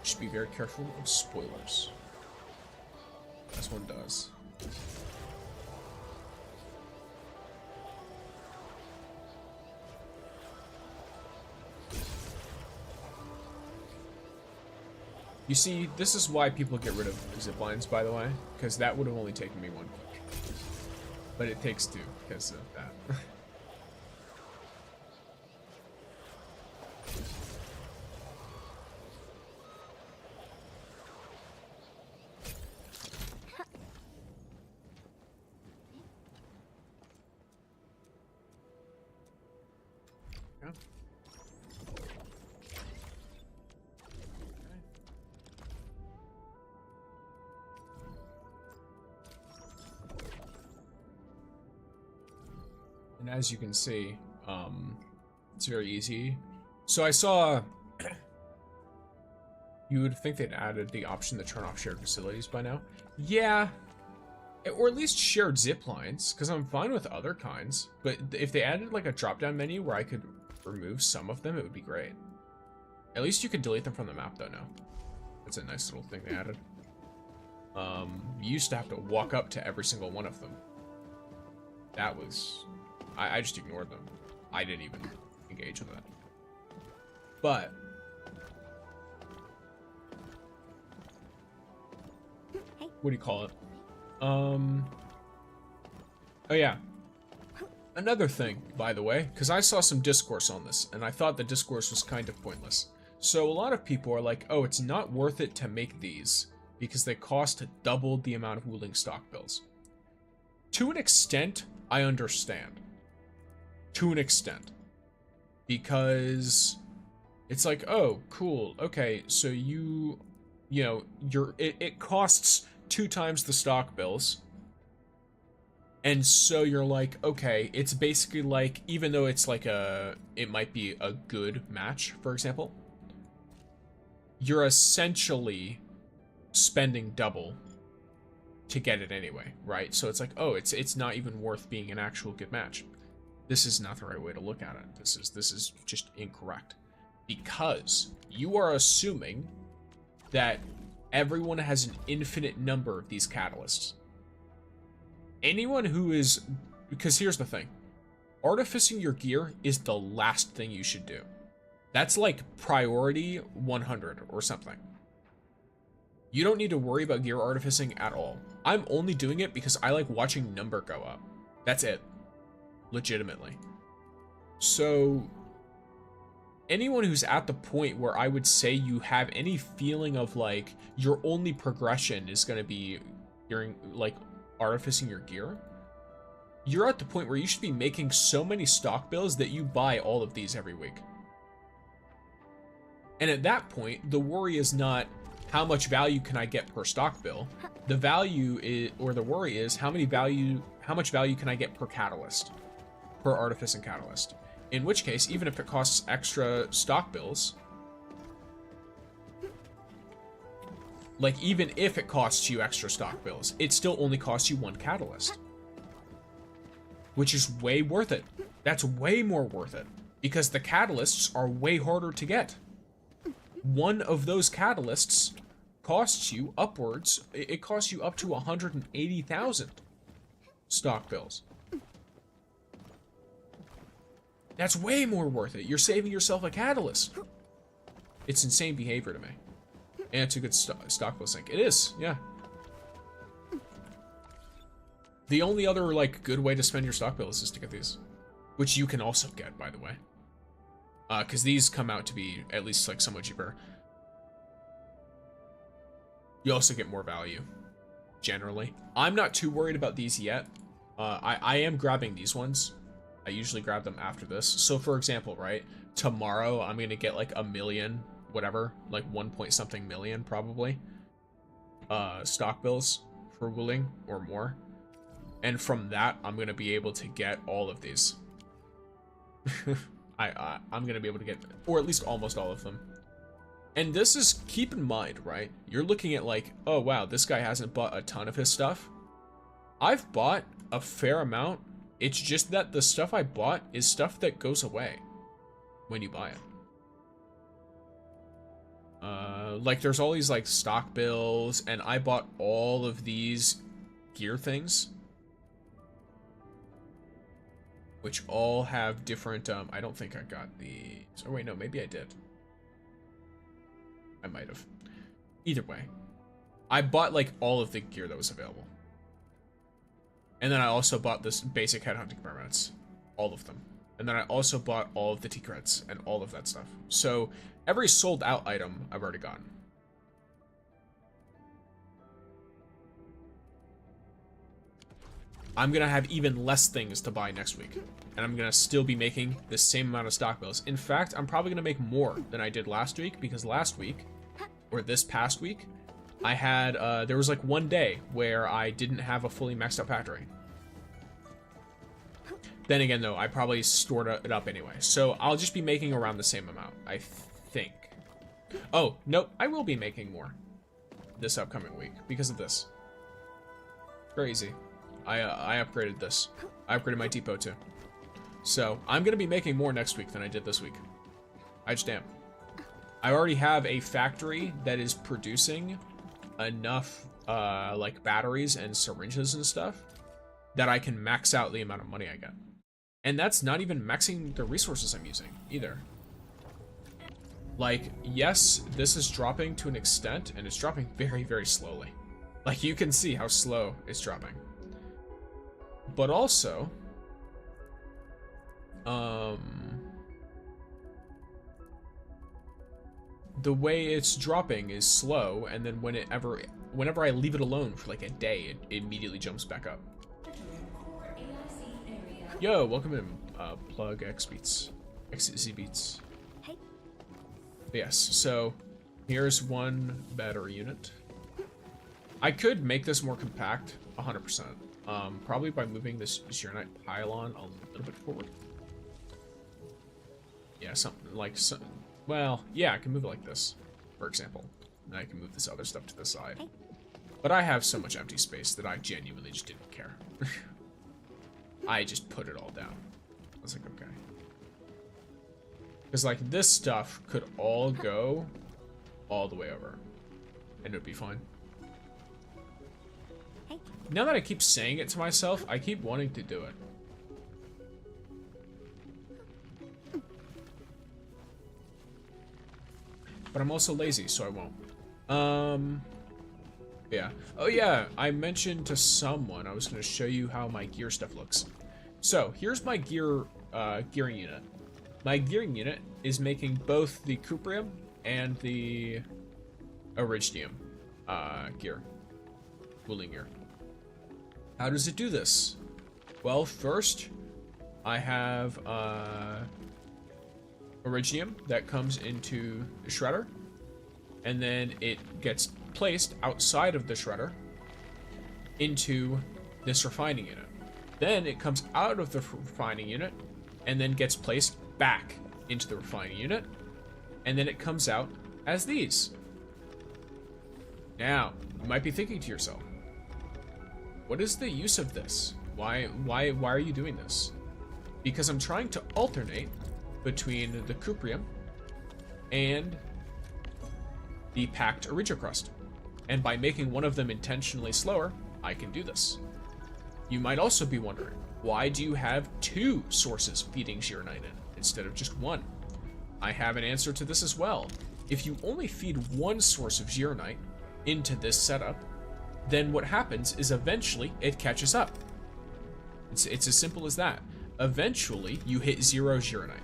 S1: Just be very careful of spoilers. This one does. You see, this is why people get rid of zip lines, by the way, because that would have only taken me 1 click. But it takes 2 because of that. Yeah. And as you can see, it's very easy. So I saw, you would think they'd added the option to turn off shared facilities by now. Yeah, or at least shared zip lines, because I'm fine with other kinds. But if they added like a drop-down menu where I could remove some of them, it would be great. At least you could delete them from the map though now. That's a nice little thing they added. You used to have to walk up to every single one of them. That was... I just ignored them. I didn't even engage with that. But what do you call it? Oh yeah. Another thing, by the way, because I saw some discourse on this, and I thought the discourse was kind of pointless. So a lot of people are like, oh, it's not worth it to make these because they cost double the amount of Wuling stock bills. To an extent, I understand. To an extent. Because it's like, oh, cool, okay, so you know, it costs 2 times the stock bills. And so you're like, okay, it's basically like, even though it's like it might be a good match, for example, you're essentially spending double to get it anyway, right? So it's like, oh, it's not even worth being an actual good match. This is not the right way to look at it. This is just incorrect. Because you are assuming that everyone has an infinite number of these catalysts. Anyone who is... Because here's the thing. Artificing your gear is the last thing you should do. That's like priority 100 or something. You don't need to worry about gear artificing at all. I'm only doing it because I like watching number go up. That's it. Legitimately. So anyone who's at the point where I would say you have any feeling of like your only progression is going to be during like artificing your gear, you're at the point where you should be making so many stock bills that you buy all of these every week. And at that point, the worry is not how much value can I get per stock bill. The value is, or the worry is, how much value can I get per catalyst, per artificing catalyst. In which case, even if it costs extra stock bills, like even if it costs you extra stock bills, it still only costs you 1 catalyst. Which is way worth it. That's way more worth it. Because the catalysts are way harder to get. One of those catalysts costs you upwards, it costs you up to 180,000 stock bills. That's way more worth it. You're saving yourself a catalyst. It's insane behavior to me. And it's a good stock bill sync. It is, yeah. The only other, like, good way to spend your stock bills is to get these. Which you can also get, by the way. Because these come out to be at least, like, somewhat cheaper. You also get more value, generally. I'm not too worried about these yet. I am grabbing these ones. I usually grab them after this. So, for example, right, tomorrow I'm going to get, like, 1 million, whatever, like 1 point something million, probably, stock bills for Wuling or more. And from that, I'm going to be able to get all of these. I'm going to be able to get, or at least almost all of them. And this is, keep in mind, right? You're looking at like, oh wow, this guy hasn't bought a ton of his stuff. I've bought a fair amount. It's just that the stuff I bought is stuff that goes away when you buy it. Like there's all these like stock bills, and I bought all of these gear things, which all have different, I don't think I got these. Oh wait, no, maybe I did. I might have. Either way, I bought like all of the gear that was available. And then I also bought this basic headhunting permits, all of them. And then I also bought all of the T-creds and all of that stuff. So every sold out item I've already gotten. I'm gonna have even less things to buy next week. And I'm gonna still be making the same amount of stock bills. In fact, I'm probably gonna make more than I did last week, because last week, or this past week, I had, there was like one day where I didn't have a fully maxed out factory. Then again, though, I probably stored it up anyway. So I'll just be making around the same amount, I think. Oh, nope, I will be making more this upcoming week because of this. Very easy. I upgraded this. I upgraded my depot too. So I'm going to be making more next week than I did this week. I just am. I already have a factory that is producing enough like batteries and syringes and stuff that I can max out the amount of money I get. And that's not even maxing the resources I'm using either. Like, yes, this is dropping to an extent, and it's dropping very, very slowly. Like, you can see how slow it's dropping. But also, the way it's dropping is slow, and then whenever I leave it alone for like a day, it immediately jumps back up. Yo, welcome in, Plug X Beats, XZ Beats.
S2: Hey.
S1: Yes, so here's one battery unit. I could make this more compact, 100%. Probably by moving this Zernite pylon a little bit forward. Yeah, something like, well, yeah, I can move it like this, for example. And I can move this other stuff to the side.
S2: Hey.
S1: But I have so much empty space that I genuinely just didn't care. I just put it all down. I was like, okay. Because, like, this stuff could all go all the way over. And it would be fine.
S2: Hey.
S1: Now that I keep saying it to myself, I keep wanting to do it. But I'm also lazy, so I won't. Yeah. Oh yeah, I mentioned to someone I was going to show you how my gear stuff looks. So, here's my gearing unit. My gearing unit is making both the cuprium and the iridium gear. Cooling gear. How does it do this? Well, first, I have iridium that comes into the shredder, and then it gets placed outside of the shredder into this refining unit. Then it comes out of the refining unit and then gets placed back into the refining unit, and then it comes out as these. Now, you might be thinking to yourself, what is the use of this? Why are you doing this? Because I'm trying to alternate between the cuprium and the packed crust. And by making one of them intentionally slower, I can do this. You might also be wondering, why do you have two sources feeding Zernite in instead of just one? I have an answer to this as well. If you only feed one source of Zernite into this setup, then what happens is eventually it catches up. It's as simple as that. Eventually, you hit 0 Zernite.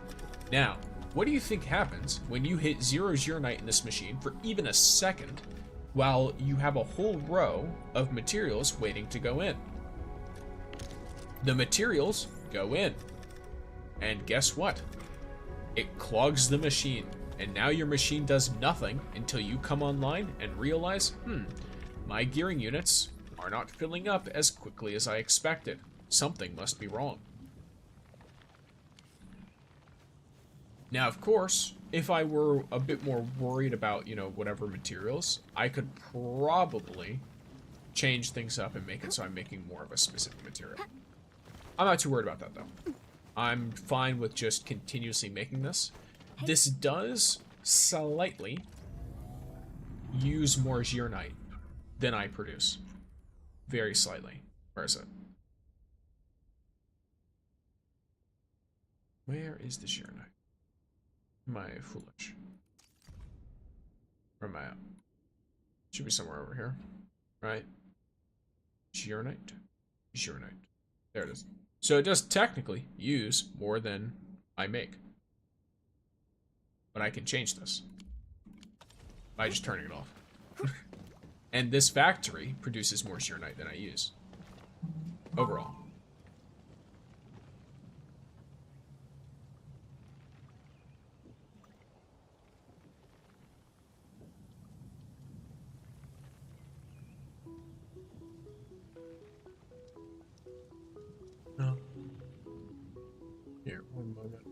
S1: Now, what do you think happens when you hit 0 Zernite in this machine for even a second, while you have a whole row of materials waiting to go in? The materials go in. And guess what? It clogs the machine. And now your machine does nothing until you come online and realize, my gearing units are not filling up as quickly as I expected. Something must be wrong. Now, of course, if I were a bit more worried about, whatever materials, I could probably change things up and make it so I'm making more of a specific material. I'm not too worried about that though. I'm fine with just continuously making this. This does slightly use more Arknight than I produce. Very slightly. Where is it? Where is the Arknight? Am I foolish? Where am I at? Should be somewhere over here. Right? Arknight? Arknight. There it is. So it does technically use more than I make. But I can change this by just turning it off. And this factory produces more Arknight than I use. Overall. No. Here, one moment.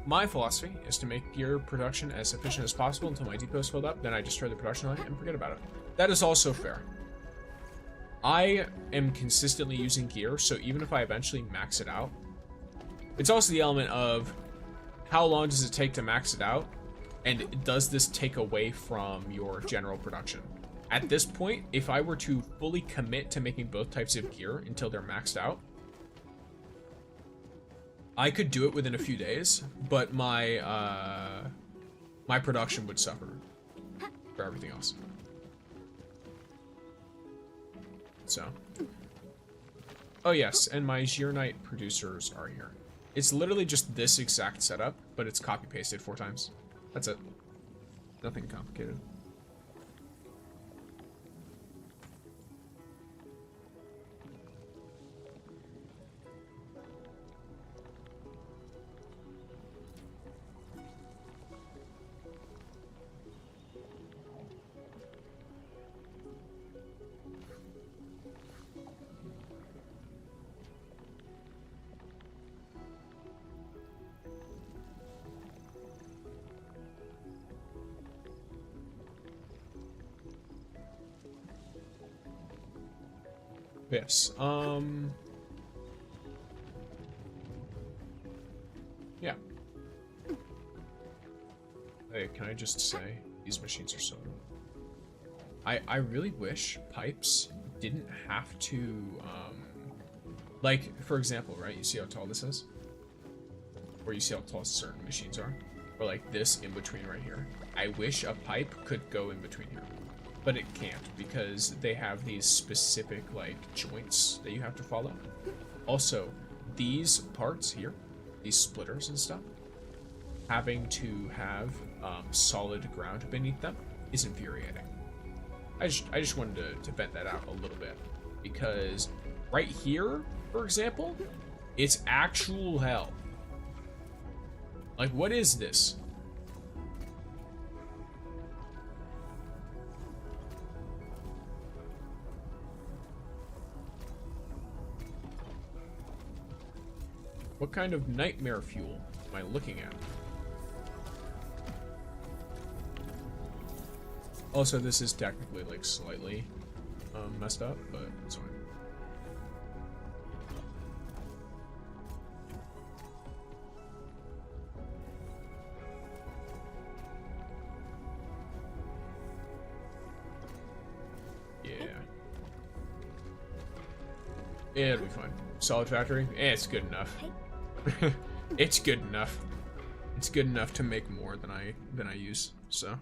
S1: My philosophy is to make gear production as efficient as possible until my depot is filled up, then I destroy the production line and forget about it. That is also fair. I am consistently using gear, so even if I eventually max it out, it's also the element of how long does it take to max it out, and does this take away from your general production? At this point, if I were to fully commit to making both types of gear until they're maxed out, I could do it within a few days, but my my production would suffer for everything else. So, oh yes, and my Arknight producers are here. It's literally just this exact setup, but it's copy pasted 4 times. That's it. Nothing complicated. Yes. Yeah. Hey, can I just say these machines are so good. I really wish pipes didn't have to like, for example, right? You see how tall this is? Or you see how tall certain machines are? Or like this in between right here. I wish a pipe could go in between here. But it can't, because they have these specific, like, joints that you have to follow. Also, these parts here, these splitters and stuff, having to have solid ground beneath them is infuriating. I just wanted to vent that out a little bit, because right here, for example, it's actual hell. Like, what is this? What kind of nightmare fuel am I looking at? Also, this is technically, like, slightly messed up, but it's fine. Yeah. Yeah, it'll be fine. Solid factory? Eh, it's good enough. It's good enough. It's good enough to make more than I use, so.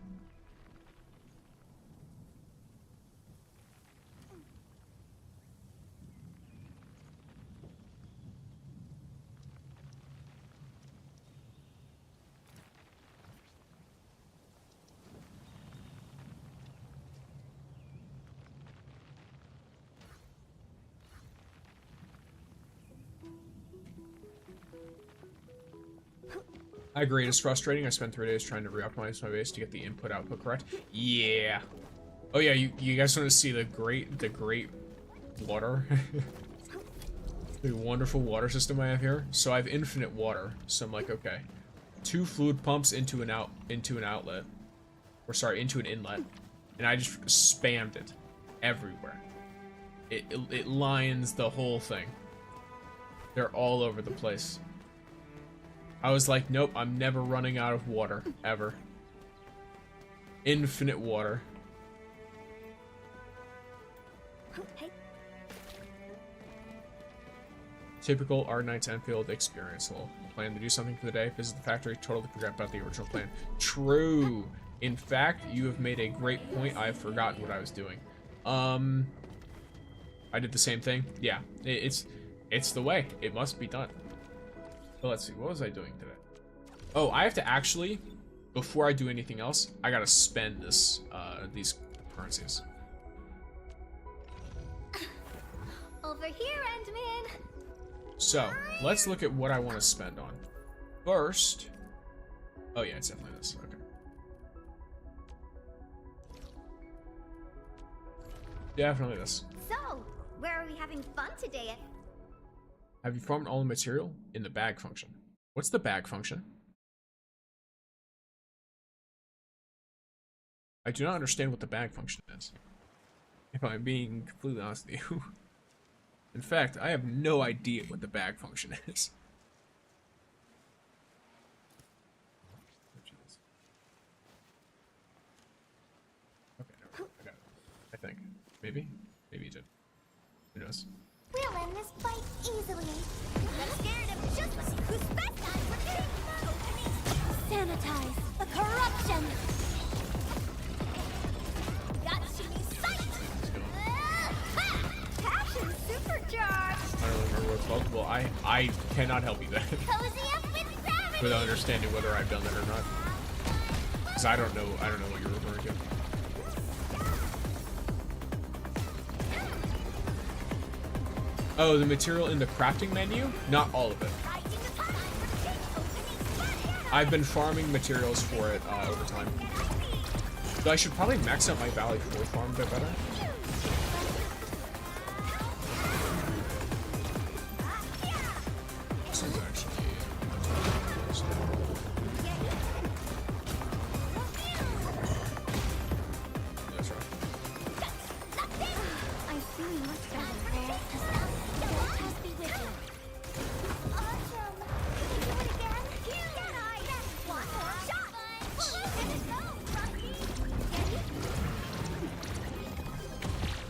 S1: I agree, it's frustrating. I spent 3 days trying to reoptimize my base to get the input-output correct. Yeah. Oh yeah, you guys want to see the great water? The wonderful water system I have here. So I have infinite water. So I'm like, okay, 2 fluid pumps into an outlet, or sorry, into an inlet, and I just spammed it everywhere. It lines the whole thing. They're all over the place. I was like, nope, I'm never running out of water, ever. Infinite water.
S2: Hey.
S1: Typical Arknights Endfield experience. Well, plan to do something for the day, visit the factory, totally forgot about the original plan. True. In fact, you have made a great point. I've forgotten what I was doing. I did the same thing. Yeah, it's the way. It must be done. So let's see, what was I doing today? Oh, I have to actually, before I do anything else, I gotta spend this, these currencies.
S2: Over here, Endman.
S1: So, let's look at what I want to spend on. First, oh yeah, it's definitely this, okay. Definitely this.
S2: So, where are we having fun today?
S1: Have you farmed all the material? In the bag function. What's the bag function? I do not understand what the bag function is, if I'm being completely honest with you. In fact, I have no idea what the bag function is. Okay, no, I got it. I think. Maybe? Maybe you did. Who knows?
S2: We'll end this fight easily. I'm scared of just like who's best at sanitize the corruption. Got you in sight. Passion supercharged.
S1: I don't remember what it's called. Well, I cannot help you then.
S2: Cozy up with gravity.
S1: Without understanding whether I've done that or not. Because I don't know what you're referring to. Oh, the material in the crafting menu? Not all of it. I've been farming materials for it over time. So I should probably max out my Valley 4 farm a bit better. This is actually... That's right.
S2: I feel much better. Just be with you. Awesome. Can you do it again? Can I? One more shot.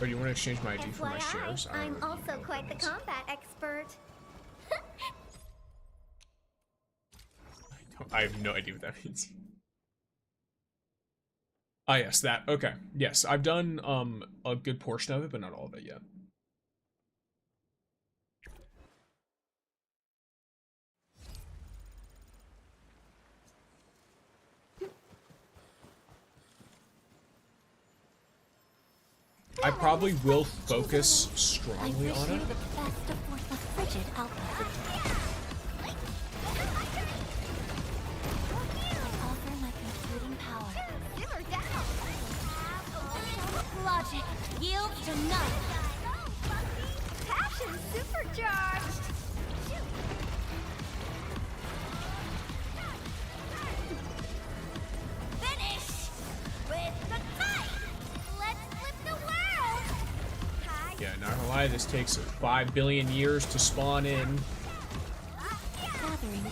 S1: Or do you want to exchange my ID for my shares? I
S2: I'm
S1: don't know
S2: also quite the combat expert.
S1: I have no idea what that means. Ah, yes, that. Okay. Yes, I've done a good portion of it, but not all of it yet. I probably will focus strongly on it.
S2: The best of the frigid output. Offer my computing power. Simmer down. Logic yields to none. Passion supercharged. Finish with the fight. Let's flip the world.
S1: Yeah, not gonna lie, this takes 5 billion years to spawn in.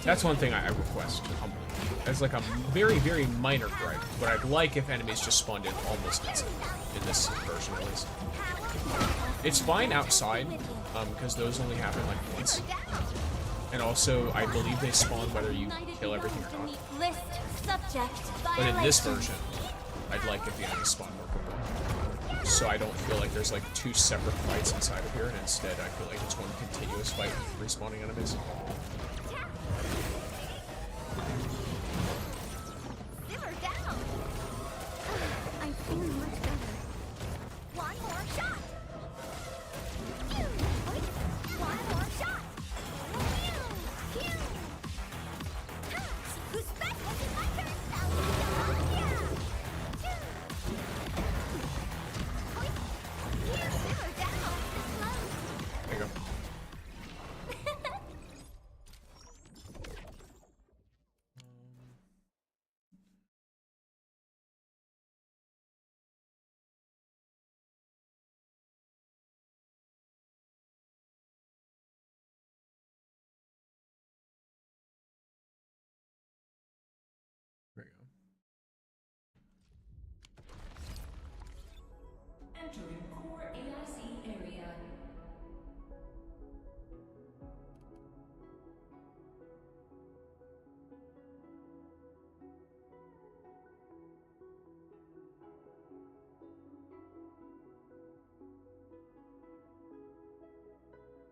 S1: That's one thing I request humbly. As like a very, very minor gripe, but I'd like if enemies just spawned in almost instantly, in this version at least. It's fine outside, because those only happen like once. And also, I believe they spawn whether you kill everything or not. But in this version, I'd like if the enemies spawn more quickly. So I don't feel like there's like 2 separate fights inside of here, and instead I feel like it's one continuous fight with respawning enemies.
S2: Simmer down. I'm feeling much better. One more shot. One more shot. Who's
S1: There you go. There you go.
S9: Entering core AIC area.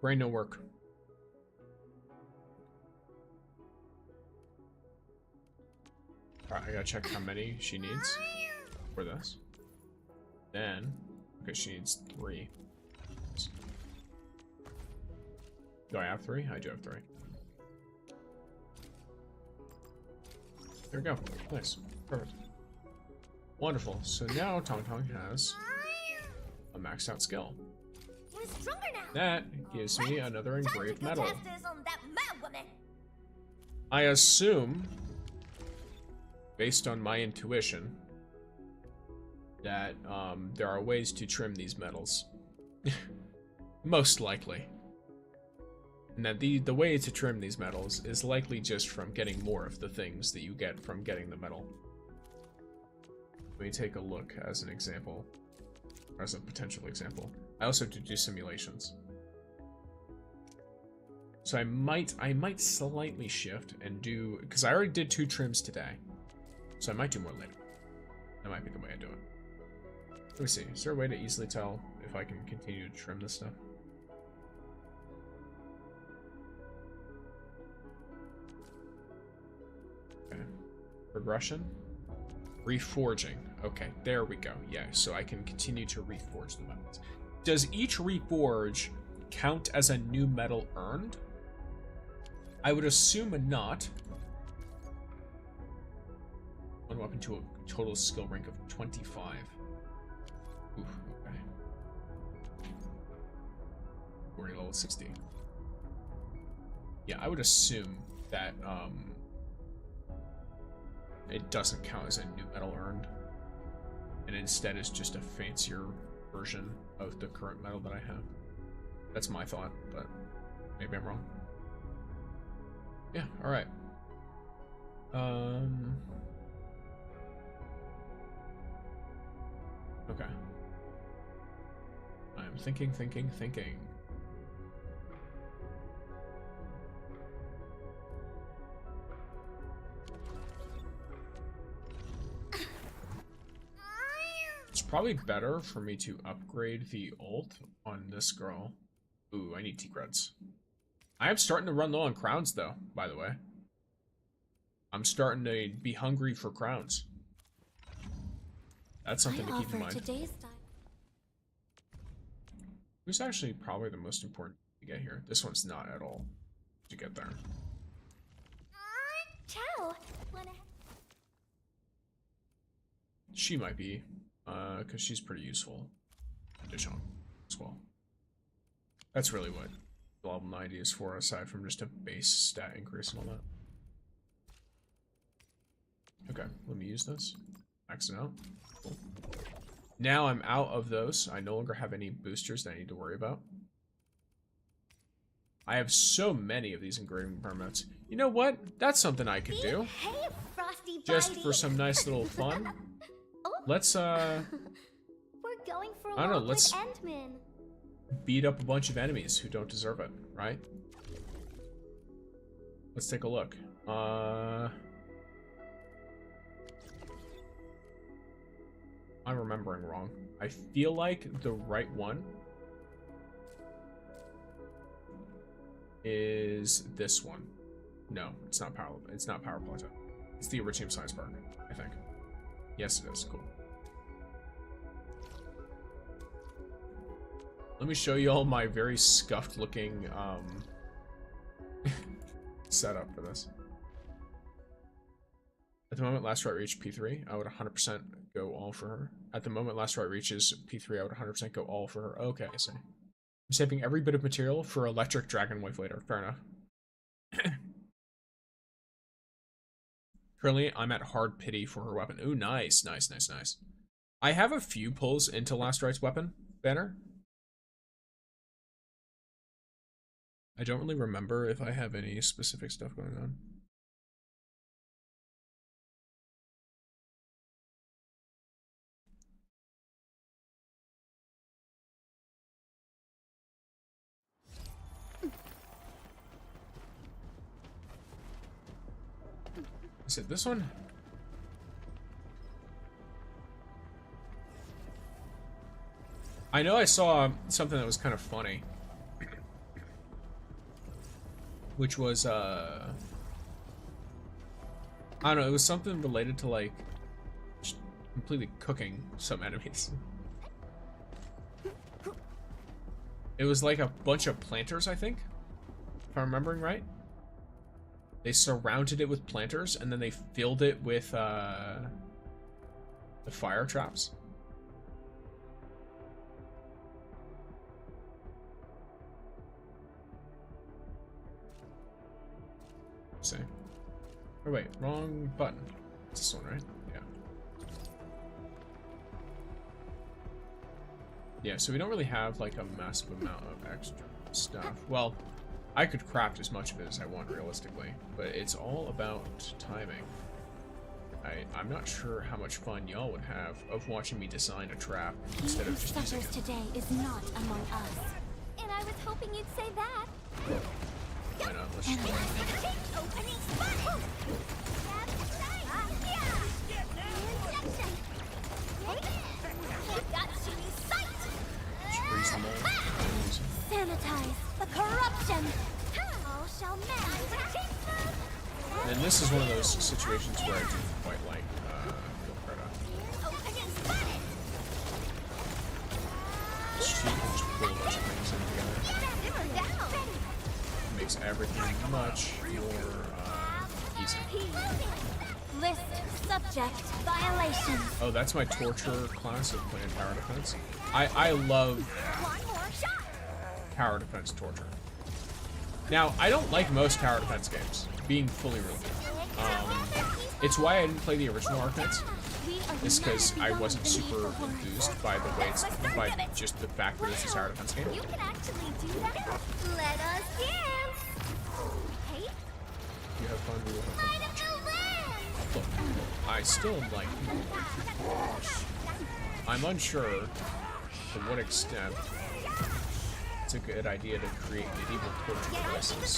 S1: Brain no work. Alright, I gotta check how many she needs for this. Then, okay, she needs 3. Do I have 3? I do have 3. There we go. Nice. Perfect. Wonderful. So now Tangtang has a maxed out skill.
S2: You're stronger now.
S1: That gives me another engraved metal.
S2: Test this on that mad woman.
S1: I assume, based on my intuition, that there are ways to trim these metals. Most likely. And that the way to trim these metals is likely just from getting more of the things that you get from getting the metal. Let me take a look as an example. As a potential example. I also have to do simulations. So I might slightly shift and do, because I already did 2 trims today. So I might do more later. That might be the way I do it. Let me see. Is there a way to easily tell if I can continue to trim this stuff? Okay. Progression. Reforging. Okay, there we go. Yeah, so I can continue to reforge the metals. Does each reforge count as a new metal earned? I would assume not. One weapon to a total skill rank of 25. Oof, okay. 40 level 60. Yeah, I would assume that it doesn't count as a new metal earned, and instead is just a fancier version of the current metal that I have. That's my thought, but maybe I'm wrong. Yeah, alright. Okay. I'm thinking. It's probably better for me to upgrade the ult on this girl. Ooh, I need T-Creds. I am starting to run low on crowns, though, by the way. I'm starting to be hungry for crowns. That's something to keep in mind. Who's actually probably the most important to get here? This one's not at all to get there.
S2: Ciao.
S1: She might be, because she's pretty useful. Dishon as well. That's really what level 90 is for, aside from just a base stat increase and all that. Okay, let me use this. Max it out. Cool. Now I'm out of those. I no longer have any boosters that I need to worry about. I have so many of these engraving permits. You know what? That's something I could do.
S2: Hey, Frosty
S1: Just
S2: Bitey.
S1: for some nice little fun.
S2: Oh.
S1: Let's
S2: We're going for a
S1: I don't know,
S2: walk
S1: let's-
S2: with Endman.
S1: beat up a bunch of enemies who don't deserve it, right? Let's take a look. I'm remembering wrong. I feel like the right one is this one. No, it's not power. It's not power plateau. It's the Iridium Science Park, I think. Yes, it is. Cool. Let me show you all my very scuffed looking setup for this. At the moment last right reach P3, I would 100% go all for her. At the moment last right reaches P3, I would 100% go all for her. Okay, I see. I'm saving every bit of material for electric dragon wife later. Fair enough. Currently, I'm at hard pity for her weapon. Ooh, nice, nice, nice, nice. I have a few pulls into last right's weapon banner. I don't really remember if I have any specific stuff going on. Is it this one? I know I saw something that was kind of funny. Which was, I don't know, it was something related to, like, just completely cooking some enemies. It was like a bunch of planters, I think, if I'm remembering right. They surrounded it with planters, and then they filled it with, the fire traps. Let's see. Oh wait, wrong button. It's this one, right? Yeah. Yeah, so we don't really have, like, a massive amount of extra stuff. Well, I could craft as much of it as I want, realistically, but it's all about timing. I'm not sure how much fun y'all would have of watching me design a trap instead of just using it.
S2: Today is not among us. And I was hoping you'd say that.
S1: Why not? Let's just
S2: Opening spot.
S1: freeze them all.
S2: Sanitize the corruption. All shall mend.
S1: And this is one of those situations where I do quite like Gilberta. She can just pull a bunch of things in together. Makes everything much more easy.
S2: List subject violation.
S1: Oh, that's my torture class of playing tower defense. I love tower defense torture. Now, I don't like most tower defense games, being fully real. It's why I didn't play the original Arknights. It's because I wasn't super enthused by the way it's, by just the fact that it's a tower defense game.
S2: You can actually do that. Let us dance. Hey,
S1: You have fun, we will have fun.
S2: light up the land.
S1: Look, I still am like, I'm unsure to what extent it's a good idea to create medieval torture devices.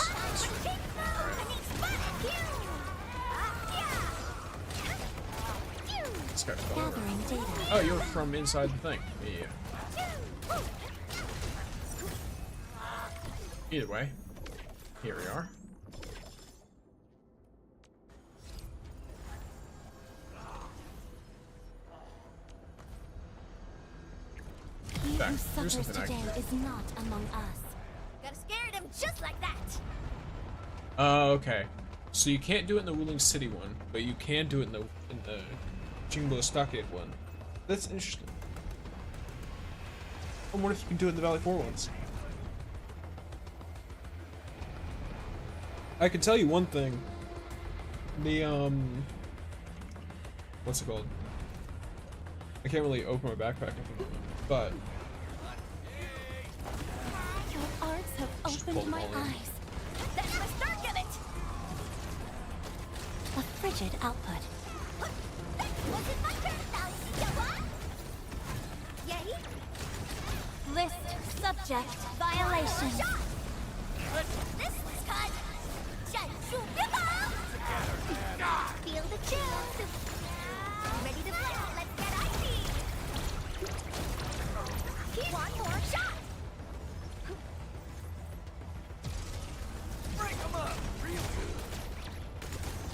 S1: This guy's
S2: Gathering data.
S1: Oh, you're from inside the thing. Yeah. Either way, here we are.
S2: He
S1: Back.
S2: who
S1: Here's
S2: suffers
S1: something I
S2: today
S1: can do.
S2: is not among us. Gotta scare them just like that.
S1: Oh, okay. So you can't do it in the Wuling City one, but you can do it in the Jingbo Stockade one. That's interesting. I wonder if you can do it in the Valley 4 ones. I can tell you one thing. The what's it called? I can't really open my backpack at the moment, but
S2: Your arts have
S1: Just pull
S2: opened
S1: them
S2: my
S1: all in.
S2: eyes. That's the start of it. A frigid output. Was it my turn? Yay? List subject violation. This was cut. Feel the chills. Ready to play? Let's get icy. One more shot.
S6: Break 'em up, real good.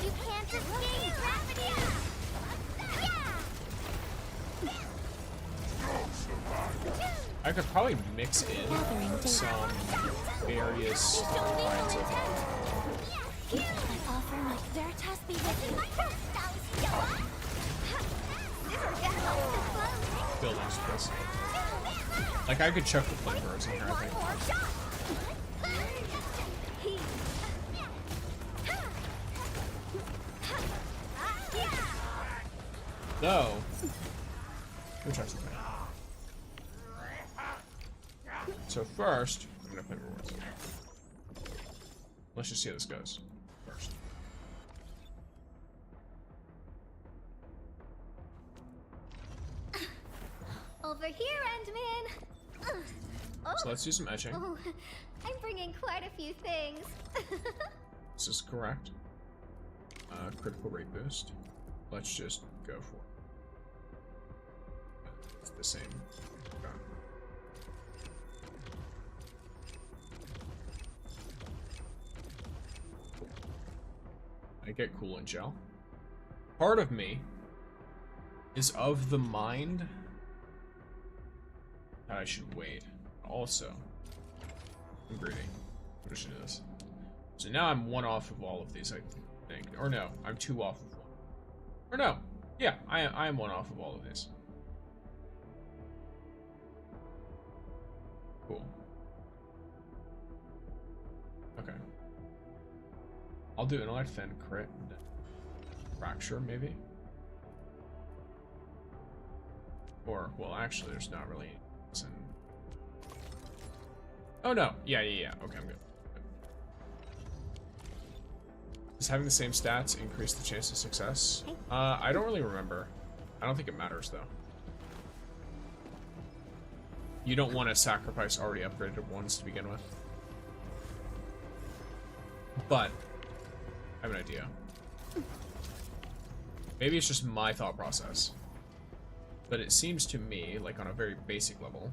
S2: You can't escape gravity.
S1: I could probably mix in some various kinds of
S2: I offer my Veritas be with you.
S1: this. Like, I could chuck the flamethrowers in here, I think. Though, we'll try something. So first, I'm gonna play rewards. Let's just see how this goes first.
S2: Over here, Endman.
S1: So let's do some etching.
S2: Oh, I'm bringing quite a few things.
S1: This is correct. Critical rate boost. Let's just go for it. It's the same. Okay. I get coolant gel. Part of me is of the mind that I should wait. Also, I'm greedy. What should do this? So now I'm one off of all of these, I think. Or no, I'm two off of one. Or no, yeah, I am one off of all of these. Cool. Okay. I'll do intellect, then crit, and then fracture, maybe. Or, well, actually, there's not really. Oh no, yeah. Okay, I'm good. Does having the same stats increase the chance of success? I don't really remember. I don't think it matters though. You don't want to sacrifice already upgraded ones to begin with. But I have an idea. Maybe it's just my thought process. But it seems to me, like on a very basic level,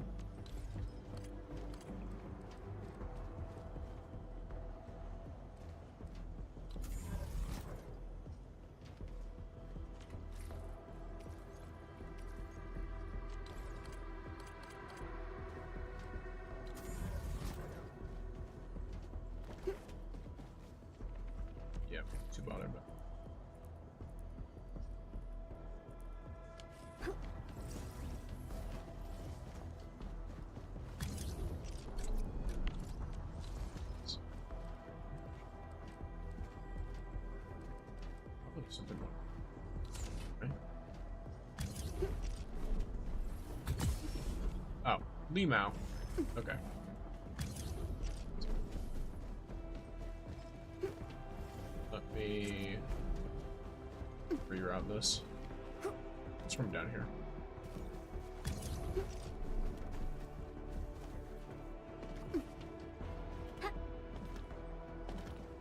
S1: too bothered, but something. Okay. Oh, Limao. Okay. Let me reroute this. It's from down here.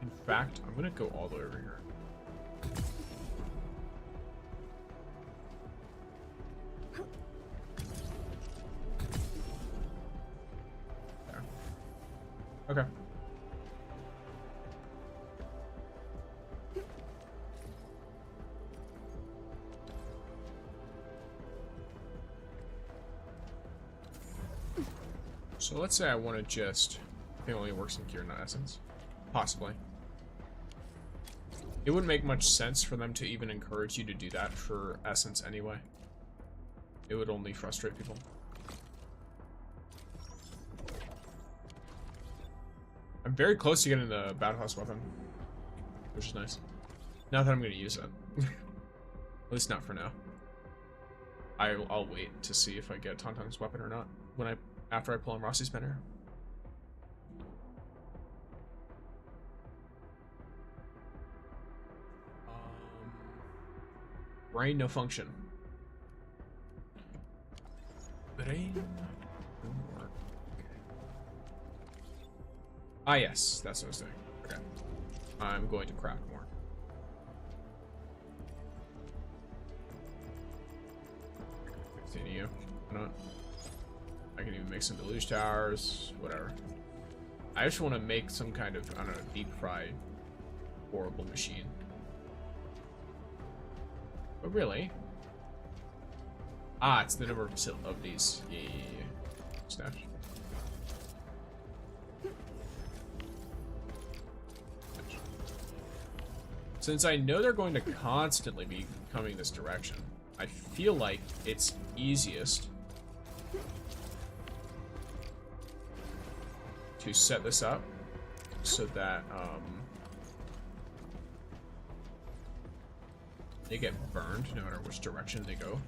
S1: In fact, I'm gonna go all the way over here. There. Okay. So let's say I want to just, I think it only works in Cure, not Essence. Possibly. It wouldn't make much sense for them to even encourage you to do that for Essence anyway. It would only frustrate people. I'm very close to getting the Battle House weapon, which is nice. Not that I'm going to use it. At least not for now. I'll wait to see if I get Tangtang's weapon or not after I pull on Rossi's banner. Brain no function. Brain no work. Ah yes, that's what I was doing. Okay. I'm going to craft more. Continue. Why not? I can even make some deluge towers, whatever. I just want to make some kind of, I don't know, deep fried horrible machine. But really? Ah, it's the number of these. Yeah. Snatch. Since I know they're going to constantly be coming this direction, I feel like it's easiest to set this up so that they get burned no matter which direction they go.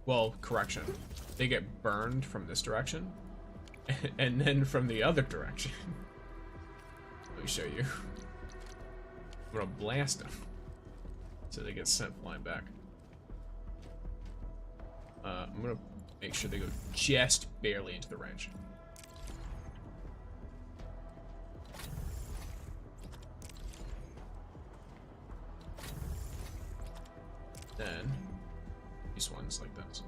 S1: Well, correction. They get burned from this direction, and then from the other direction. Let me show you. I'm gonna blast them, so they get sent flying back. I'm gonna make sure they go just barely into the range. Then these ones like this.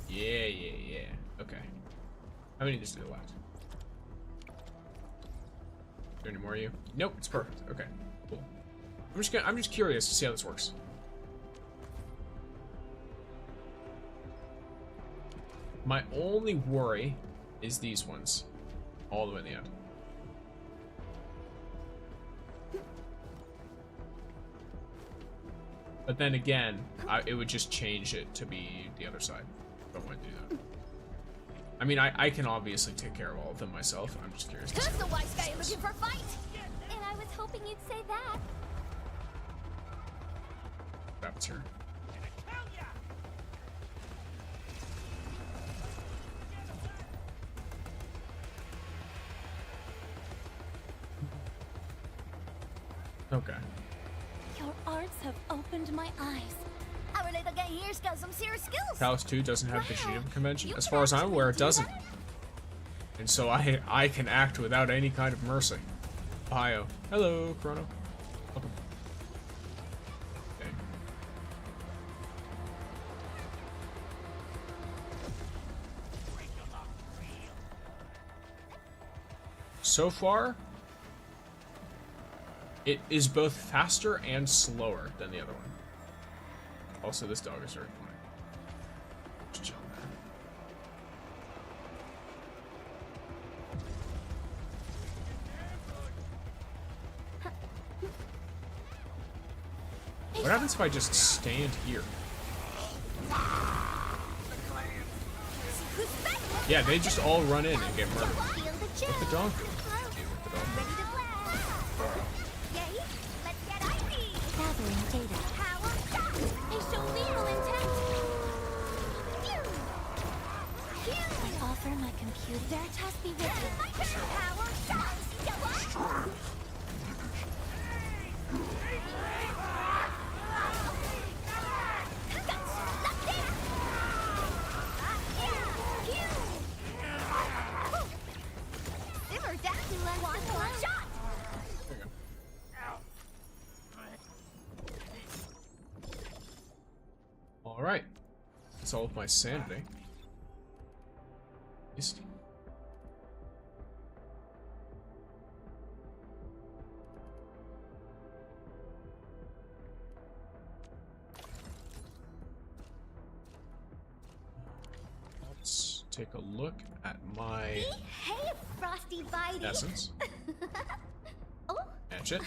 S1: Yeah. Okay. How many is there left? Are there any more of you? Nope, it's perfect. Okay, cool. I'm just curious to see how this works. My only worry is these ones, all the way in the end. But then again, it would just change it to be the other side. If I want to do that. I mean, I can obviously take care of all of them myself. I'm just curious.
S2: Who's the wise guy looking for a fight? And I was hoping you'd say that.
S1: That's her. Okay.
S2: Your arts have opened my eyes. Our little guy here's got some serious skills.
S1: Palace 2 doesn't have the
S2: Wow.
S1: Geneva Convention.
S2: You
S1: As
S2: can
S1: far as I'm
S2: actually
S1: aware, it
S2: do
S1: doesn't.
S2: that?
S1: And so I can act without any kind of mercy. Ohio. Hello, Chrono. Welcome. Okay. So far, it is both faster and slower than the other one. Also, this dog is very funny. Just chill there. What happens if I just stand here? Yeah, they just all run in and get murdered. What the dog do?
S2: Ready to blast. Yay, let's get icy. Gathering data. Power shot. They show lethal intent. I offer my computer. Veritas be with you. Power shot. Simmer down. One more shot.
S1: There you go. All right. That's all of my sanity. At least. Let's take a look at my
S2: Hey, Frosty Bitey.
S1: essence.
S2: Oh,
S1: Match it.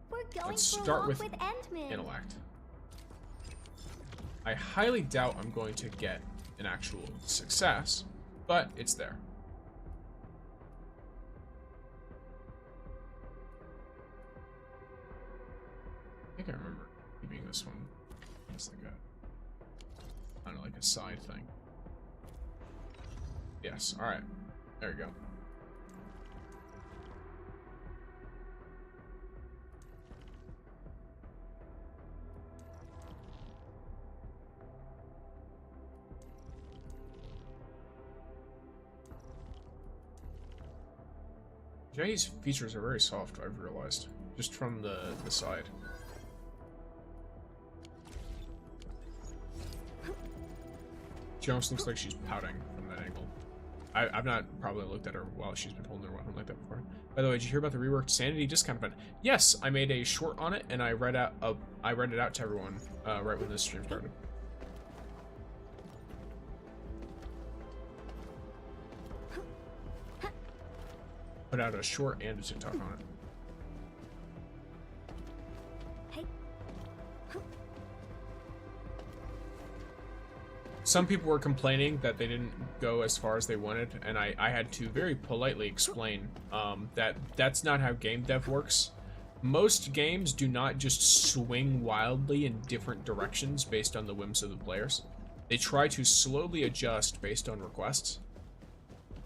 S2: we're going
S1: Let's
S2: for a
S1: start
S2: walk
S1: with
S2: with Endman.
S1: Intellect. I highly doubt I'm going to get an actual success, but it's there. I think I remember keeping this one as like a kind of like a side thing. Yes, alright. There we go. Jay's features are very soft, I've realized. Just from the side. She almost looks like she's pouting from that angle. I've not probably looked at her while she's been holding her weapon like that before. By the way, did you hear about the reworked Sanity discount event? Yes, I made a short on it and I read it out to everyone right when this stream started. Put out a short and a TikTok on it.
S2: Hey.
S1: Some people were complaining that they didn't go as far as they wanted, and I had to very politely explain that that's not how game dev works. Most games do not just swing wildly in different directions based on the whims of the players. They try to slowly adjust based on requests.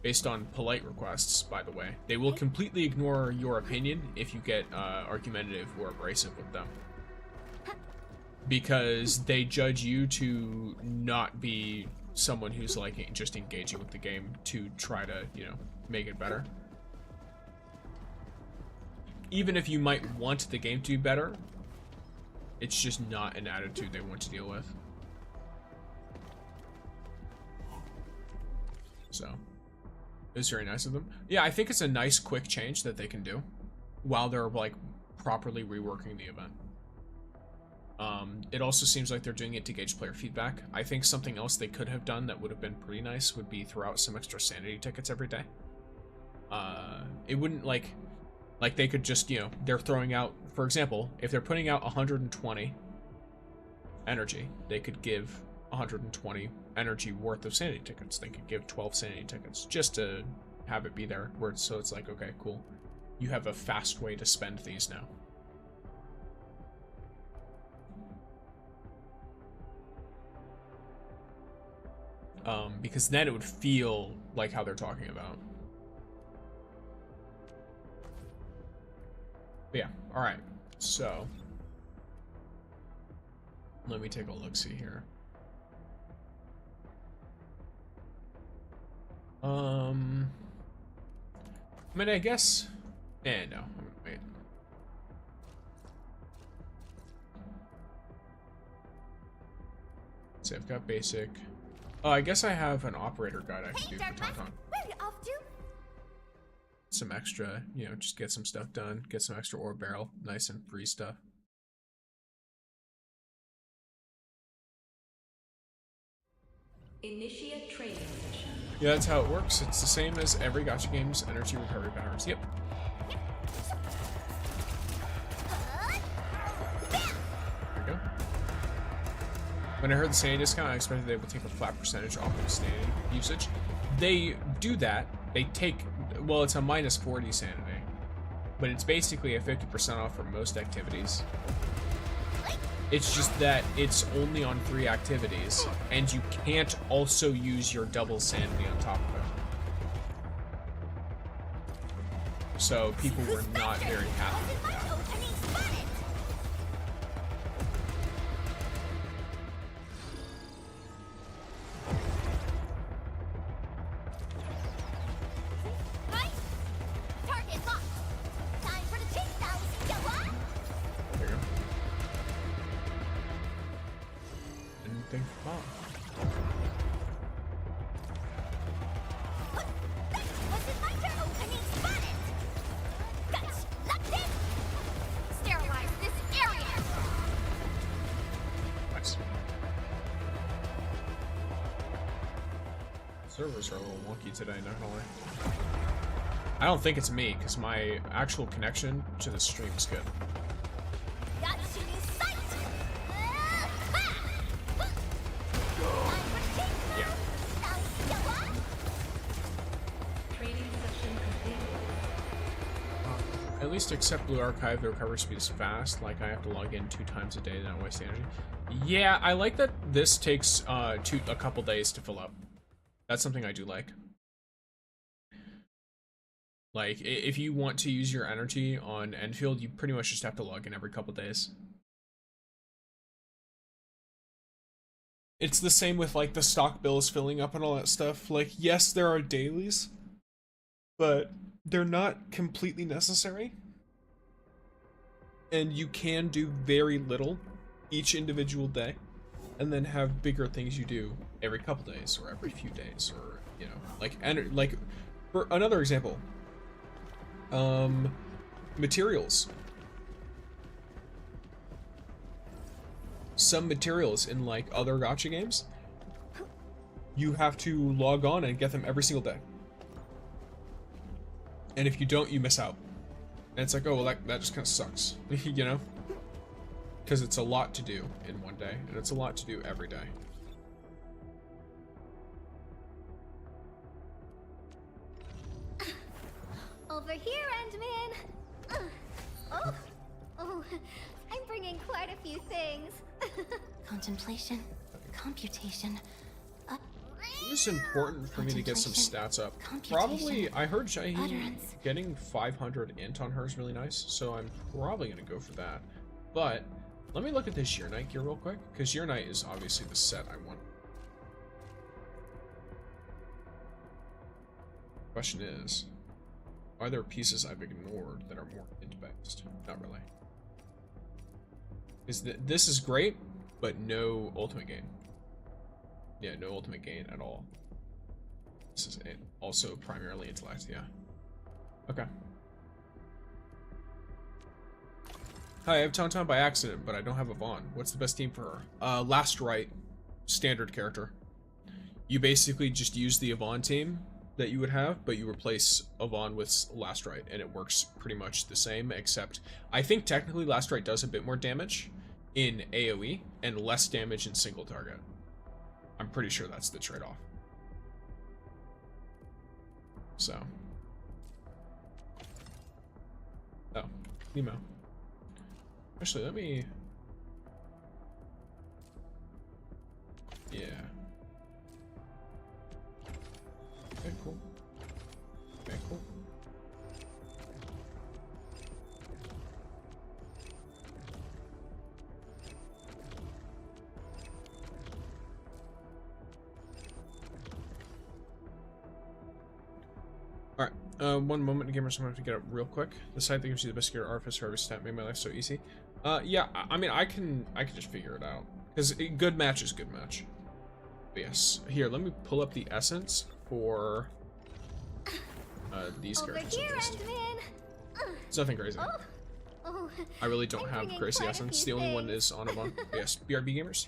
S1: Based on polite requests, by the way. They will completely ignore your opinion if you get argumentative or abrasive with them. Because they judge you to not be someone who's like just engaging with the game to try to, you know, make it better. Even if you might want the game to be better, it's just not an attitude they want to deal with. So, it was very nice of them. Yeah, I think it's a nice quick change that they can do while they're like properly reworking the event. It also seems like they're doing it to gauge player feedback. I think something else they could have done that would have been pretty nice would be throw out some extra sanity tickets every day. It wouldn't like they could just, you know, they're throwing out, for example, if they're putting out 120 energy, they could give 120 energy worth of sanity tickets. They could give 12 sanity tickets just to have it be there, where it's, so it's like, okay, cool. You have a fast way to spend these now. Because then it would feel like how they're talking about. But yeah, alright. So, let me take a look-see here. I mean, I guess... no. Wait. So I've got basic... Oh, I guess I have an operator guide I can do for Tangtang.
S2: Where are you off to?
S1: Some extra, you know, just get some stuff done. Get some extra ore barrel. Nice and free stuff.
S9: Initiate training session.
S1: Yeah, that's how it works. It's the same as every gacha game's energy recovery patterns. Yep. There we go. When I heard the sanity discount, I expected they would take a flat percentage off of sanity usage. They do that. They take, well, it's a minus 40 sanity, but it's basically a 50% off for most activities. It's just that it's only on 3 activities, and you can't also use your double sanity on top of it. So people were not very happy with that. Servers are a little wonky today, not gonna lie. I don't think it's me, because my actual connection to the stream is good. Yeah.
S9: Training session completed.
S1: At least except Blue Archive, the recovery speed is fast. Like I have to log in 2 times a day to not waste energy. Yeah, I like that this takes a couple days to fill up. That's something I do like. Like, if you want to use your energy on Endfield, you pretty much just have to log in every couple days. It's the same with, like, the stock bills filling up and all that stuff. Like, yes, there are dailies, but they're not completely necessary. And you can do very little each individual day, and then have bigger things you do every couple days or every few days, or, you know, like for another example, materials. Some materials in like other gacha games, you have to log on and get them every single day. And if you don't, you miss out. And it's like, oh, well, that just kind of sucks, you know? Because it's a lot to do in one day, and it's a lot to do every day.
S2: Over here, Endman. Oh, I'm bringing quite a few things.
S3: Contemplation, computation.
S1: It was important for me to get some stats up. Probably, I heard Shaheen getting 500 int on her is really nice, so I'm probably going to go for that. But, let me look at this Year Knight gear real quick, because Year Knight is obviously the set I want. Question is, are there pieces I've ignored that are more int-based? Not really. This is great, but no ultimate gain. Yeah, no ultimate gain at all. This is it. Also primarily intellect, yeah. Okay. Hi, I have Tangtang by accident, but I don't have Yvonne. What's the best team for her? Last Right, standard character. You basically just use the Yvonne team that you would have, but you replace Yvonne with Last Right, and it works pretty much the same, except I think technically Last Right does a bit more damage in AoE and less damage in single target. I'm pretty sure that's the trade-off. So. Oh, Nemo. Actually, let me... Yeah. Okay, cool. Okay, cool. Alright, one moment, gamers, I'm gonna have to get up real quick. The site that gives you the best gear artificer every stat made my life so easy. Yeah, I mean, I can just figure it out. Because good match is good match. But yes, here, let me pull up the essence for these
S2: Over
S1: characters.
S2: here,
S1: At least.
S2: Endman.
S1: It's nothing crazy.
S2: Oh,
S1: I really don't
S2: I'm
S1: have
S2: bringing
S1: Gracie
S2: quite a
S1: Essence.
S2: few
S1: The only one
S2: things.
S1: is on Yvonne. Yes, BRB gamers.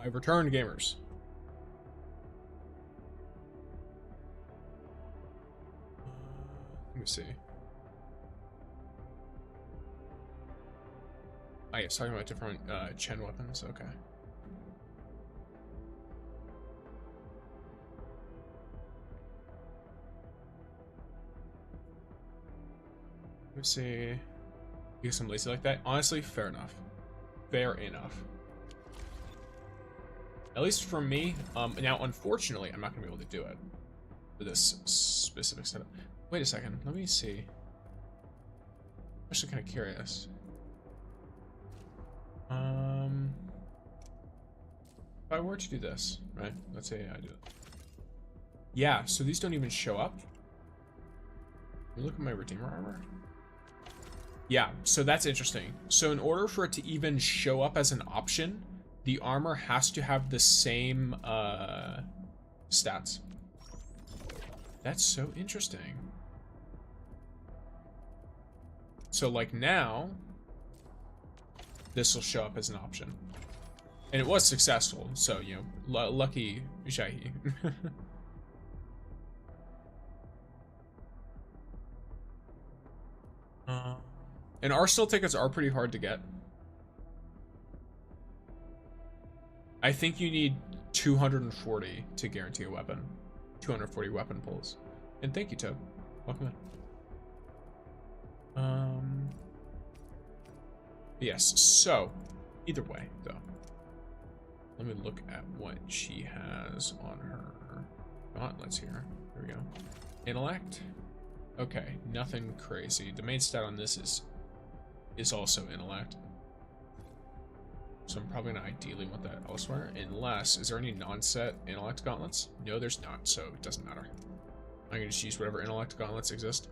S1: I've returned, gamers. Let me see. Oh, yeah, it's talking about different Chen weapons. Okay. Let me see. Because I'm lazy like that. Honestly, fair enough. Fair enough. At least for me. Now, unfortunately, I'm not going to be able to do it for this specific setup. Wait a second. Let me see. I'm actually kind of curious. If I were to do this, right? Let's say I do it. Yeah, so these don't even show up. Let me look at my Redeemer armor. Yeah, so that's interesting. So in order for it to even show up as an option, the armor has to have the same stats. That's so interesting. So like now, this will show up as an option. And it was successful, so, you know, lucky Shahi. And Arsenal tickets are pretty hard to get. I think you need 240 to guarantee a weapon. 240 weapon pulls. And thank you, Toad. Welcome in. Yes, so, either way, though. Let me look at what she has on her gauntlets here. Here we go. Intellect. Okay, nothing crazy. The main stat on this is also intellect. So I'm probably gonna ideally want that elsewhere. Unless, is there any non-set intellect gauntlets? No, there's not, so it doesn't matter. I'm gonna just use whatever intellect gauntlets exist.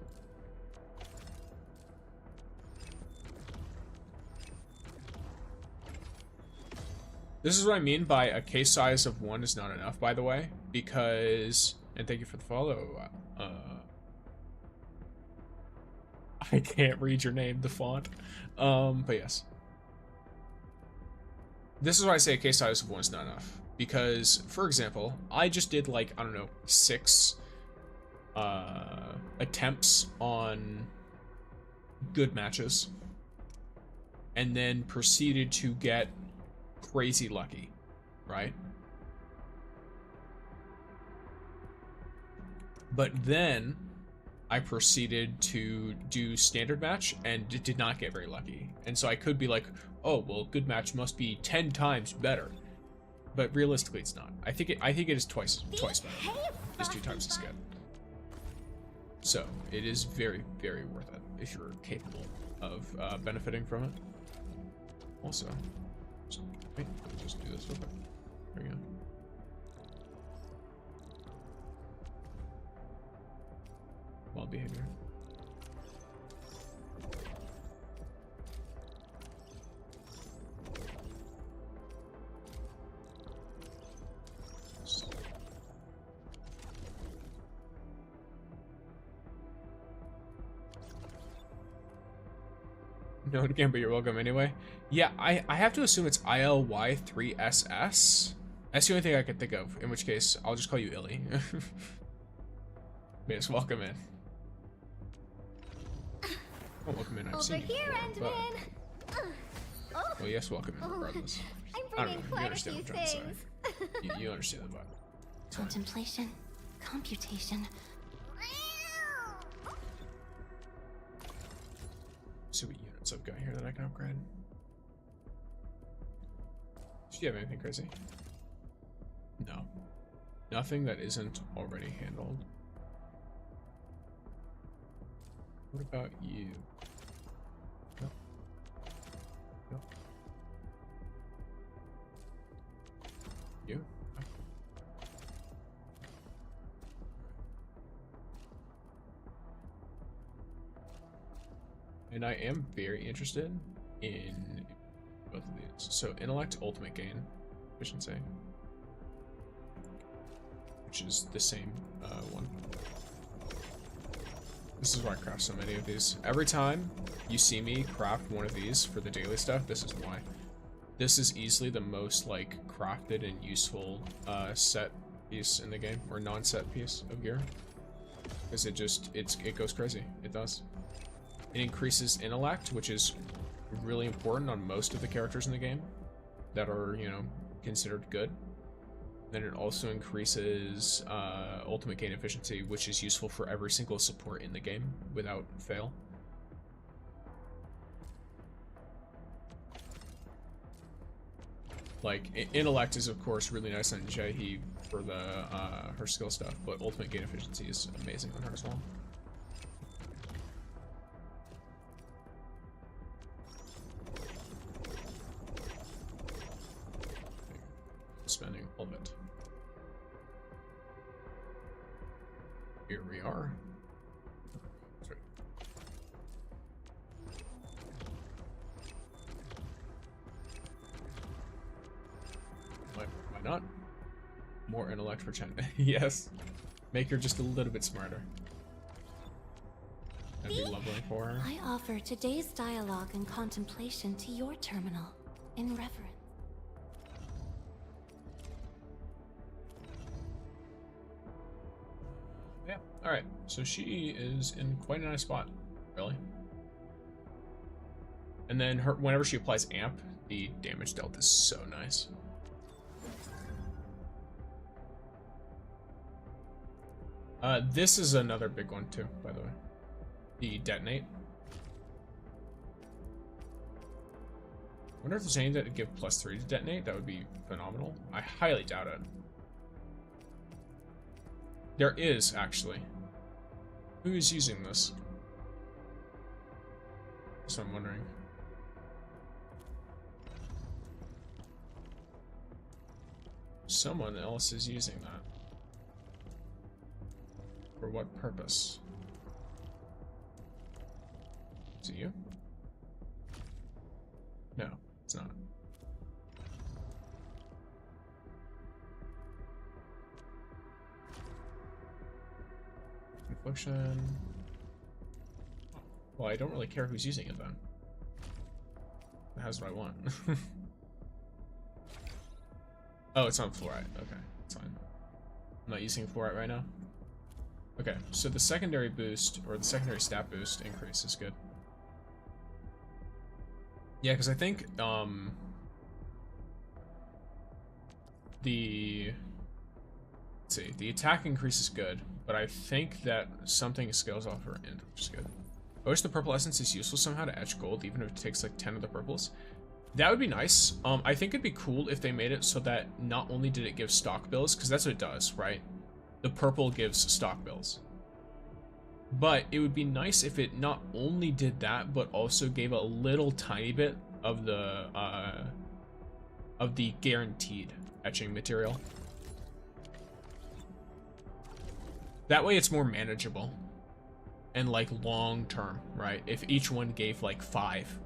S1: This is what I mean by a case size of 1 is not enough, by the way, because, and thank you for the follow. I can't read your name, the font. But yes. This is why I say a case size of 1 is not enough. Because, for example, I just did like, I don't know, 6 attempts on good matches. And then proceeded to get crazy lucky, right? But then I proceeded to do standard match and did not get very lucky. And so I could be like, oh, well, good match must be 10 times better. But realistically, it's not. I think it is twice better. It's 2 times as good. So it is very, very worth it if you're capable of benefiting from it. Also, wait, let me just do this real quick. There we go. Wild behavior. No, again, but you're welcome anyway. Yeah, I have to assume it's ILY3SS. That's the only thing I could think of, in which case, I'll just call you Illy. Yes, welcome in. Oh, welcome in, I've seen you before, but... Well, yes, welcome in, regardless. I don't know, you understand what I'm trying to say. You understand the vibe.
S2: Contemplation, computation.
S1: See what units I've got here that I can upgrade. Do you have anything crazy? No. Nothing that isn't already handled. What about you? No. No. You? No. And I am very interested in both of these. So intellect, ultimate gain, efficiency, which is the same one. This is why I craft so many of these. Every time you see me craft one of these for the daily stuff, this is why. this is easily the most like crafted and useful set piece in the game, or non-set piece of gear, because it goes crazy. It does. It increases intellect, which is really important on most of the characters in the game that are, you know, considered good. Then it also increases ultimate gain efficiency, which is useful for every single support in the game without fail. Like, intellect is of course really nice on Jaehi for the her skill stuff, but ultimate gain efficiency is amazing on her as well. Spending all of it. Here we are. Sorry. Why not? More intellect for Chen. Yes. Make her just a little bit smarter. That'd be lovely for her.
S3: I offer today's dialogue and contemplation to your terminal in reverence.
S1: Yeah, alright. So she is in quite a nice spot, really. And then her, whenever she applies amp, the damage dealt is so nice. This is another big one too, by the way. The detonate. Wonder if there's anything that would give +3 to detonate. That would be phenomenal. I highly doubt it. There is, actually. Who is using this? That's what I'm wondering. Someone else is using that. For what purpose? Is it you? No, it's not. Infliction. Well, I don't really care who's using it then. That's what I want. Oh, it's on fluorite. Okay, it's fine. I'm not using fluorite right now. Okay, so the secondary boost, or the secondary stat boost increase is good. Yeah, because I think, let's see, the attack increase is good, but I think that something scales off her end, which is good. I wish the purple essence is useful somehow to etch gold, even if it takes like 10 of the purples. That would be nice. I think it'd be cool if they made it so that not only did it give stock bills, because that's what it does, right? The purple gives stock bills. But it would be nice if it not only did that, but also gave a little tiny bit of the guaranteed etching material. That way it's more manageable and like long term, right? If each one gave like 5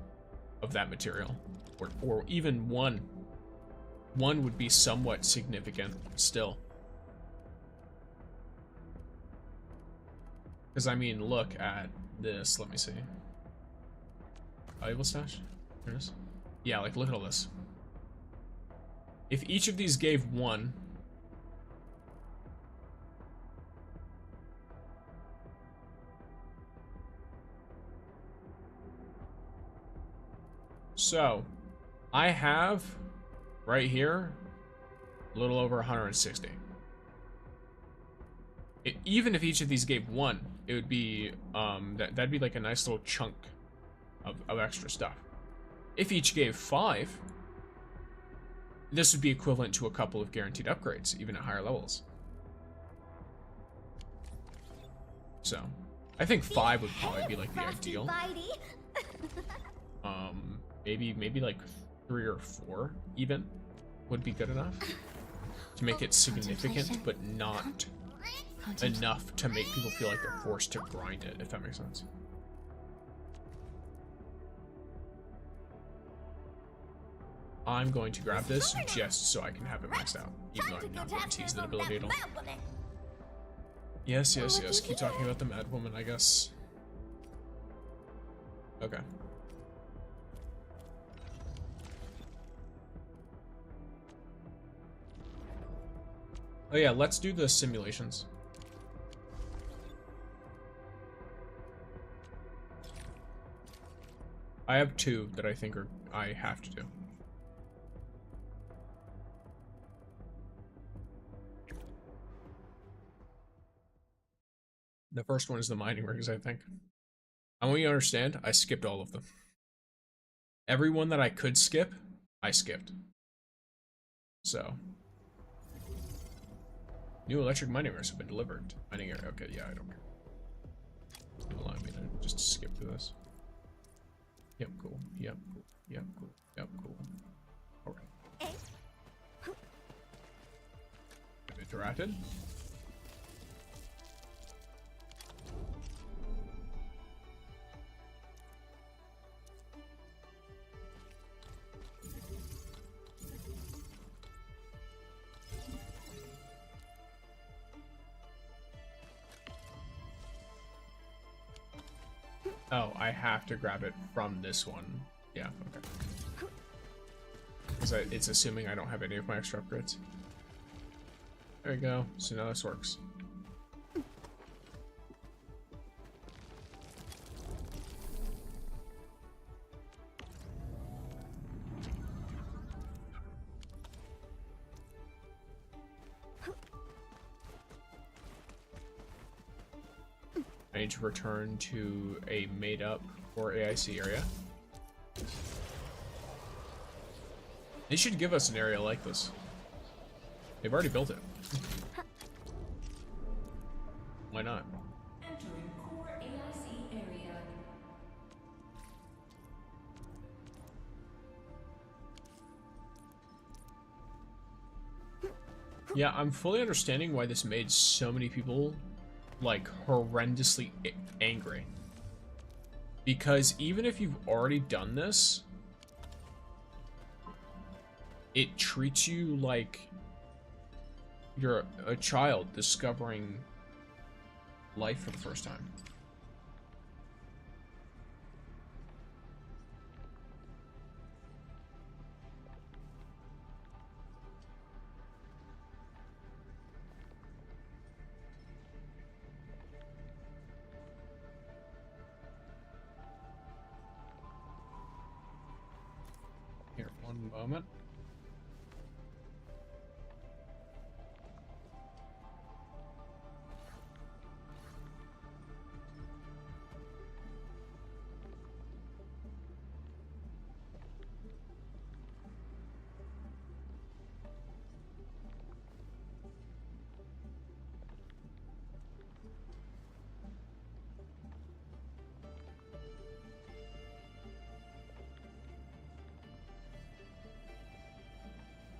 S1: of that material, or even one would be somewhat significant still. Because, I mean, look at this. Let me see. Valuable stash? There it is. Yeah, like, look at all this. If each of these gave 1... So, I have, right here, a little over 160. Even if each of these gave 1, it would be, that'd be like a nice little chunk of extra stuff. If each gave 5, this would be equivalent to a couple of guaranteed upgrades, even at higher levels. So, I think 5 would probably be like the ideal. Maybe like 3 or 4 even would be good enough to make it significant, but not enough to make people feel like they're forced to grind it, if that makes sense. I'm going to grab this just so I can have it maxed out, even though I'm not going to use that ability at all. Yes. Keep talking about the mad woman, I guess. Okay. Oh yeah, let's do the simulations. I have 2 that I think I have to do. The first one is the mining rigs, I think. I want you to understand, I skipped all of them. Everyone that I could skip, I skipped. So. New electric mining rigs have been delivered. Mining area. Okay, yeah, I don't care. Allow me to just skip through this. Yep, cool. Yep, cool. Yep, cool. Yep, cool. Alright. Interacted. Oh, I have to grab it from this one. Yeah, okay. Because it's assuming I don't have any of my extra upgrades. There we go. So now this works. I need to return to a made-up or AIC area. They should give us an area like this. They've already built it. Why not?
S9: Entering core AIC area.
S1: Yeah, I'm fully understanding why this made so many people like horrendously angry, because even if you've already done this, it treats you like you're a child discovering life for the first time. Here, one moment.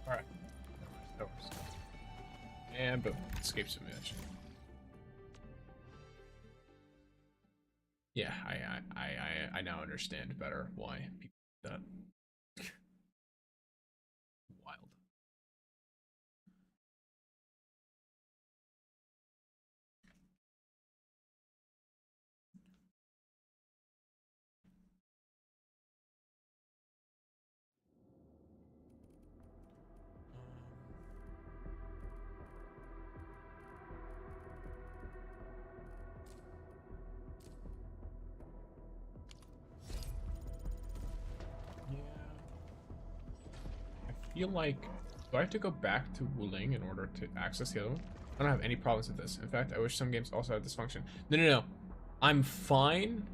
S1: Alright. That works. And boom. Escape simulation. Yeah, I now understand better why people do that. Wild. Yeah. I feel like, do I have to go back to Wuling in order to access the other one? I don't have any problems with this. In fact, I wish some games also had this function. No. I'm fine.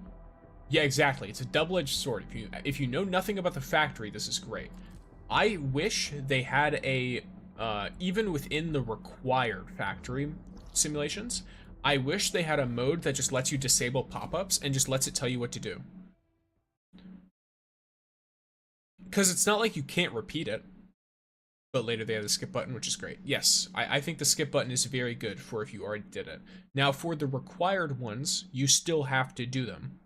S1: Yeah, exactly. It's a double-edged sword. If you know nothing about the factory, this is great. I wish they had a even within the required factory simulations, I wish they had a mode that just lets you disable pop-ups and just lets it tell you what to do. Because it's not like you can't repeat it. But later they have the skip button, which is great. Yes, I think the skip button is very good for if you already did it. Now, for the required ones, you still have to do them.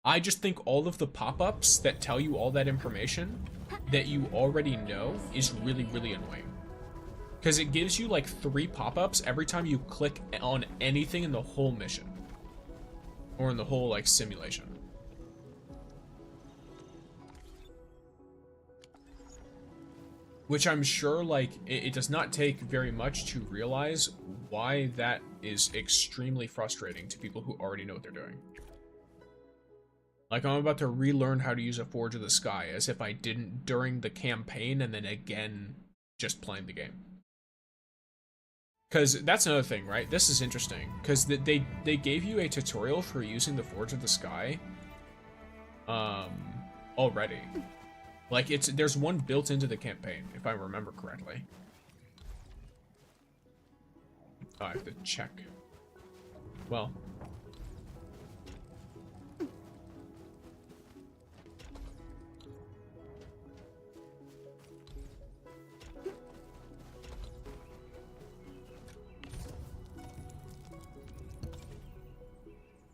S1: I just think all of the pop-ups that tell you all that information that you already know is really, really annoying. Because it gives you like 3 pop-ups every time you click on anything in the whole mission. Or in the whole like simulation. Which I'm sure, like, it does not take very much to realize why that is extremely frustrating to people who already know what they're doing. Like, I'm about to relearn how to use a Forge of the Sky, as if I didn't during the campaign and then again just playing the game. Because that's another thing, right? This is interesting, because they gave you a tutorial for using the Forge of the Sky already. Like, there's one built into the campaign, if I remember correctly. Oh, I have to check. Well.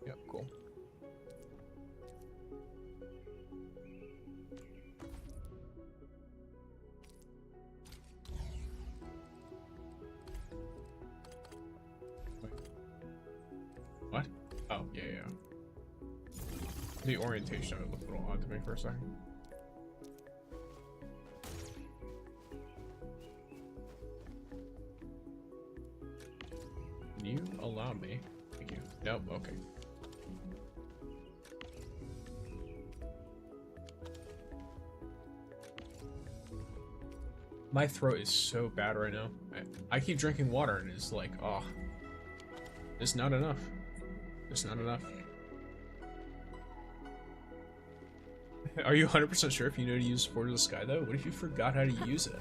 S1: Yep, cool. What? Oh, yeah. The orientation of it looked a little odd to me for a second. Can you allow me? Thank you. Nope, okay. My throat is so bad right now. I keep drinking water and it's like, oh, it's not enough. It's not enough. Are you 100% sure if you know to use Forge of the Sky though? What if you forgot how to use it?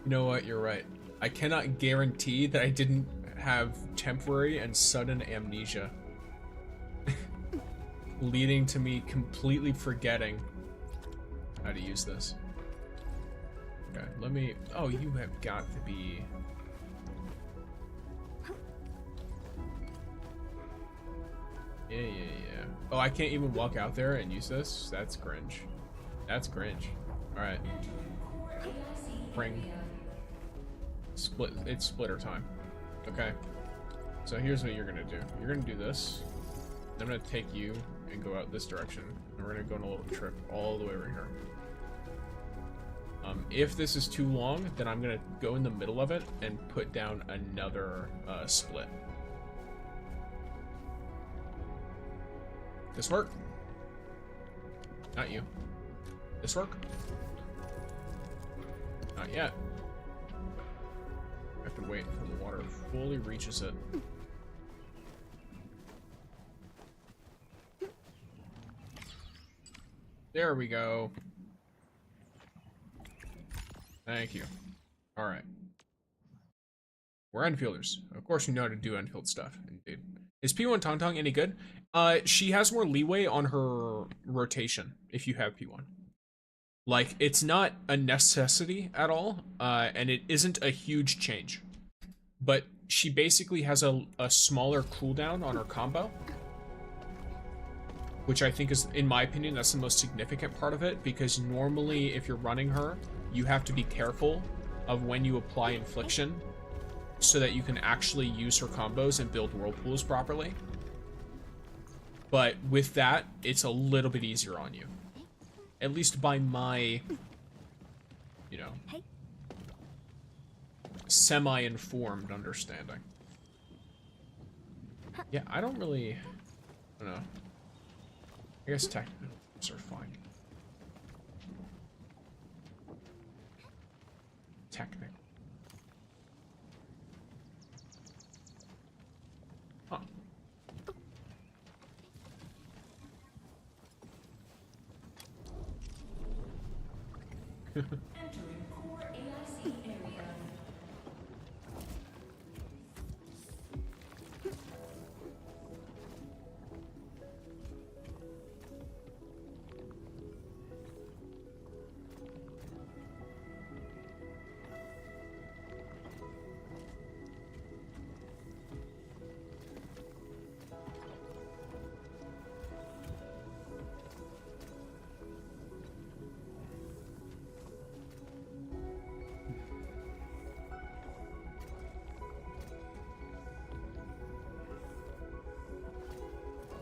S1: You know what? You're right. I cannot guarantee that I didn't have temporary and sudden amnesia. Leading to me completely forgetting how to use this. Okay, let me... Oh, you have got to be... Yeah. Oh, I can't even walk out there and use this? That's cringe. That's cringe. Alright. Bring. Split. It's splitter time. Okay. So here's what you're gonna do. You're gonna do this. I'm gonna take you and go out this direction. And we're gonna go on a little trip all the way over here. If this is too long, then I'm gonna go in the middle of it and put down another split. This work? Not you. This work? Not yet. I have to wait until the water fully reaches it. There we go. Thank you. Alright. We're Enfielders. Of course we know how to do Enfield stuff. Indeed. Is P1 Tangtang any good? She has more leeway on her rotation if you have P1. Like, it's not a necessity at all, and it isn't a huge change. But she basically has a smaller cooldown on her combo. Which I think is, in my opinion, that's the most significant part of it, because normally if you're running her, you have to be careful of when you apply infliction so that you can actually use her combos and build whirlpools properly. But with that, it's a little bit easier on you. At least by my, you know, semi-informed understanding. Yeah, I don't know. I guess technically are fine. Technically. Huh.
S9: Entering core AIC area.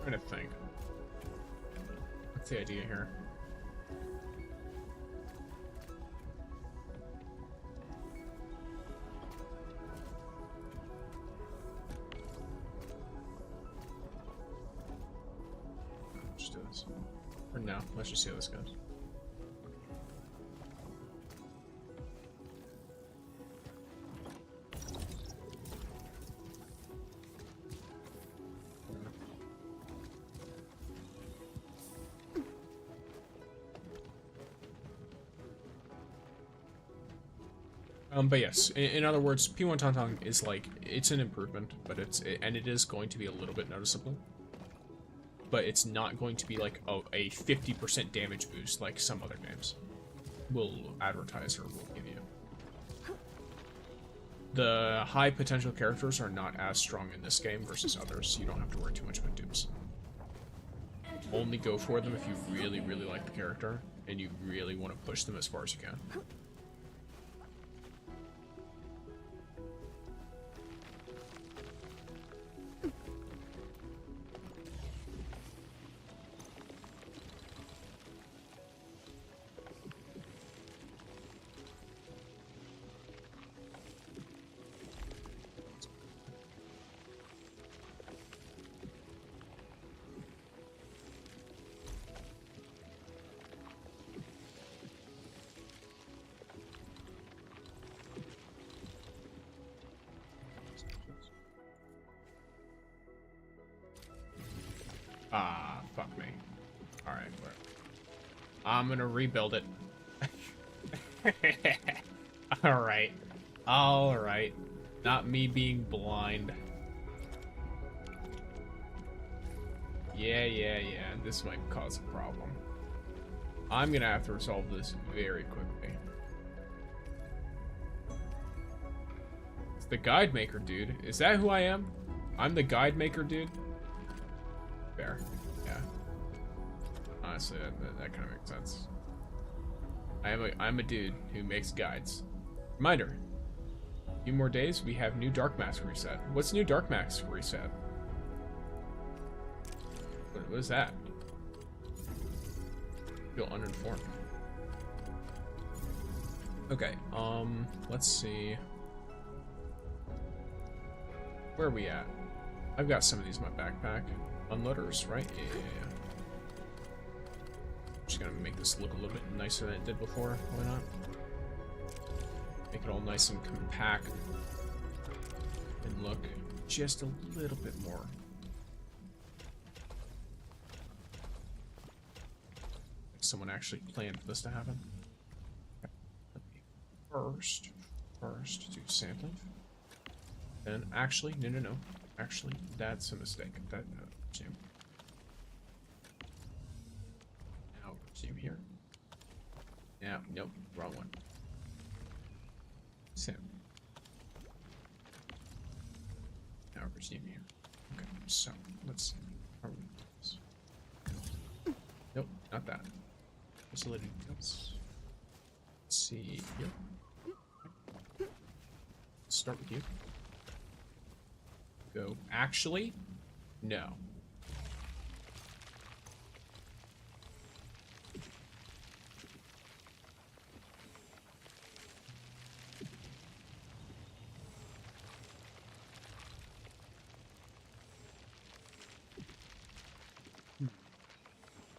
S1: I'm trying to think. What's the idea here? no? Let's just see how this goes. But yes, in other words, P1 Tangtang is like, it's an improvement, but and it is going to be a little bit noticeable. But it's not going to be like a 50% damage boost like some other games will advertise or will give you. The high potential characters are not as strong in this game versus others. You don't have to worry too much about dupes. Only go for them if you really, really like the character and you really want to push them as far as you can. Ah, fuck me. Alright, I'm gonna rebuild it. Alright. Alright. Not me being blind. Yeah. This might cause a problem. I'm gonna have to resolve this very quickly. It's the guide maker, dude. Is that who I am? I'm the guide maker, dude? Fair. Yeah. Honestly, that kind of makes sense. I'm a dude who makes guides. Reminder. A few more days, we have new Dark Mask reset. What's new Dark Mask reset? What is that? I feel uninformed. Okay, let's see. Where are we at? I've got some of these in my backpack. Unloaders, right? Yeah. Just gonna make this look a little bit nicer than it did before. Why not? Make it all nice and compact. And look just a little bit more. Like someone actually planned for this to happen. Okay. Let me first do sampling. And actually, no. Actually, that's a mistake. Resume. Now resume here. Now, nope, wrong one. Sim. Now resume here. Okay, so let's see. How are we doing this? Nope, not that. Facility details. Let's see here. Let's start with you. Go. Actually, no.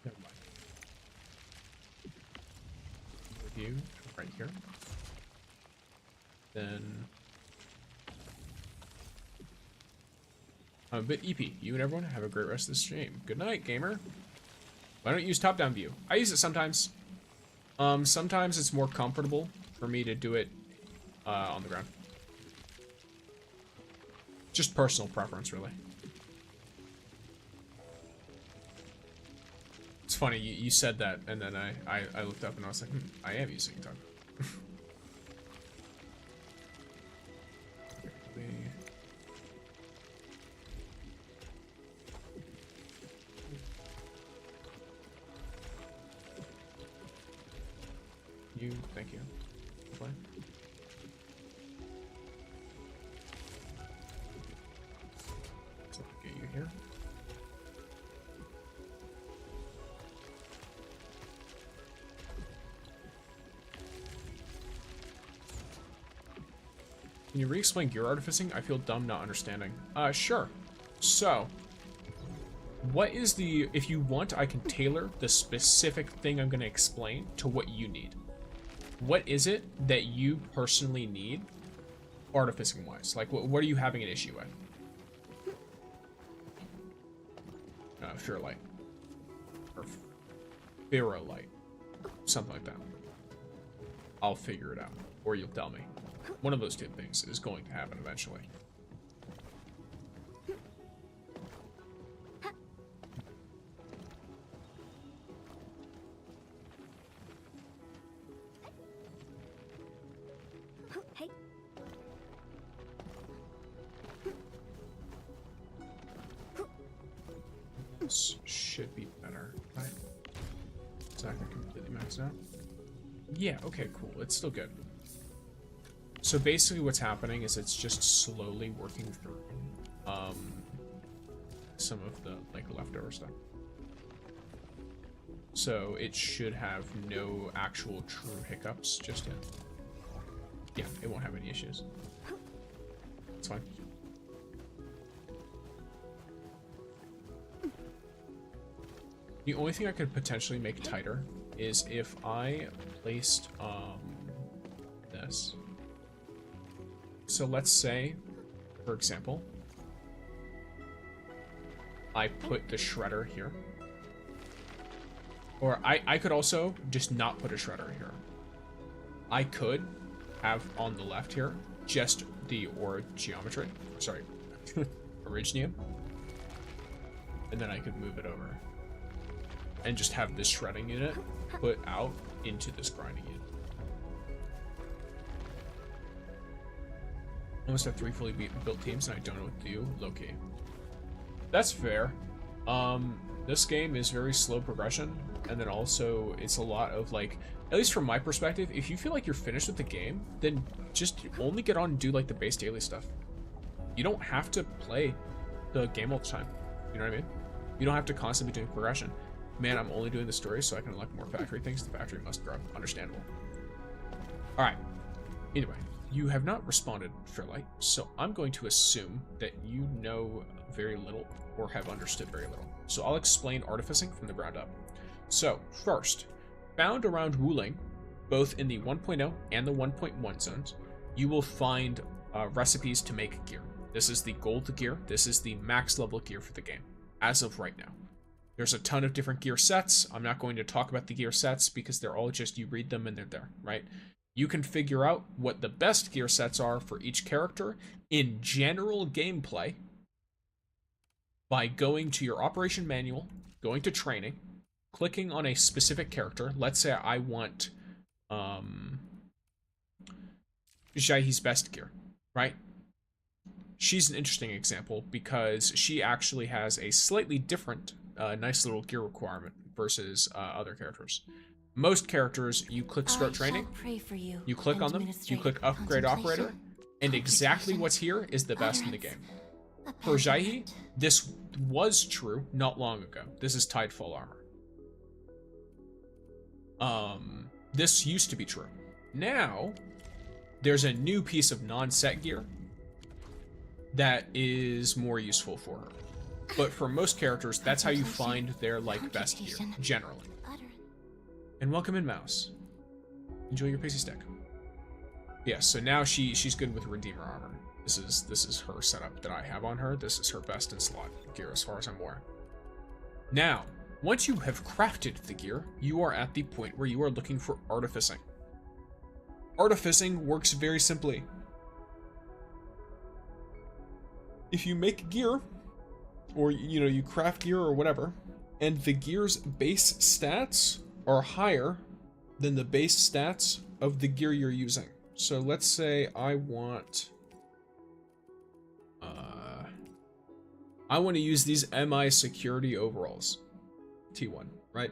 S1: Never mind. With you right here. Then. But EP, you and everyone have a great rest of the stream. Good night, gamer. Why don't you use top-down view? I use it sometimes. Sometimes it's more comfortable for me to do it on the ground. Just personal preference, really. It's funny, you said that, and then I looked up and I was like, I am using top. Thank you. Play. So get you here. Can you re-explain gear artificing? I feel dumb not understanding. Sure. So, what is the, if you want, I can tailor the specific thing I'm going to explain to what you need. What is it that you personally need, artificing wise? Like, what are you having an issue with? Fear light. Or Pharaoh light. Something like that. I'll figure it out. Or you'll tell me. One of those two things is going to happen eventually.
S2: Hey.
S1: This should be better, right? Is that completely maxed out? Yeah, okay, cool. It's still good. So basically what's happening is it's just slowly working through some of the like leftover stuff. So it should have no actual true hiccups just yet. Yeah, it won't have any issues. It's fine. The only thing I could potentially make tighter is if I placed this. So let's say, for example, I put the shredder here. Or I could also just not put a shredder here. I could have on the left here just the geometry. Sorry, originium. And then I could move it over. And just have this shredding unit put out into this grinding unit. Almost have 3 fully built teams and I don't know what to do. Low-key. That's fair. This game is very slow progression, and then also it's a lot of like, at least from my perspective, if you feel like you're finished with the game, then just only get on and do like the base daily stuff. You don't have to play the game all the time. You know what I mean? You don't have to constantly be doing progression. Man, I'm only doing the story so I can unlock more factory things. The factory must grow. Understandable. Alright. Anyway, you have not responded, Fairlight, so I'm going to assume that you know very little or have understood very little. So I'll explain artificing from the ground up. So, first, found around Wuling, both in the 1.0 and the 1.1 zones, you will find recipes to make gear. This is the gold gear. This is the max level gear for the game, as of right now. There's a ton of different gear sets. I'm not going to talk about the gear sets because they're all just, you read them and they're there, right? You can figure out what the best gear sets are for each character in general gameplay by going to your operation manual, going to training, clicking on a specific character. Let's say I want Jaihe's best gear, right? She's an interesting example because she actually has a slightly different nice little gear requirement versus other characters. Most characters, you click start training, you click on them, you click upgrade operator, and exactly what's here is the best in the game. For Jaihe, this was true not long ago. This is tied full armor. This used to be true. Now, there's a new piece of non-set gear that is more useful for her. But for most characters, that's how you find their like best gear, generally. And welcome in, Mouse. Enjoy your pixie stick. Yeah, so now she's good with Redeemer armor. This is her setup that I have on her. This is her best in slot gear as far as I'm aware. Now, once you have crafted the gear, you are at the point where you are looking for artificing. Artificing works very simply. If you make gear, or you craft gear or whatever, and the gear's base stats are higher than the base stats of the gear you're using. So let's say I want to use these MI security overalls, T1, right?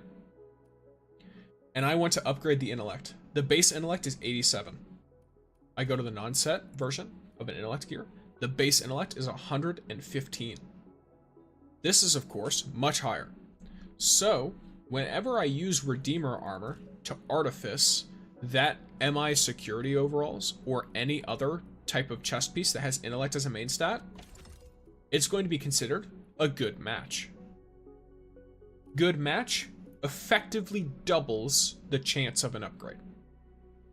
S1: And I want to upgrade the intellect. The base intellect is 87. I go to the non-set version of an intellect gear. The base intellect is 115. This is, of course, much higher. So, whenever I use Redeemer armor to artifice that MI security overalls or any other type of chest piece that has intellect as a main stat, it's going to be considered a good match. good match effectively doubles the chance of an upgrade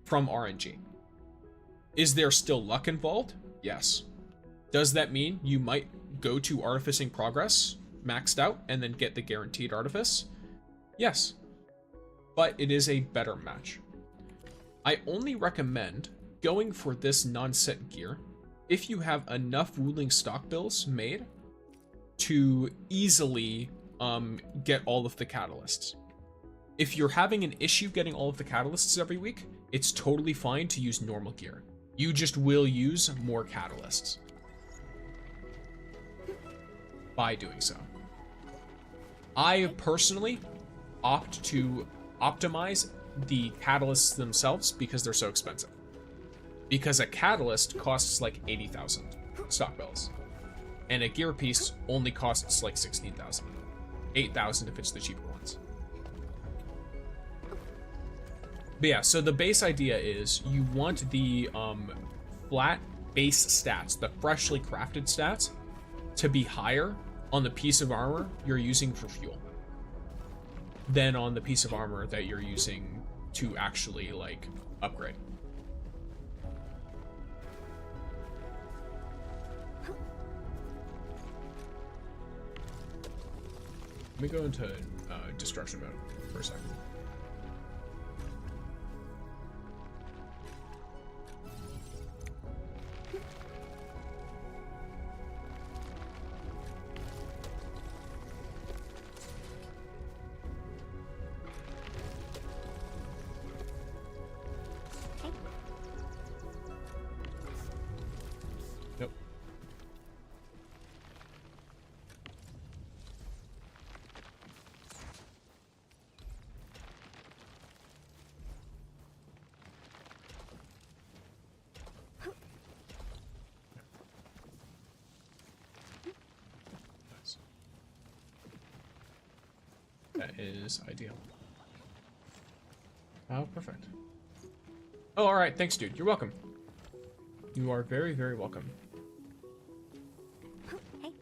S1: from RNG. Is there still luck involved? Yes. Does that mean you might go to Artificing Progress maxed out and then get the guaranteed Artifice? Yes. But it is a better match. I only recommend going for this non-set gear if you have enough ruling stock bills made to easily get all of the catalysts. If you're having an issue getting all of the catalysts every week, it's totally fine to use normal gear. You just will use more catalysts by doing so. I personally opt to optimize the catalysts themselves because they're so expensive. Because a catalyst costs like 80,000 stock bills, and a gear piece only costs like 16,000, 8,000 if it's the cheaper ones. But yeah, so the base idea is you want the flat base stats, the freshly crafted stats, to be higher on the piece of armor you're using for fuel than on the piece of armor that you're using to actually like upgrade. Let me go into destruction mode for a second. Nope. That is ideal. Oh, perfect. Oh, all right. Thanks, dude. You're welcome. You are very, very welcome.
S2: Hey.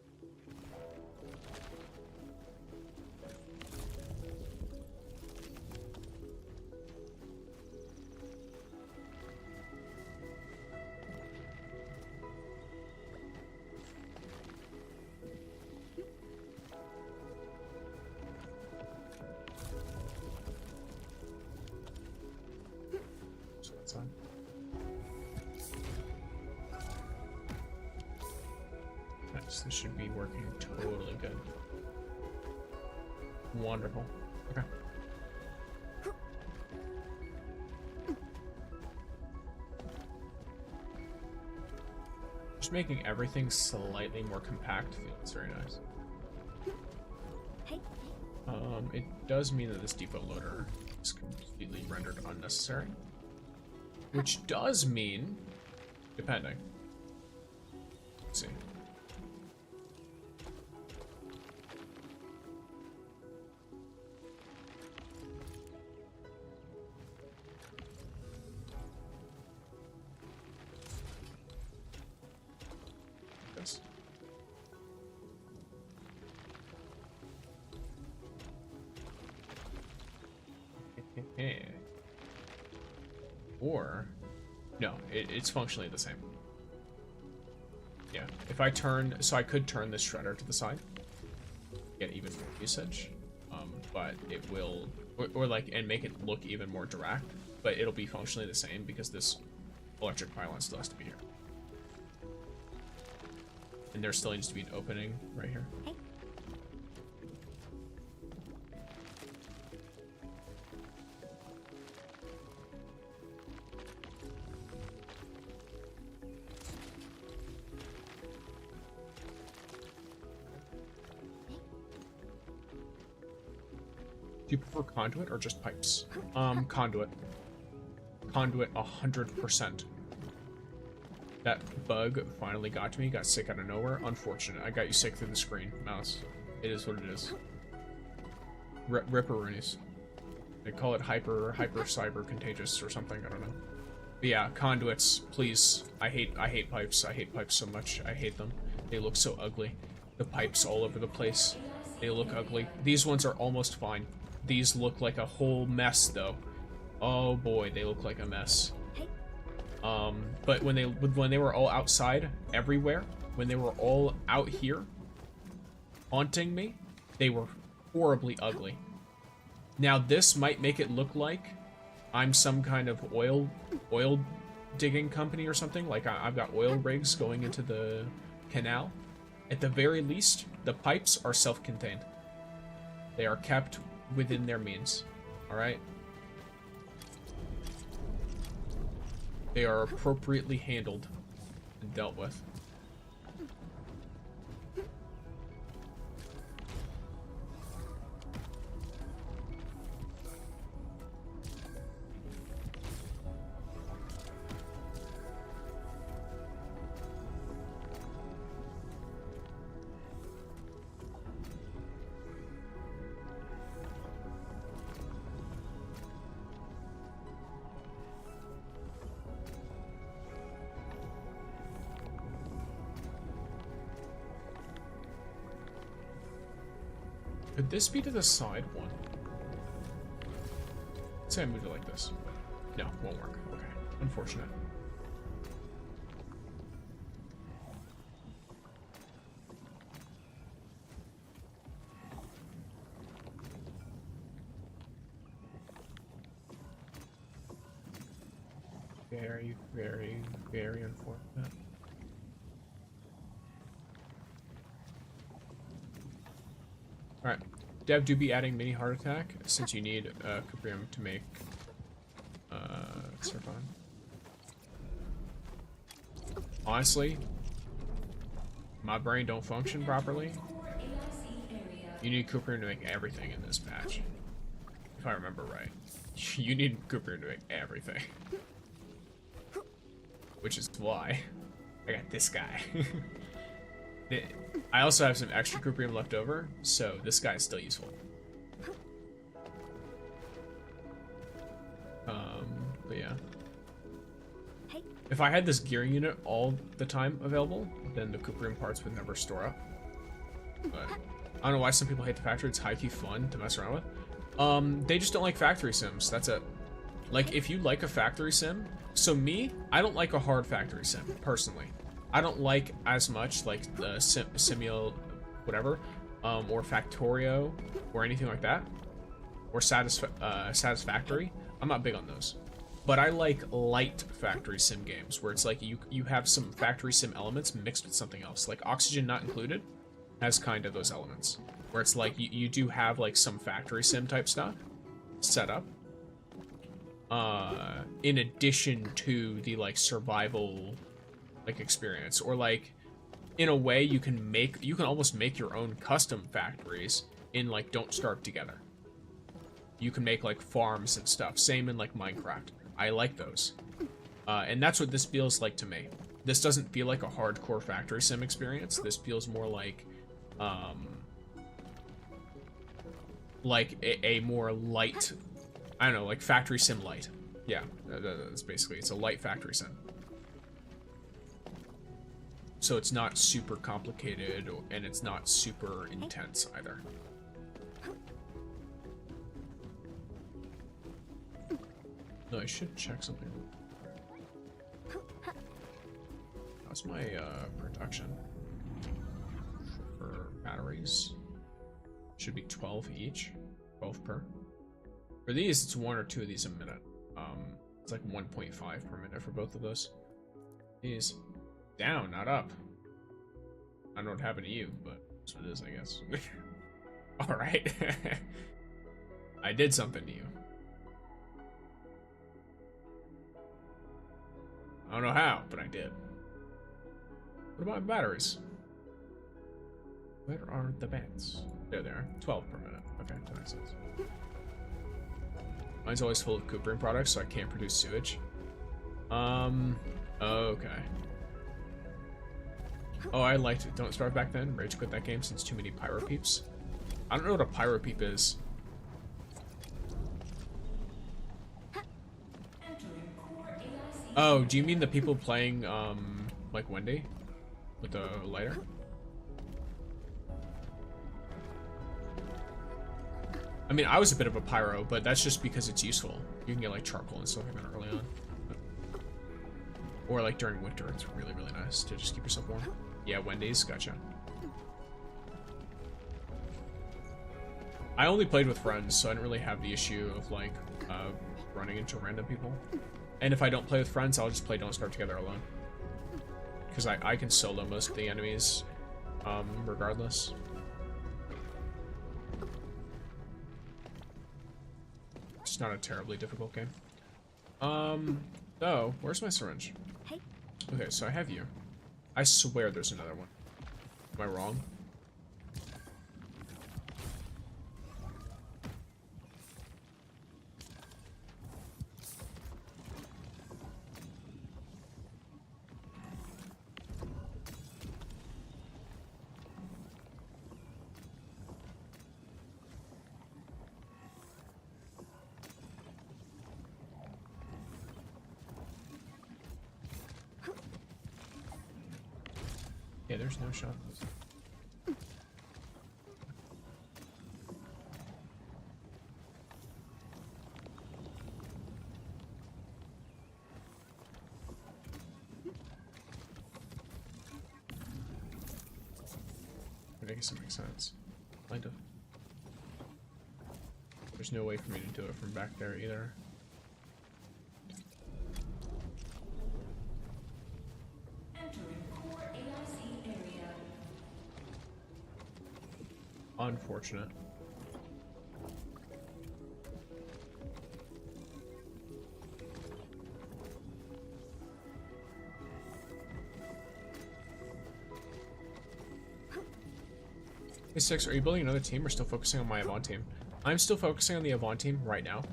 S1: So that's on. Nice. This should be working totally good. Wonderful. Okay. Just making everything slightly more compact feels very nice.
S2: Hey.
S1: It does mean that this depot loader is completely rendered unnecessary. Which does mean, depending. Let's see. This. Or, no, it's functionally the same. Yeah, if I turn, so I could turn this shredder to the side, get even more usage, but it will, or like, and make it look even more direct, but it'll be functionally the same because this electric pylon still has to be here. And there still needs to be an opening right here.
S2: Hey.
S1: Do you prefer conduit or just pipes? Conduit. Conduit 100%. That bug finally got to me, got sick out of nowhere. Unfortunate. I got you sick through the screen, mouse. It is what it is. Ripperoonies. They call it hyper cyber contagious or something, I don't know. But yeah, conduits, please. I hate pipes. I hate pipes so much. I hate them. They look so ugly. The pipes all over the place. They look ugly. These ones are almost fine. These look like a whole mess, though. Oh boy, they look like a mess. But when they were all outside, everywhere, when they were all out here, haunting me, they were horribly ugly. Now this might make it look like I'm some kind of oil digging company or something. Like I've got oil rigs going into the canal. At the very least, the pipes are self-contained. They are kept within their means. All right. They are appropriately handled and dealt with. Could this be to the side one? Let's say I moved it like this. No, won't work. Okay, unfortunate. Very, very, very unfortunate. Alright, Dev, do be adding mini heart attack since you need Cuprium to make Serpon. Honestly, my brain don't function properly. You need Cuprium to make everything in this patch. If I remember right. You need Cuprium to make everything. Which is why I got this guy. I also have some extra Cuprium left over, so this guy is still useful. But yeah. If I had this gearing unit all the time available, then the Cuprium parts would never store up. But I don't know why some people hate the factory. It's high-key fun to mess around with. They just don't like factory sims. That's it. Like, if you like a factory sim, so me, I don't like a hard factory sim, personally. I don't like as much like the Simul, whatever, or Factorio, or anything like that, or Satisfactory. I'm not big on those, but I like light factory sim games where it's like you have some factory sim elements mixed with something else. Like Oxygen Not Included has kind of those elements where it's like you do have like some factory sim type stuff set up, in addition to the like survival like experience, or like in a way you can almost make your own custom factories in like Don't Starve Together. You can make like farms and stuff, same in like Minecraft. I like those, and that's what this feels like to me. This doesn't feel like a hardcore factory sim experience. This feels more like a more light, I don't know, like factory sim light. Yeah, that's basically, it's a light factory sim. So it's not super complicated, and it's not super intense either. No, I should check something. How's my production for batteries? Should be 12 each, 12 per. For these, it's 1 or 2 of these a minute. It's like 1.5 per minute for both of those. These. Down, not up. I don't know what happened to you, but that's what it is, I guess. Alright. I did something to you. I don't know how, but I did. What about batteries? Where are the bats? There they are. 12 per minute. Okay, that makes sense. Mine's always full of Cuprium products, so I can't produce sewage. Okay. Oh, I liked it. Don't Starve back then. Rage quit that game since too many pyro peeps. I don't know what a pyro peep is. Oh, do you mean the people playing, like Wendy? With the lighter? I mean, I was a bit of a pyro, but that's just because it's useful. You can get like charcoal and stuff like that early on. Or like during winter, it's really, really nice to just keep yourself warm. Yeah, Wendy's, gotcha. I only played with friends, so I didn't really have the issue of like running into random people. And if I don't play with friends, I'll just play Don't Starve Together alone. Because I can solo most of the enemies, regardless. It's not a terribly difficult game. Oh, where's my syringe?
S2: Hey.
S1: Okay, so I have you. I swear there's another one. Am I wrong? Yeah, there's no shot. I guess it makes sense. Kind of. There's no way for me to do it from back there either. Unfortunate. Hey Six, are you building another team or still focusing on my Yvonne team? I'm still focusing on the Yvonne team right now.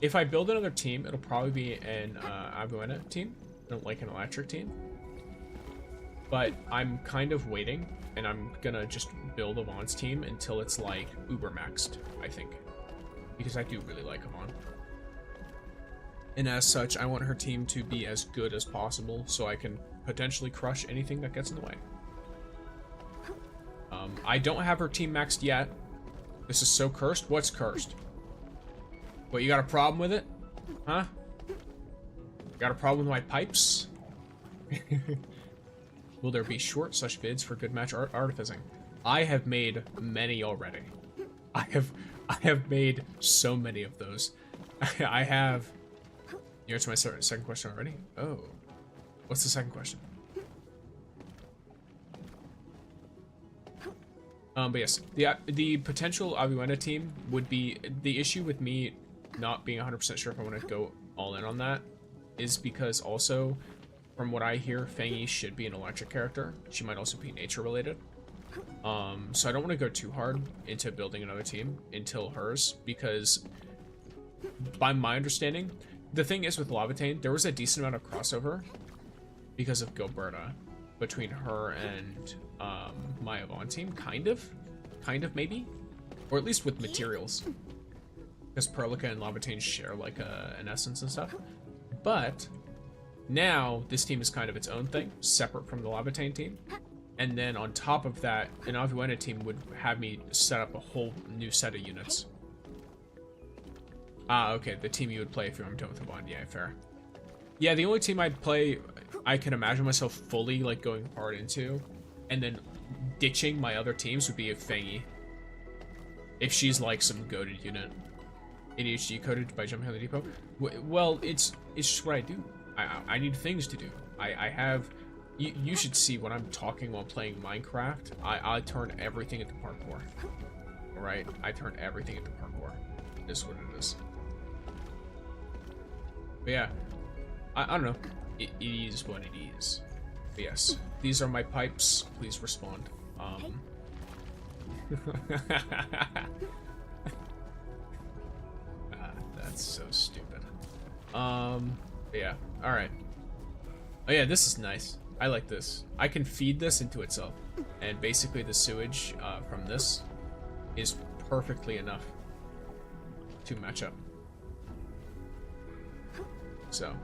S1: If I build another team, it'll probably be an Abuena team, like an electric team. But I'm kind of waiting, and I'm gonna just build Yvonne's team until it's like uber maxed, I think. Because I do really like Yvonne. And as such, I want her team to be as good as possible so I can potentially crush anything that gets in the way. I don't have her team maxed yet. This is so cursed. What's cursed? What, you got a problem with it? Huh? Got a problem with my pipes? Will there be short such vids for good match artificing? I have made many already. I have made so many of those. I have. You answered my second question already? Oh. What's the second question? But yes, the potential Abuena team would be the issue with me not being 100% sure if I want to go all in on that is because also, from what I hear, Fangy should be an electric character. She might also be nature related. So I don't want to go too hard into building another team until hers, because by my understanding, the thing is with Lavatane, there was a decent amount of crossover because of Gilberta between her and my Yvonne team, kind of maybe, or at least with materials, because Perlica and Lavatane share like an essence and stuff. But now this team is kind of its own thing, separate from the Lavatane team. And then on top of that, an Avuena team would have me set up a whole new set of units. Ah, okay, the team you would play if you're done with Yvonne. Yeah, fair. Yeah, the only team I'd play, I can imagine myself fully like going hard into, and then ditching my other teams would be a Fangy. If she's like some goated unit. ADHD coded by jumping on the depot. Well, it's just what I do. I need things to do. I have. You should see when I'm talking while playing Minecraft. I turn everything into parkour. Alright? I turn everything into parkour. This is what it is. But yeah. I don't know. It is what it is. But yes. These are my pipes. Please respond. That's so stupid. But yeah. Alright. Oh yeah, this is nice. I like this. I can feed this into itself. And basically the sewage from this is perfectly enough to match up. So.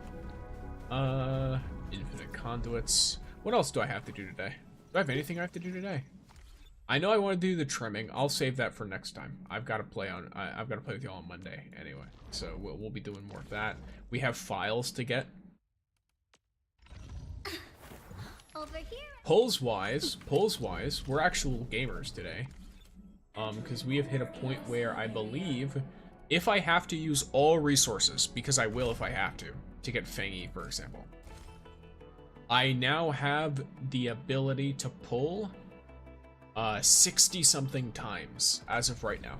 S1: Infinite conduits. What else do I have to do today? Do I have anything I have to do today? I know I want to do the trimming. I'll save that for next time. I've got to play with y'all on Monday anyway. So we'll be doing more of that. We have files to get.
S2: Over here.
S1: Polls wise, we're actual gamers today. Because we have hit a point where I believe if I have to use all resources, because I will if I have to get Fangy, for example, I now have the ability to pull 60 something times as of right now.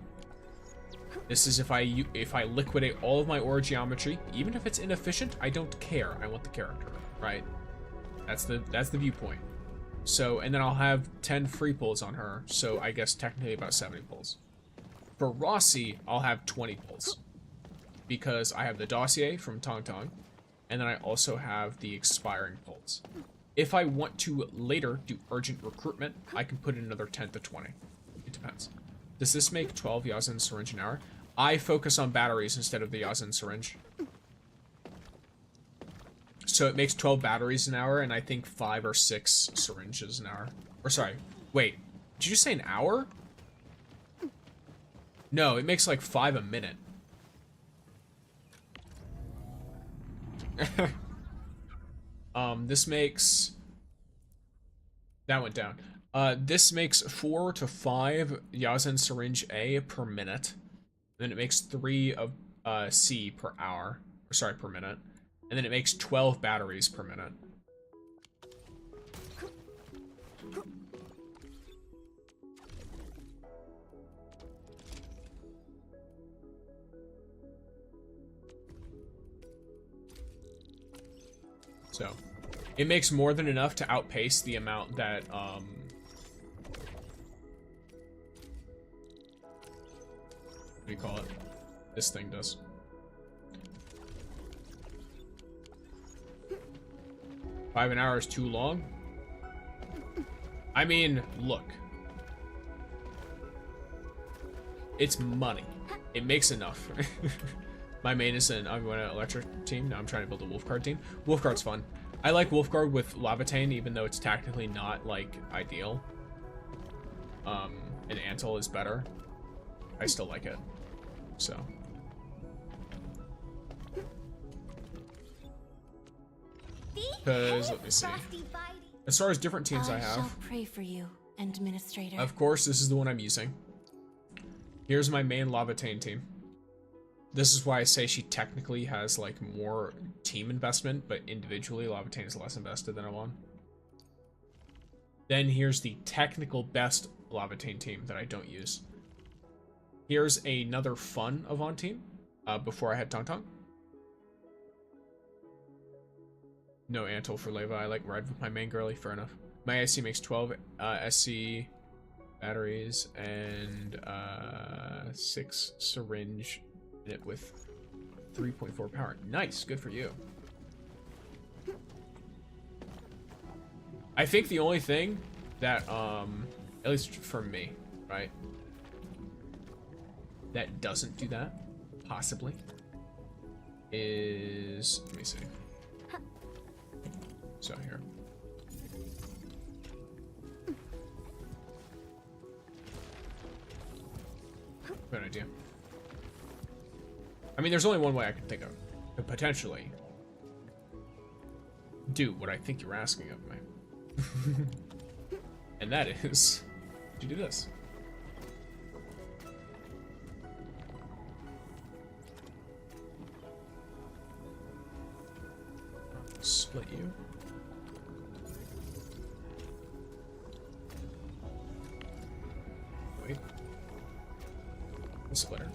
S1: This is if I liquidate all of my ore geometry, even if it's inefficient, I don't care. I want the character, right? That's the viewpoint. So, and then I'll have 10 free pulls on her, so I guess technically about 70 pulls. For Rossi, I'll have 20 pulls, because I have the dossier from Tangtang, and then I also have the expiring pulls. If I want to later do urgent recruitment, I can put in another 10 to 20. It depends. Does this make 12 Yazan syringe an hour? I focus on batteries instead of the Yazan syringe. So it makes 12 batteries an hour, and I think 5 or 6 syringes an hour. Or sorry, wait, did you say an hour? No, it makes like 5 a minute. This makes... That went down. This makes 4 to 5 Yazan syringe A per minute. Then it makes 3 of C per hour. Or sorry, per minute. And then it makes 12 batteries per minute. So, it makes more than enough to outpace the amount that, what do you call it? This thing does. Five an hour is too long? I mean, look. It's money. It makes enough. My main is I'm going to electric team. Now I'm trying to build a Wolfguard team. Wolfguard's fun. I like Wolfguard with Lavatane, even though it's tactically not, like, ideal. And Antle is better. I still like it. So. Because, let me see. As far as different teams I have,
S9: shall pray for you, Administrator.
S1: of course, this is the one I'm using. Here's my main Lavatane team. This is why I say she technically has, like, more team investment, but individually, Lavatane is less invested than Yvonne. Then here's the technical best Lavatane team that I don't use. Here's another fun Yvonne team, before I had Tangtang. No Antle for Leva. I like ride with my main girly. Fair enough. My SC makes 12 SC batteries and 6 syringe in it with 3.4 power. Nice. Good for you. I think the only thing that, at least for me, right, that doesn't do that, possibly, is, let me see. So here. Good idea. I mean, there's only one way I can think of to potentially do what I think you're asking of me. And that is to do this. Split you. Wait. The splitter.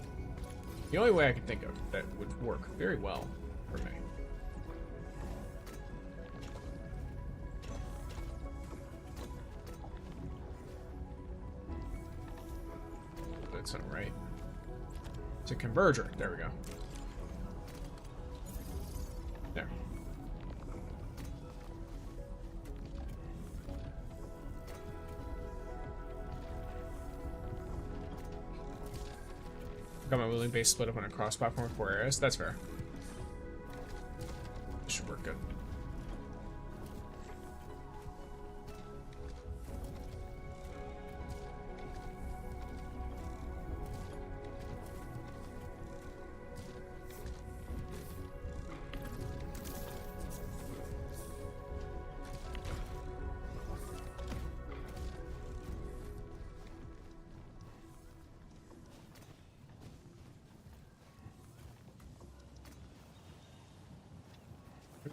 S1: The only way I can think of that would work very well for me. That's not right. It's a converger. There we go. There. Got my wheeling base split up on a cross platform with 4 areas. That's fair. This should work good.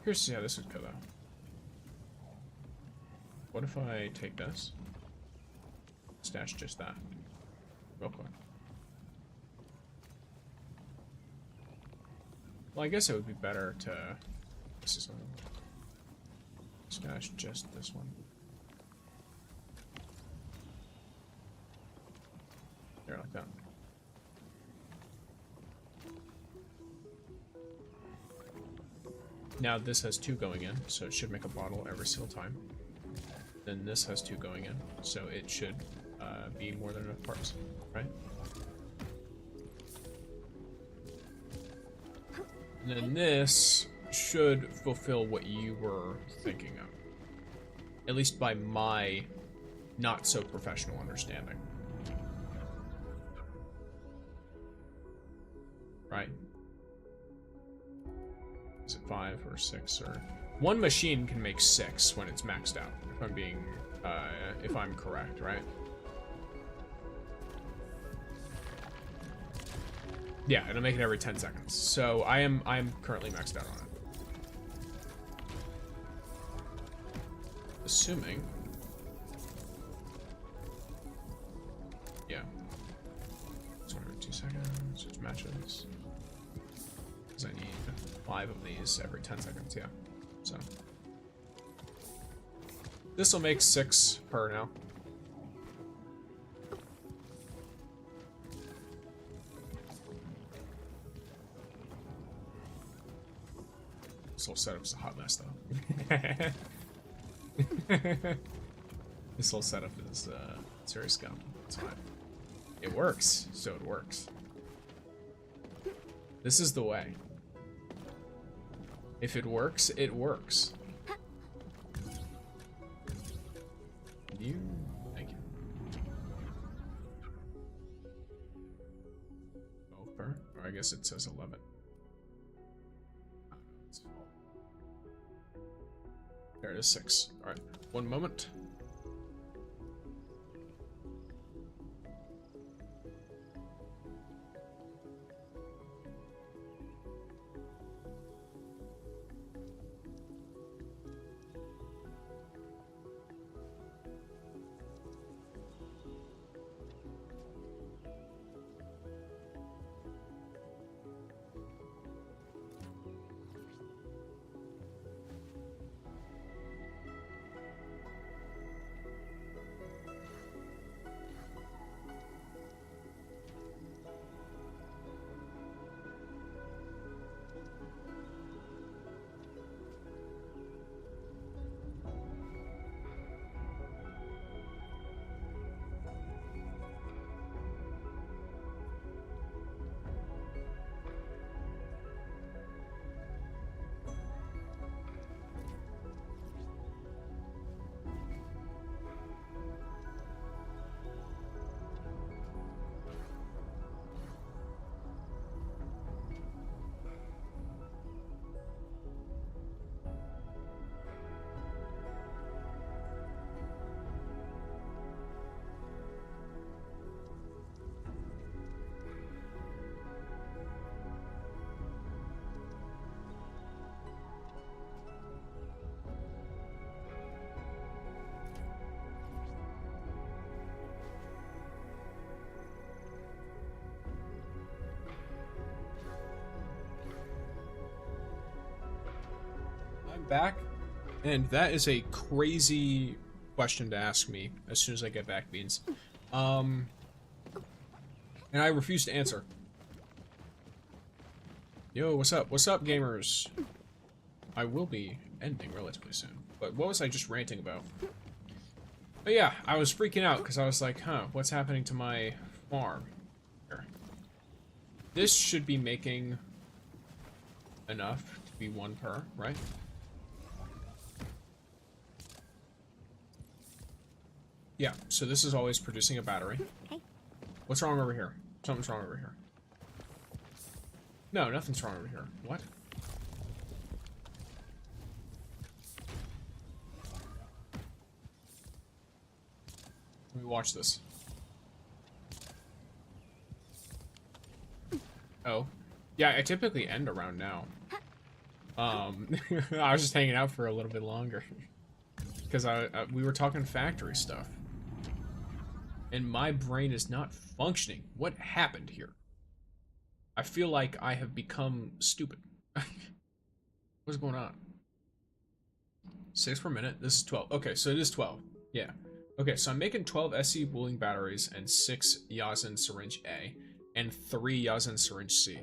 S1: Curious to see how this would go though. What if I take this? Stash just that. Real quick. Well, I guess it would be better to... This is stash just this one. There, like that. Now this has 2 going in, so it should make a bottle every single time. Then this has 2 going in, so it should be more than enough parts, right? And then this should fulfill what you were thinking of. At least by my not so professional understanding. Right? Is it 5 or 6 or... One machine can make 6 when it's maxed out, if I'm being, if I'm correct, right? Yeah, it'll make it every 10 seconds. So I'm currently maxed out on it. Assuming... Yeah. So every 2 seconds, which matches. Because I need 5 of these every 10 seconds, yeah. So this will make 6 per now. This whole setup's a hot mess, though. This whole setup is serious scum. It's fine. It works, so it works. This is the way. If it works, it works. You, thank you. Oh, per? Or I guess it says 11. There it is, 6. All right, one moment. Back, and that is a crazy question to ask me as soon as I get back, Beans. And I refuse to answer. Yo, what's up? What's up, gamers? I will be ending relatively soon. But what was I just ranting about? But yeah, I was freaking out because I was like, huh, what's happening to my farm? Here. This should be making enough to be 1 per, right? Yeah, so this is always producing a battery.
S2: Hey.
S1: What's wrong over here? Something's wrong over here. No, nothing's wrong over here. What? Let me watch this. Oh. Yeah, I typically end around now. I was just hanging out for a little bit longer because we were talking factory stuff, and my brain is not functioning. What happened here? I feel like I have become stupid. What's going on? 6 per minute. This is 12. Okay, so it is 12. Yeah. Okay, so I'm making 12 SC Wooling batteries and 6 Yazen syringe A and 3 Yazen syringe C.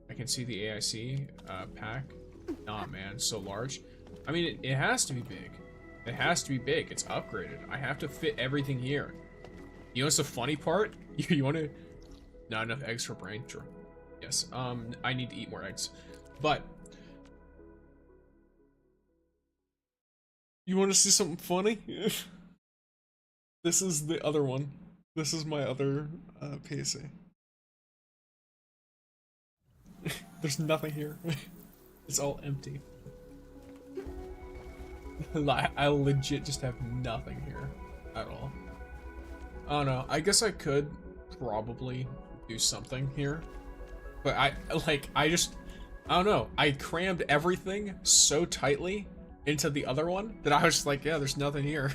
S1: I can see the AIC pack. Nah, man, so large. I mean, it has to be big. It has to be big. It's upgraded. I have to fit everything here. You know what's the funny part? You want to... Not enough eggs for brain? Sure. Yes. I need to eat more eggs. But... You want to see something funny? This is the other one. This is my other PC. There's nothing here. It's all empty. I legit just have nothing here at all. I don't know. I guess I could probably do something here. But I don't know. I crammed everything so tightly into the other one that I was just like, yeah, there's nothing here.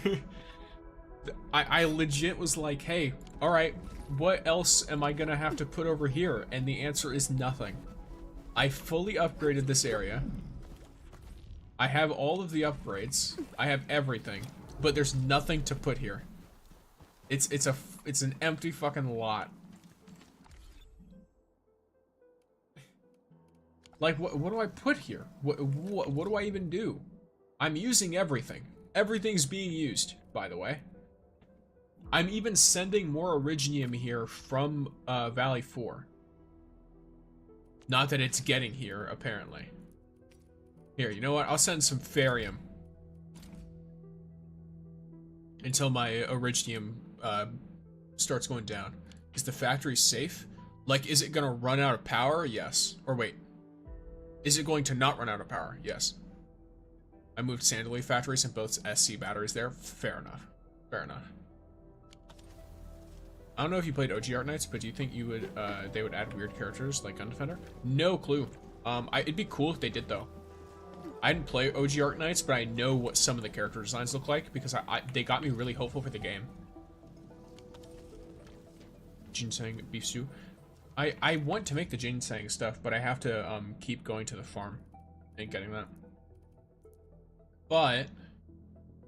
S1: I legit was like, hey, all right, what else am I gonna have to put over here? And the answer is nothing. I fully upgraded this area. I have all of the upgrades. I have everything, but there's nothing to put here. It's an empty fucking lot. Like, what do I put here? What do I even do? I'm using everything. Everything's being used, by the way. I'm even sending more Originium here from Valley 4. Not that it's getting here, apparently. Here, you know what? I'll send some Farium. Until my Originium starts going down. Is the factory safe? Like, is it gonna run out of power? Yes. Or wait. Is it going to not run out of power? Yes. I moved Sandalwood factories and both SC batteries there. Fair enough. Fair enough. I don't know if you played OG Arknights, but do you think you would they would add weird characters like Gun Defender? No clue. It'd be cool if they did though. I didn't play OG Arknights, but I know what some of the character designs look like because they got me really hopeful for the game. Ginseng beef stew. I want to make the ginseng stuff, but I have to keep going to the farm and getting that. But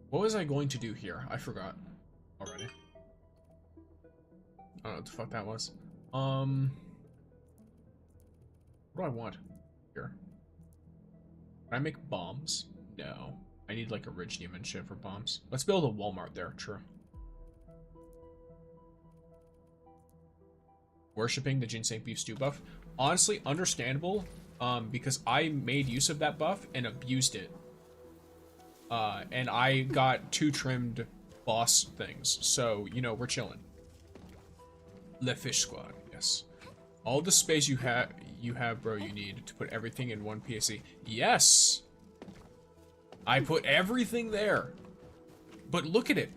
S1: what was I going to do here? I forgot already. I don't know what the fuck that was. What do I want here? Can I make bombs? No. I need like Originium and shit for bombs. Let's build a Walmart there, true. Worshipping the ginseng beef stew buff. Honestly, understandable, because I made use of that buff and abused it. And I got 2 trimmed boss things, so, you know, we're chilling. Le Fish Squad, yes. All the space you have, bro, you need to put everything in one PSC. Yes! I put everything there. But look at it.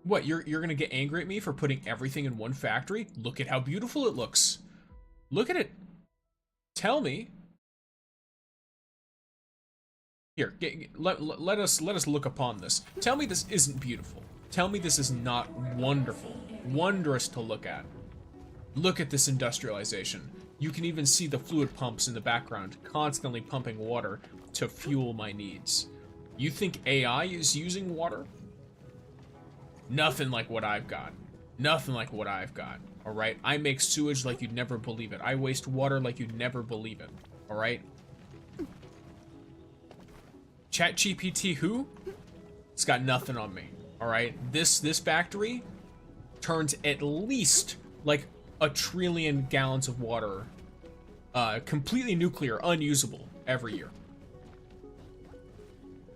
S1: What, you're gonna get angry at me for putting everything in one factory? Look at how beautiful it looks. Look at it. Tell me. Here, let us look upon this. Tell me this isn't beautiful. Tell me this is not wonderful. Wondrous to look at. Look at this industrialization. You can even see the fluid pumps in the background, constantly pumping water to fuel my needs. You think AI is using water? Nothing like what I've got. Nothing like what I've got. Alright? I make sewage like you'd never believe it. I waste water like you'd never believe it. Alright? ChatGPT who? It's got nothing on me. Alright? This factory turns at least like 1 trillion gallons of water completely nuclear, unusable every year.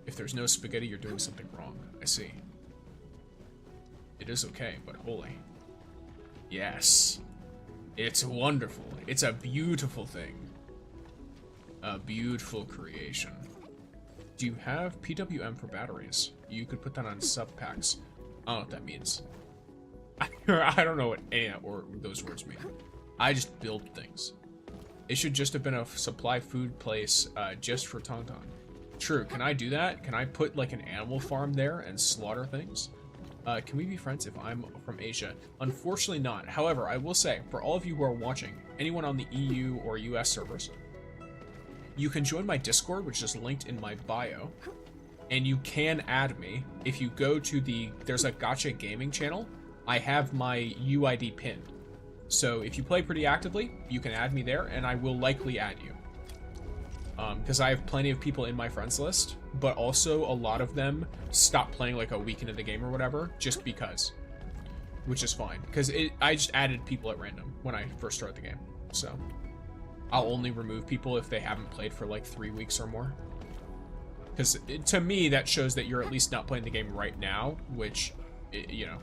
S1: If there's no spaghetti, you're doing something wrong. I see. It is okay, but holy. Yes. It's wonderful. It's a beautiful thing. A beautiful creation. Do you have PWM for batteries? You could put that on sub packs. I don't know what that means. I don't know what any of those words mean. I just build things. It should just have been a supply food place just for Tangtang. True, can I do that? Can I put like an animal farm there and slaughter things? Can we be friends if I'm from Asia? Unfortunately not. However, I will say, for all of you who are watching, anyone on the EU or US servers, you can join my Discord, which is linked in my bio, and you can add me. If you go to there's a gacha gaming channel, I have my UID pinned. So if you play pretty actively, you can add me there, and I will likely add you. Because I have plenty of people in my friends list, but also a lot of them stop playing like a week into the game or whatever, just because. Which is fine, because I just added people at random when I first started the game. So I'll only remove people if they haven't played for like 3 weeks or more. Because to me, that shows that you're at least not playing the game right now, which, you know,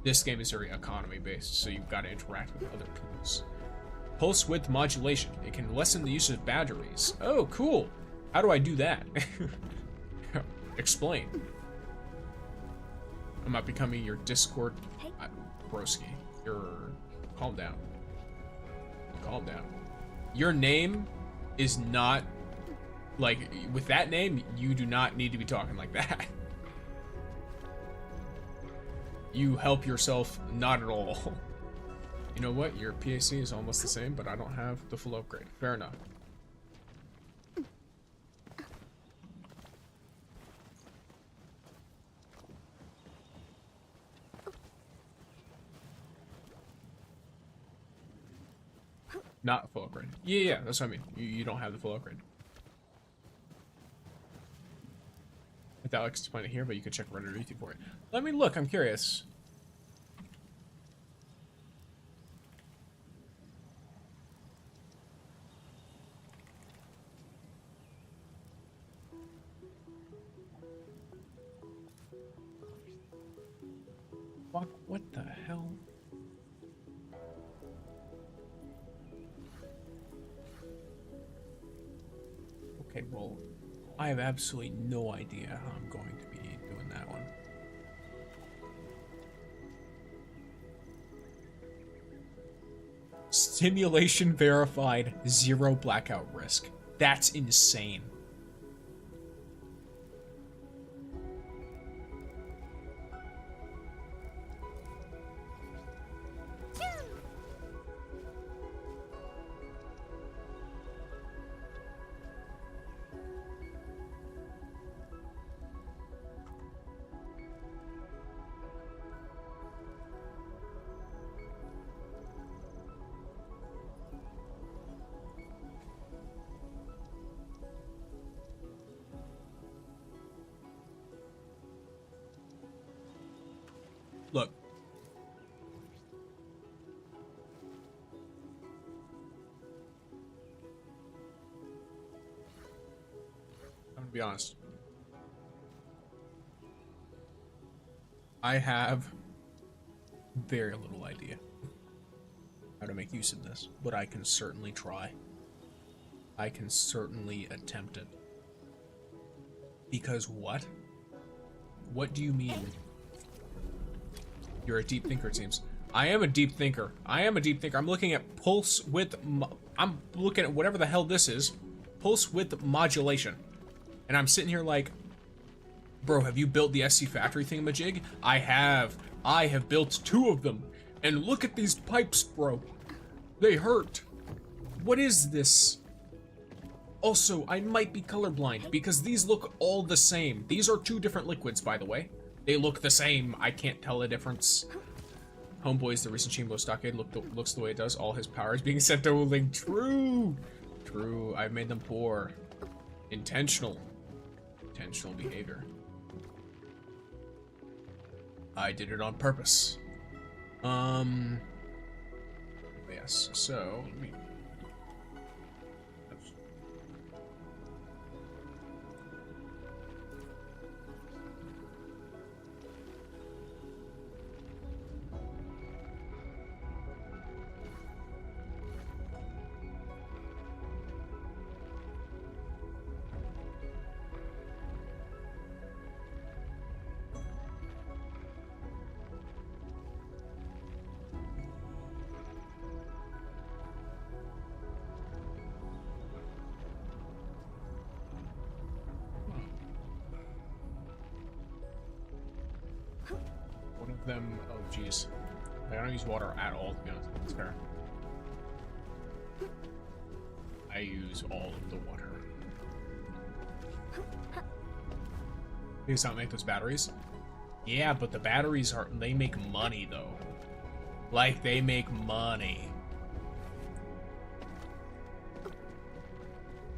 S1: this game is very economy based, so you've got to interact with other people's. Pulse width modulation. It can lessen the use of batteries. Oh, cool. How do I do that? Explain. I'm not becoming your Discord broski. Calm down. Calm down. Your name is not, like, with that name, you do not need to be talking like that. You help yourself not at all. You know what? Your PAC is almost the same, but I don't have the full upgrade. Fair enough. Not full upgrade. Yeah, that's what I mean. You don't have the full upgrade. Without explaining it here, but you could check Reddit or YouTube for it. Let me look. I'm curious. Fuck, what the hell? Okay, well, I have absolutely no idea how I'm going to be doing that one. Simulation verified, 0 blackout risk. That's insane. Look. I'm gonna be honest. I have very little idea how to make use of this, but I can certainly try. I can certainly attempt it. Because what? What do you mean? You're a deep thinker, it seems. I am a deep thinker. I am a deep thinker. I'm looking at pulse width. I'm looking at whatever the hell this is. Pulse width modulation. And I'm sitting here like, bro, have you built the SC factory thingamajig? I have. I have built 2 of them. And look at these pipes, bro. They hurt. What is this? Also, I might be colorblind because these look all the same. These are 2 different liquids, by the way. They look the same. I can't tell the difference. Homeboy's the recent Chimbo stockade looks the way it does. All his power is being sent to Link. True. True. I've made them poor. Intentional. Intentional behavior. I did it on purpose. Yes. So let me. of them. Oh, jeez. I don't use water at all, to be honest. That's fair. I use all of the water. Please don't make those batteries. Yeah, but the batteries are, they make money though. Like, they make money.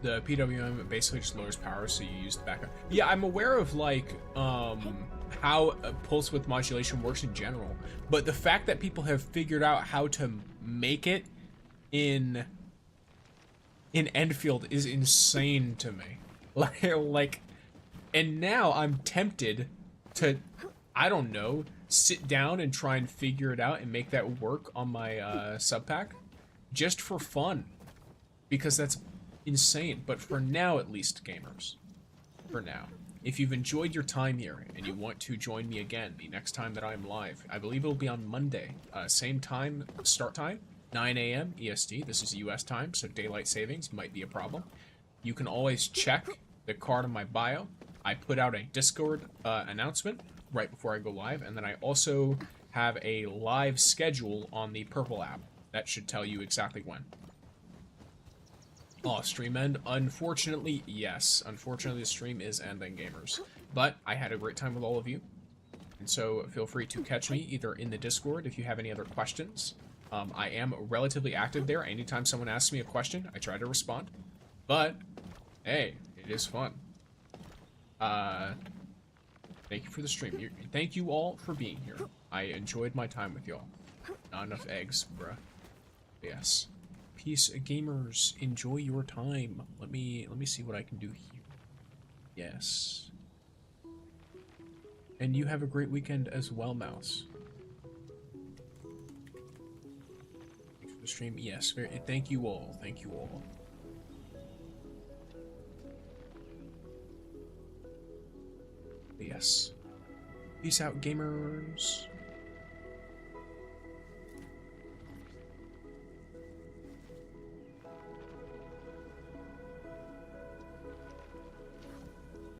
S1: The PWM basically just lowers power, so you use the backup. Yeah, I'm aware of like how a pulse width modulation works in general, but the fact that people have figured out how to make it in Endfield is insane to me. Like, and now I'm tempted to, I don't know, sit down and try and figure it out and make that work on my sub pack, just for fun, because that's insane. But for now, at least, gamers, for now, if you've enjoyed your time here and you want to join me again the next time that I'm live, I believe it'll be on Monday, same time, start time, 9 a.m. EST. This is US time, so daylight savings might be a problem. You can always check the card in my bio. I put out a Discord announcement right before I go live, and then I also have a live schedule on the Purple app that should tell you exactly when. Oh, stream end? Unfortunately, yes. Unfortunately, the stream is ending, gamers. But I had a great time with all of you. And so feel free to catch me either in the Discord if you have any other questions. I am relatively active there. Anytime someone asks me a question, I try to respond. But, hey, it is fun. Thank you for the stream. Thank you all for being here. I enjoyed my time with y'all. Not enough eggs, bruh. Yes. Peace, gamers. Enjoy your time. Let me see what I can do here. Yes. And you have a great weekend as well, Mouse. Thanks for the stream. Yes. Thank you all. Thank you all. Yes. Peace out, gamers.